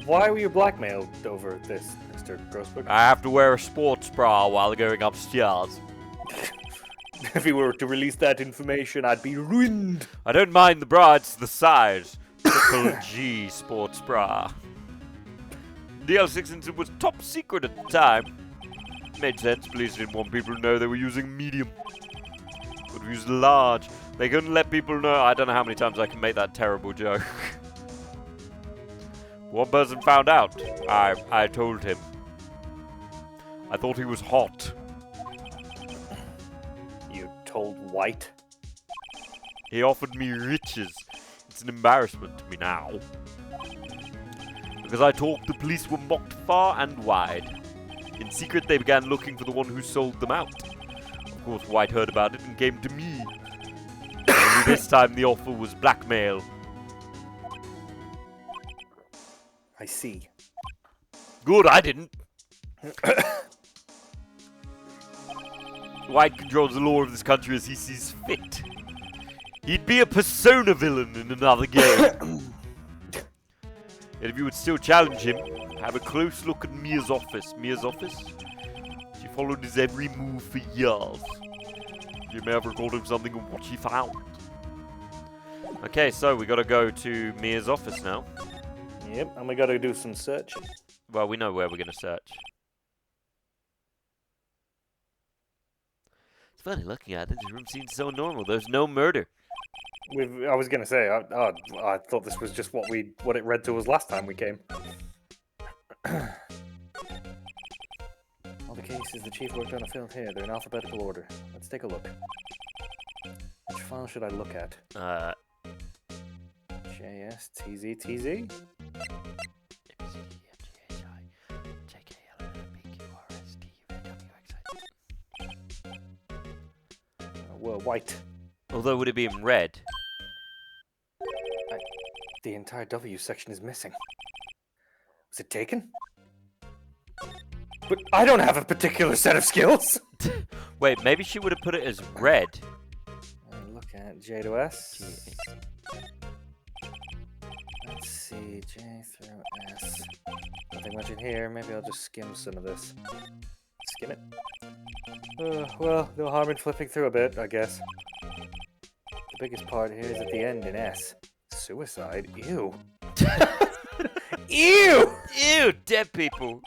Why were you blackmailed over this, Mr. Grossberg? I have to wear a sports bra while going upstairs. If you were to release that information, I'd be ruined. I don't mind the bra, it's the size. Triple G sports bra. DL6 incident was top secret at the time. Made sense, police didn't want people to know they were using medium. Could have used large. They couldn't let people know. I don't know how many times I can make that terrible joke. One person found out. I told him. I thought he was hot. You told White? He offered me riches. It's an embarrassment to me now. Because I talked, the police were mocked far and wide. In secret, they began looking for the one who sold them out. Of course, White heard about it and came to me. Only this time, the offer was blackmail. I see. Good, I didn't. White controls the law of this country as he sees fit. He'd be a persona villain in another game. And if you would still challenge him, have a close look at Mia's office. Mia's office? She followed his every move for years. You may have recalled him something of what she found. Okay, so we gotta go to Mia's office now. Yep, and we gotta do some searching. Well, we know where we're gonna search. It's funny looking at it. This room seems so normal. There's no murder. I was gonna say, I thought this was just what it read to us last time we came. All the cases the chief worked on are filmed here. They're in alphabetical order. Let's take a look. Which file should I look at? JSTZTZ? Well, White. Although, would it be in red? The entire W section is missing. Was it taken? But I don't have a particular set of skills! Wait, maybe she would have put it as red. Look at J to S. Let's see, J through S. Nothing much in here. Maybe I'll just skim some of this. Skim it? Well, no harm in flipping through a bit, I guess. The biggest part here is at the end in S. Suicide? Ew. Ew! Ew, dead people.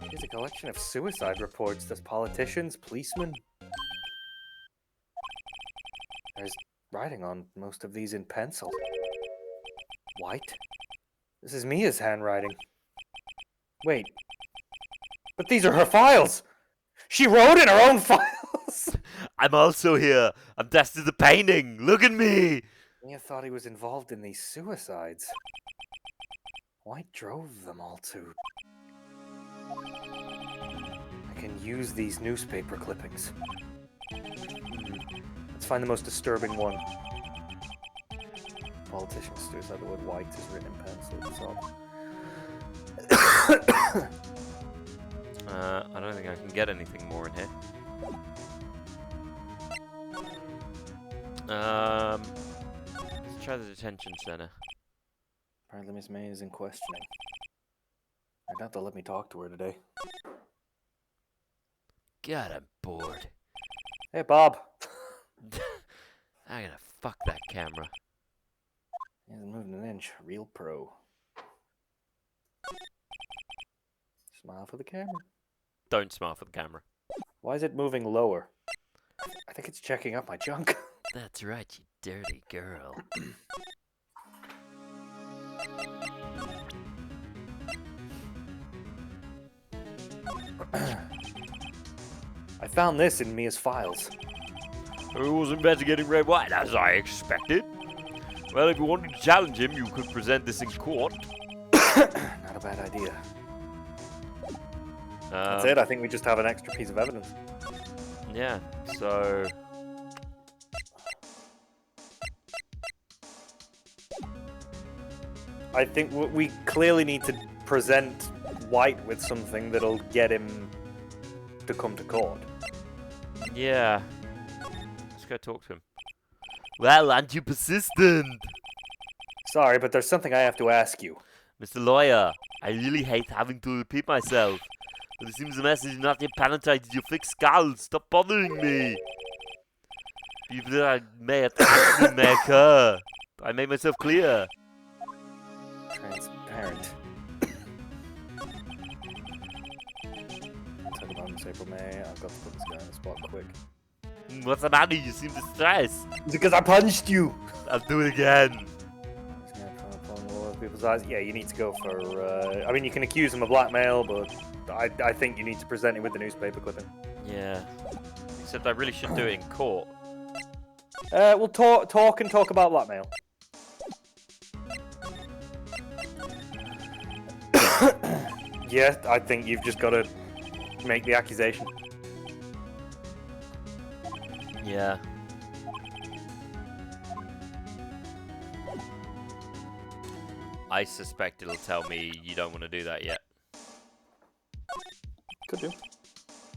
Here's a collection of suicide reports. There's politicians, policemen. There's writing on most of these in pencil. White? This is Mia's handwriting. Wait. But these are her files! She wrote in her own files! I'm also here. I'm testing the painting. Look at me. Mia thought he was involved in these suicides. White drove them all to... I can use these newspaper clippings. Let's find the most disturbing one. Politician suicide, the word White is written in pencil at the top. I don't think I can get anything more in here. Let's try the detention center. Apparently Miss May is in questioning. I doubt they'll let me talk to her today. God, I'm bored. Hey, Bob. I'm gonna fuck that camera. He hasn't moved an inch. Real pro. Smile for the camera. Don't smile for the camera. Why is it moving lower? I think it's checking out my junk. That's right, you dirty girl. found this in Mia's files. Who was investigating Red White, as I expected? Well, if you wanted to challenge him, you could present this in court. Not a bad idea. That's it. I think we just have an extra piece of evidence. Yeah, so... I think we clearly need to present White with something that'll get him to come to court. Yeah. Let's go talk to him. Well, aren't you persistent? Sorry, but there's something I have to ask you. Mr. Lawyer, I really hate having to repeat myself. But it seems the message is not yet penetrated your thick skull. Stop bothering me. Even though I may attack may occur. I made myself clear. Transparent. Talk about this April, May. I've got to put this guy on the spot quick. What's the matter? You seem distressed. Because I punched you! I'll do it again. People's eyes. Yeah, you need to go for. I mean, you can accuse him of blackmail, but I think you need to present him with the newspaper clipping. Yeah. Except I really should do it in court. We'll talk about blackmail. Yeah, I think you've just got to make the accusation. Yeah. I suspect it'll tell me you don't want to do that yet. Could do.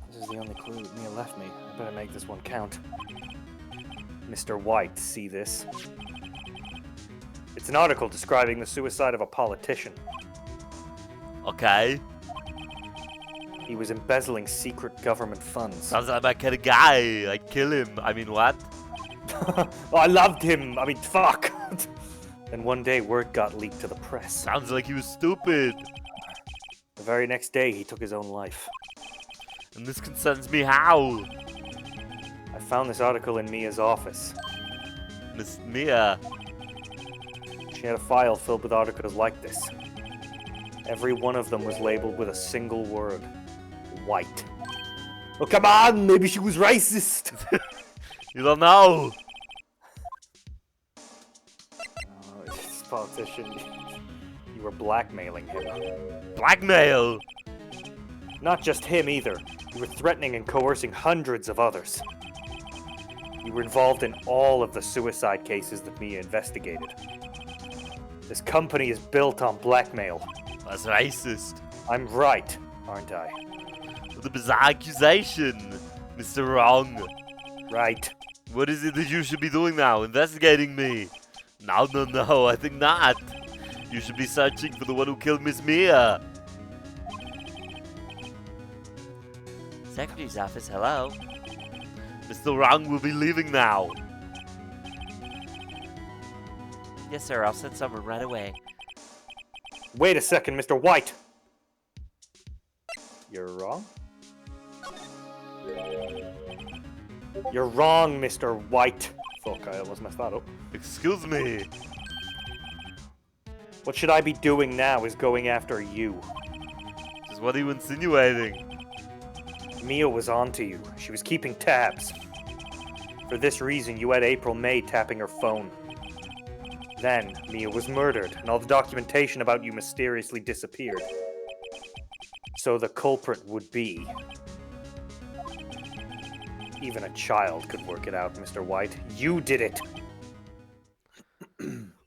This is the only clue that Mia left me. I better make this one count. Mr. White, see this? It's an article describing the suicide of a politician. Okay. He was embezzling secret government funds. Sounds like my kind of guy. I'd kill him. I mean, what? Oh, I loved him. I mean, fuck. And one day, word got leaked to the press. Sounds like he was stupid. The very next day, he took his own life. And this concerns me how? I found this article in Mia's office. Miss Mia. She had a file filled with articles like this. Every one of them was labeled with a single word. White. Oh, come on! Maybe she was racist! You don't know. Oh, this politician. You were blackmailing him. Blackmail? Not just him either. You were threatening and coercing hundreds of others. You were involved in all of the suicide cases that Mia investigated. This company is built on blackmail. That's racist. I'm right, aren't I? What a bizarre accusation, Mr. Wrong. Right. What is it that you should be doing now? Investigating me? No, I think not. You should be searching for the one who killed Miss Mia. Secretary's office, hello. Mr. Wrong will be leaving now. Yes, sir, I'll send someone right away. Wait a second, Mr. White. You're wrong? You're wrong, Mr. White. Fuck, I almost messed that up. Excuse me. What should I be doing now is going after you. Just what are you insinuating? Mia was onto you. She was keeping tabs. For this reason, you had April May tapping her phone. Then, Mia was murdered, and all the documentation about you mysteriously disappeared. So the culprit would be... Even a child could work it out, Mr. White. You did it!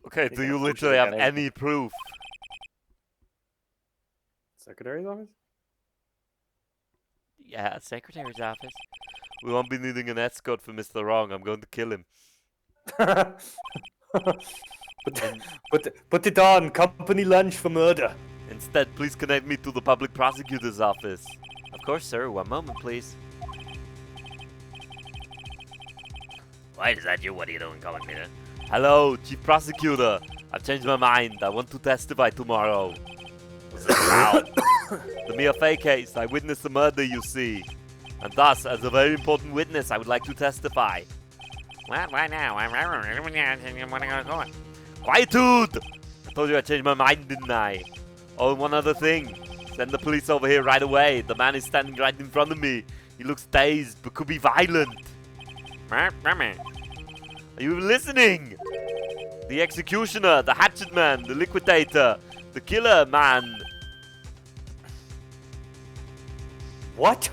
Okay, do you literally have any proof? Secretary's office? Yeah, secretary's office. We won't be needing an escort for Mr. Wrong. I'm going to kill him. Put it on. Company lunch for murder. Instead, please connect me to the public prosecutor's office. Of course, sir. One moment, please. Why is that you? What are you doing calling me then? Hello, Chief Prosecutor. I've changed my mind. I want to testify tomorrow. Wow. The Mia Fey case. I witnessed the murder, you see. And thus, as a very important witness, I would like to testify. Well, why now? Quietude! I told you I changed my mind, didn't I? Oh, and one other thing. Send the police over here right away. The man is standing right in front of me. He looks dazed, but could be violent. Are you listening? The executioner, the hatchet man, the liquidator, the killer man. What?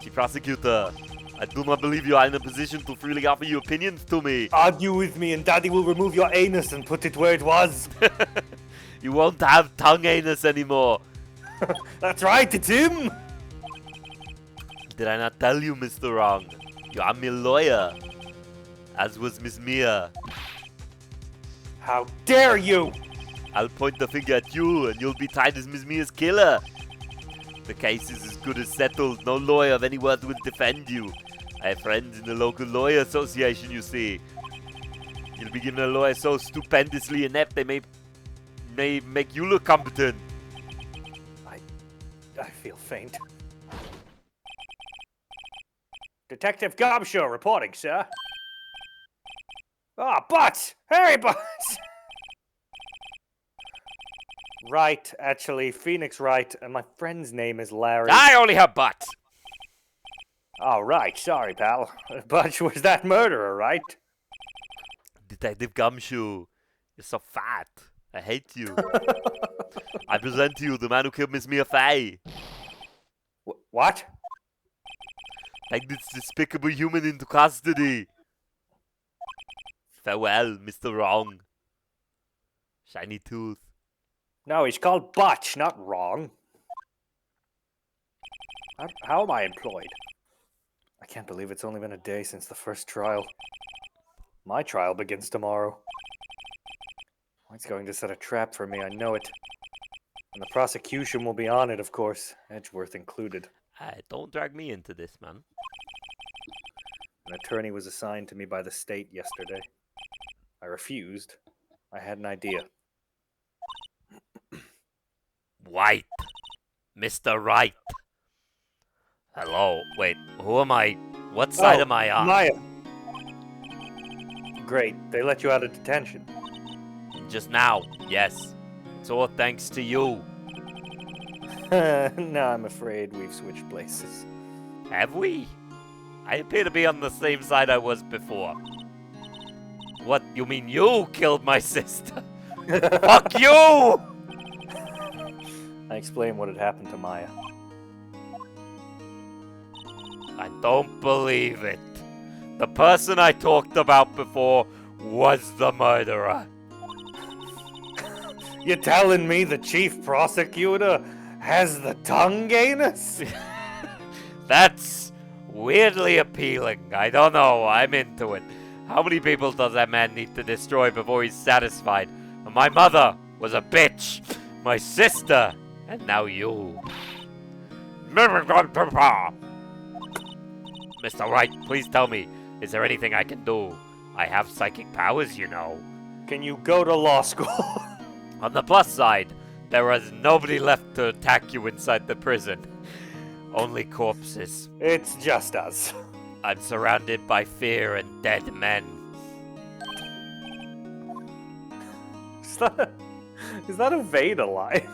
Chief Prosecutor, I do not believe you are in a position to freely offer your opinions to me. Argue with me and Daddy will remove your anus and put it where it was. You won't have tongue anus anymore. That's right, it's him. Did I not tell you, Mr. Wrong? You are my lawyer. As was Miss Mia. How dare you! I'll point the finger at you and you'll be tied as Miss Mia's killer. The case is as good as settled. No lawyer of any worth will defend you. I have friends in the local lawyer association, you see. You'll be given a lawyer so stupendously inept they may make you look competent. I feel faint. Detective Gobshaw reporting, sir. Ah, Butts! Harry Butts! Right, actually, Phoenix Wright, and my friend's name is Larry. I only have butts. Oh, right, sorry, pal. Butch was that murderer, right? Detective Gumshoe, you're so fat. I hate you. I present to you the man who killed Miss Mia Fey. What? Take this despicable human into custody. Farewell, Mr. Wrong. Shiny tooth. No, he's called Butch, not Wrong. How am I employed? I can't believe it's only been a day since the first trial. My trial begins tomorrow. White's going to set a trap for me, I know it. And the prosecution will be on it, of course, Edgeworth included. Don't drag me into this, man. An attorney was assigned to me by the state yesterday. I refused. I had an idea. White. Mr. Wright. Hello. Wait, who am I? What side am I on? Maya. Great. They let you out of detention. Just now, yes. It's all thanks to you. No, I'm afraid we've switched places. Have we? I appear to be on the same side I was before. What, you mean you killed my sister? Fuck you! I explained what had happened to Maya. I don't believe it. The person I talked about before was the murderer. You're telling me the chief prosecutor has the tongue anus? That's weirdly appealing. I don't know. I'm into it. How many people does that man need to destroy before he's satisfied? My mother was a bitch. My sister. And now you. Mr. Wright, please tell me, is there anything I can do? I have psychic powers, you know. Can you go to law school? On the plus side, there was nobody left to attack you inside the prison. Only corpses. It's just us. I'm surrounded by fear and dead men. Is that a Vader line?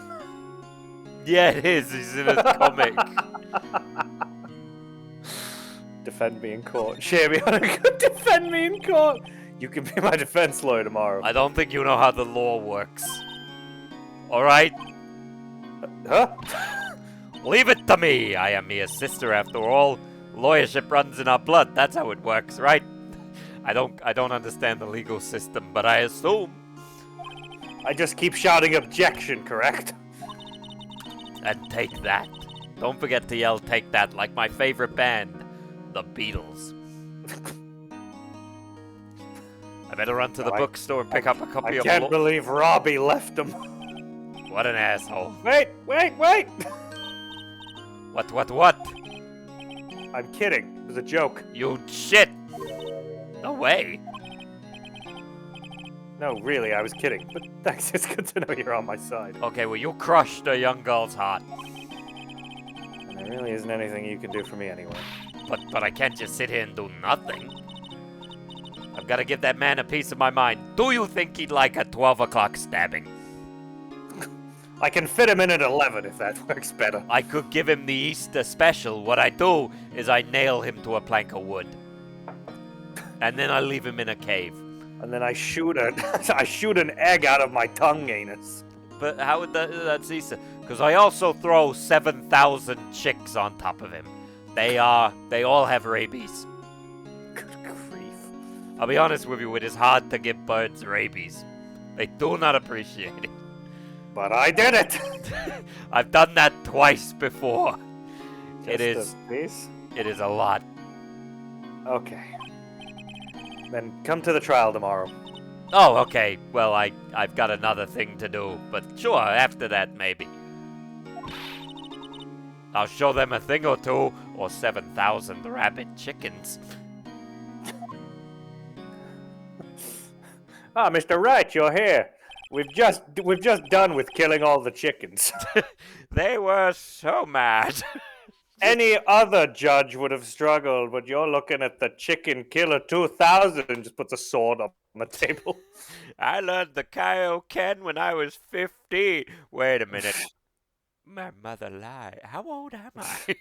Yeah, it is. He's in a comic. Defend me in court. Shamey, defend me in court. You can be my defense lawyer tomorrow. I don't think you know how the law works. Alright? Huh? Leave it to me. I am Mia's sister after all. Lawyership runs in our blood. That's how it works, right? I don't understand the legal system, but I assume. I just keep shouting objection, correct? And take that. Don't forget to yell take that like my favorite band, the Beatles. I better run to the bookstore and pick up a copy of... I can't believe Robbie left him. What an asshole. Wait! What? I'm kidding. It was a joke. You shit! No way. No, really, I was kidding. But thanks, it's good to know you're on my side. Okay, well, you crushed a young girl's heart. And there really isn't anything you can do for me anyway. But I can't just sit here and do nothing. I've got to give that man a piece of my mind. Do you think he'd like a 12 o'clock stabbing? I can fit him in at 11 if that works better. I could give him the Easter special. What I do is I nail him to a plank of wood. And then I leave him in a cave. And then I shoot an egg out of my tongue anus. But how would that's Easter? Because I also throw 7,000 chicks on top of him. They all have rabies. Good grief. I'll be honest with you, it is hard to give birds rabies. They do not appreciate it. But I did it! I've done that twice before. It Just a piece? It is a lot. Okay. Then come to the trial tomorrow. Oh, okay. Well, I've got another thing to do, but sure, after that, maybe. I'll show them a thing or two, or 7,000 rabid chickens. Ah, Mr. Wright, you're here. We've just done with killing all the chickens. They were so mad. Any other judge would have struggled, but you're looking at the chicken killer 2000 and just puts a sword up on the table. I learned the Kaioken when I was 50. Wait a minute. My mother lied. How old am I?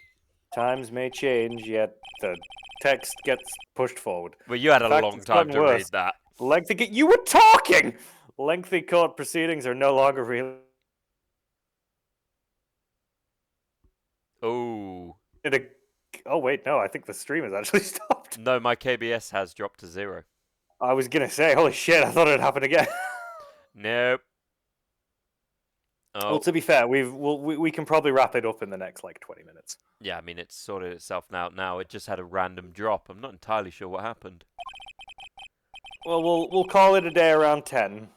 Times may change, yet the text gets pushed forward. Well, you had a In fact, long it's time gotten to worse. read that. You were talking! Lengthy court proceedings are no longer real. Oh. Oh, wait, no, I think the stream has actually stopped. No, my KBS has dropped to 0. I was gonna say, holy shit, I thought it would happen again. Nope. Oh. Well, to be fair, we can probably wrap it up in the next, 20 minutes. Yeah, I mean, it's sorted itself out now. It just had a random drop. I'm not entirely sure what happened. Well, we'll call it a day around 10,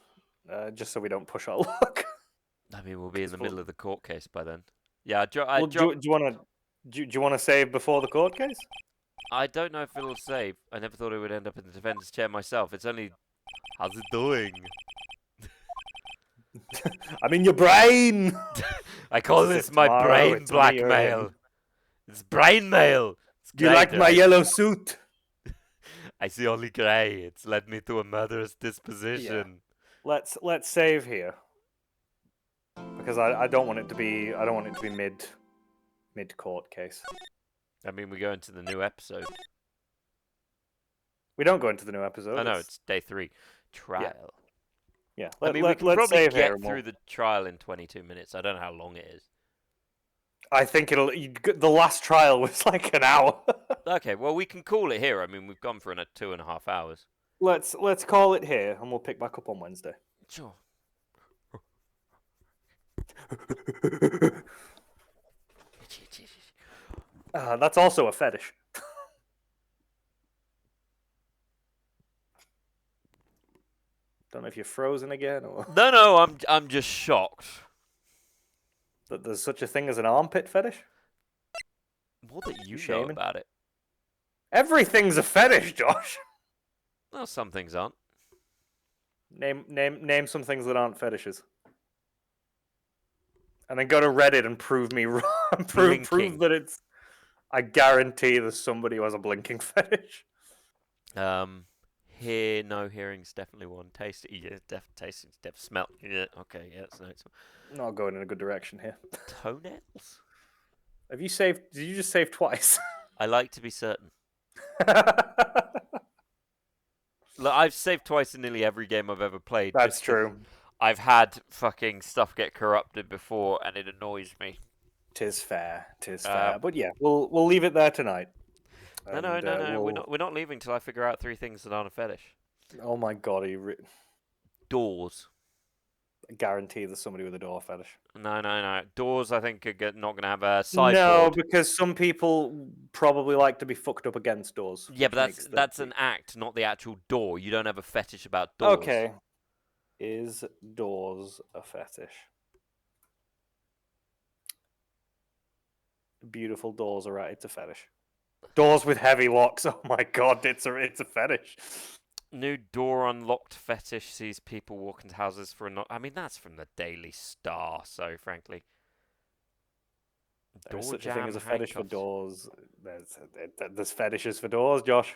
just so we don't push our luck. I mean, we'll be in the middle of the court case by then. Yeah, do you want to save before the court case? I don't know if it'll save. I never thought it would end up in the defender's chair myself. It's only... How's it doing? I'm in your brain! I call this my brain blackmail. It's brain mail. You like my yellow suit? I see only grey. It's led me to a murderous disposition. Yeah. Let's save here. Because I don't want it to be mid court case. I mean, we go into the new episode. We don't go into the new episode. Oh no, it's day 3. Trial. Yeah. I mean, we can probably get through the trial in 22 minutes. I don't know how long it is. I think the last trial was like an hour. Okay, well, we can call it here. I mean, we've gone for 2.5 hours. Let's call it here, and we'll pick back up on Wednesday. Sure. That's also a fetish. Don't know if you're frozen again or... No, I'm just shocked. That there's such a thing as an armpit fetish? More that you know about it. Everything's a fetish, Josh. Well, some things aren't. Name some things that aren't fetishes. And then go to Reddit and prove me wrong. prove that it's... I guarantee there's somebody who has a blinking fetish. Hearing's definitely one. Tasting, yeah, tasting, smell. Yeah, okay, yeah, that's nice. Not going in a good direction here. Toenails? Have you saved? Did you just save twice? I like to be certain. Look, I've saved twice in nearly every game I've ever played. That's true. I've had fucking stuff get corrupted before, and it annoys me. Tis fair. But yeah, we'll leave it there tonight. No. We're not leaving till I figure out 3 things that aren't a fetish. Oh my god, Doors. I guarantee there's somebody with a door fetish. No. Doors, I think, are not going to have a sideboard. No, because some people probably like to be fucked up against doors. Yeah, but that's an act, not the actual door. You don't have a fetish about doors. Okay. Is doors a fetish? Beautiful doors are right. It's a fetish. Doors with heavy locks. Oh my god, it's a fetish. New door unlocked fetish sees people walk into houses for a I mean, that's from the Daily Star, so frankly. There's such a thing as a fetish for doors. There's fetishes for doors, Josh.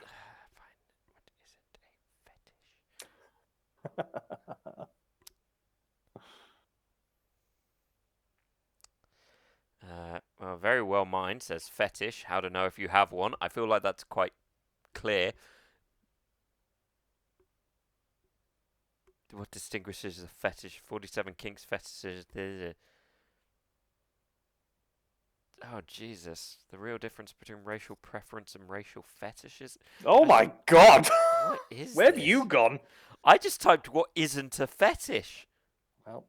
Fine. What is it? A fetish? very well mine says fetish. How to know if you have one. I feel like that's quite clear. What distinguishes a fetish? 47 kinks fetishes. Oh, Jesus. The real difference between racial preference and racial fetishes? Oh my god! What is Where have this? you gone? I just typed what isn't a fetish. Well,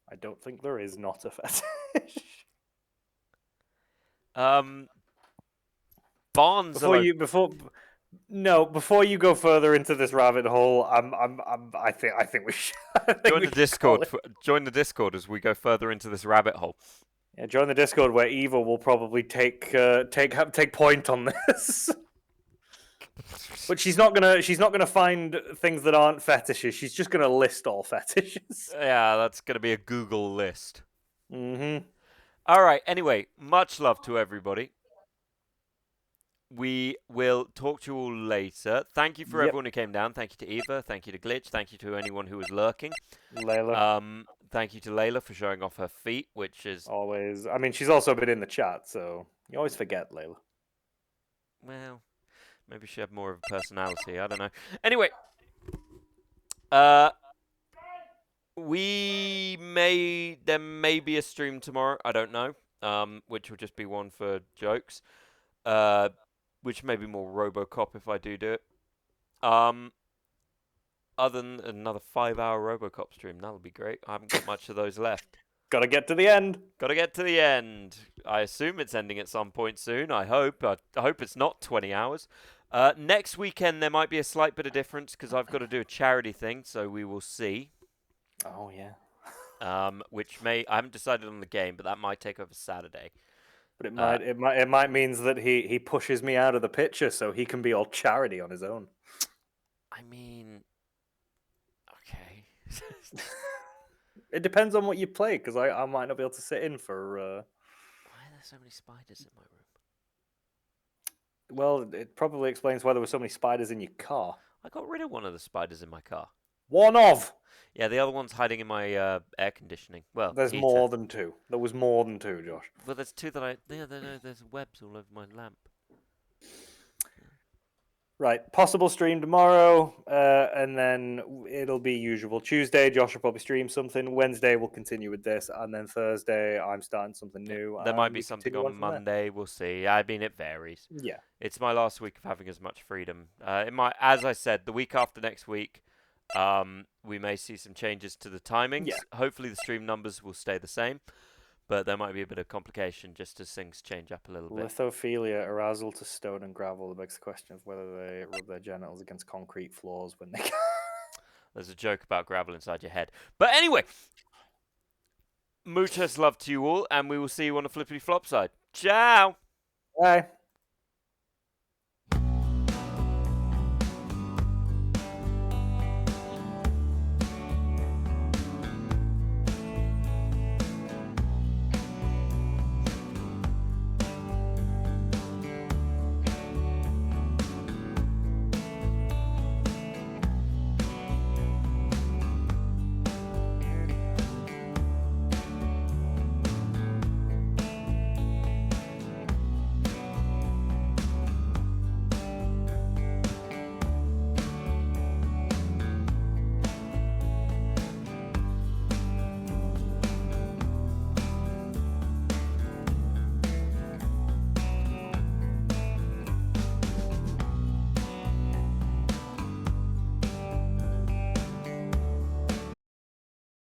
I don't think there is not a fetish. Barnes Before you go further into this rabbit hole, I think we should join the Discord. Join the Discord as we go further into this rabbit hole. Yeah, join the Discord where Eva will probably take point on this. But she's not gonna find things that aren't fetishes. She's just gonna list all fetishes. Yeah, that's gonna be a Google list. Mm-hmm. All right. Anyway, much love to everybody. We will talk to you all later. Thank you for everyone who came down. Thank you to Eva. Thank you to Glitch. Thank you to anyone who was lurking. Layla. Thank you to Layla for showing off her feet, which is always. I mean, she's also been in the chat, so you always forget Layla. Well, maybe she had more of a personality. I don't know. Anyway, there may be a stream tomorrow. I don't know. Which will just be one for jokes. Which may be more RoboCop if I do it. Other than another 5-hour RoboCop stream, that'll be great. I haven't got much of those left. Gotta get to the end. Gotta get to the end. I assume it's ending at some point soon. I hope. I hope it's not 20 hours. Next weekend there might be a slight bit of difference because I've got to do a charity thing, so we will see. Oh yeah. Which I haven't decided on the game, but that might take over Saturday. But it might means that he pushes me out of the picture so he can be all charity on his own. I mean, okay. It depends on what you play, because I might not be able to sit in for. Why are there so many spiders in my room? Well, it probably explains why there were so many spiders in your car. I got rid of one of the spiders in my car. One of. Yeah, the other one's hiding in my air conditioning. Well, there's heater. more than two. There was more than two, Josh. Well, there's two that there's webs all over my lamp. Right, possible stream tomorrow, and then it'll be usual. Tuesday, Josh will probably stream something. Wednesday, we'll continue with this, and then Thursday, I'm starting something new. There might be something on Monday. We'll see. I mean, it varies. Yeah, it's my last week of having as much freedom. It might, as I said, the week after next week, we may see some changes to the timings. Yeah. Hopefully, the stream numbers will stay the same. But there might be a bit of complication just as things change up a little bit. Lithophilia, arousal to stone and gravel. That begs the question of whether they rub their genitals against concrete floors when they. There's a joke about gravel inside your head. But anyway, muchas love to you all, and we will see you on the flippity flop side. Ciao! Bye.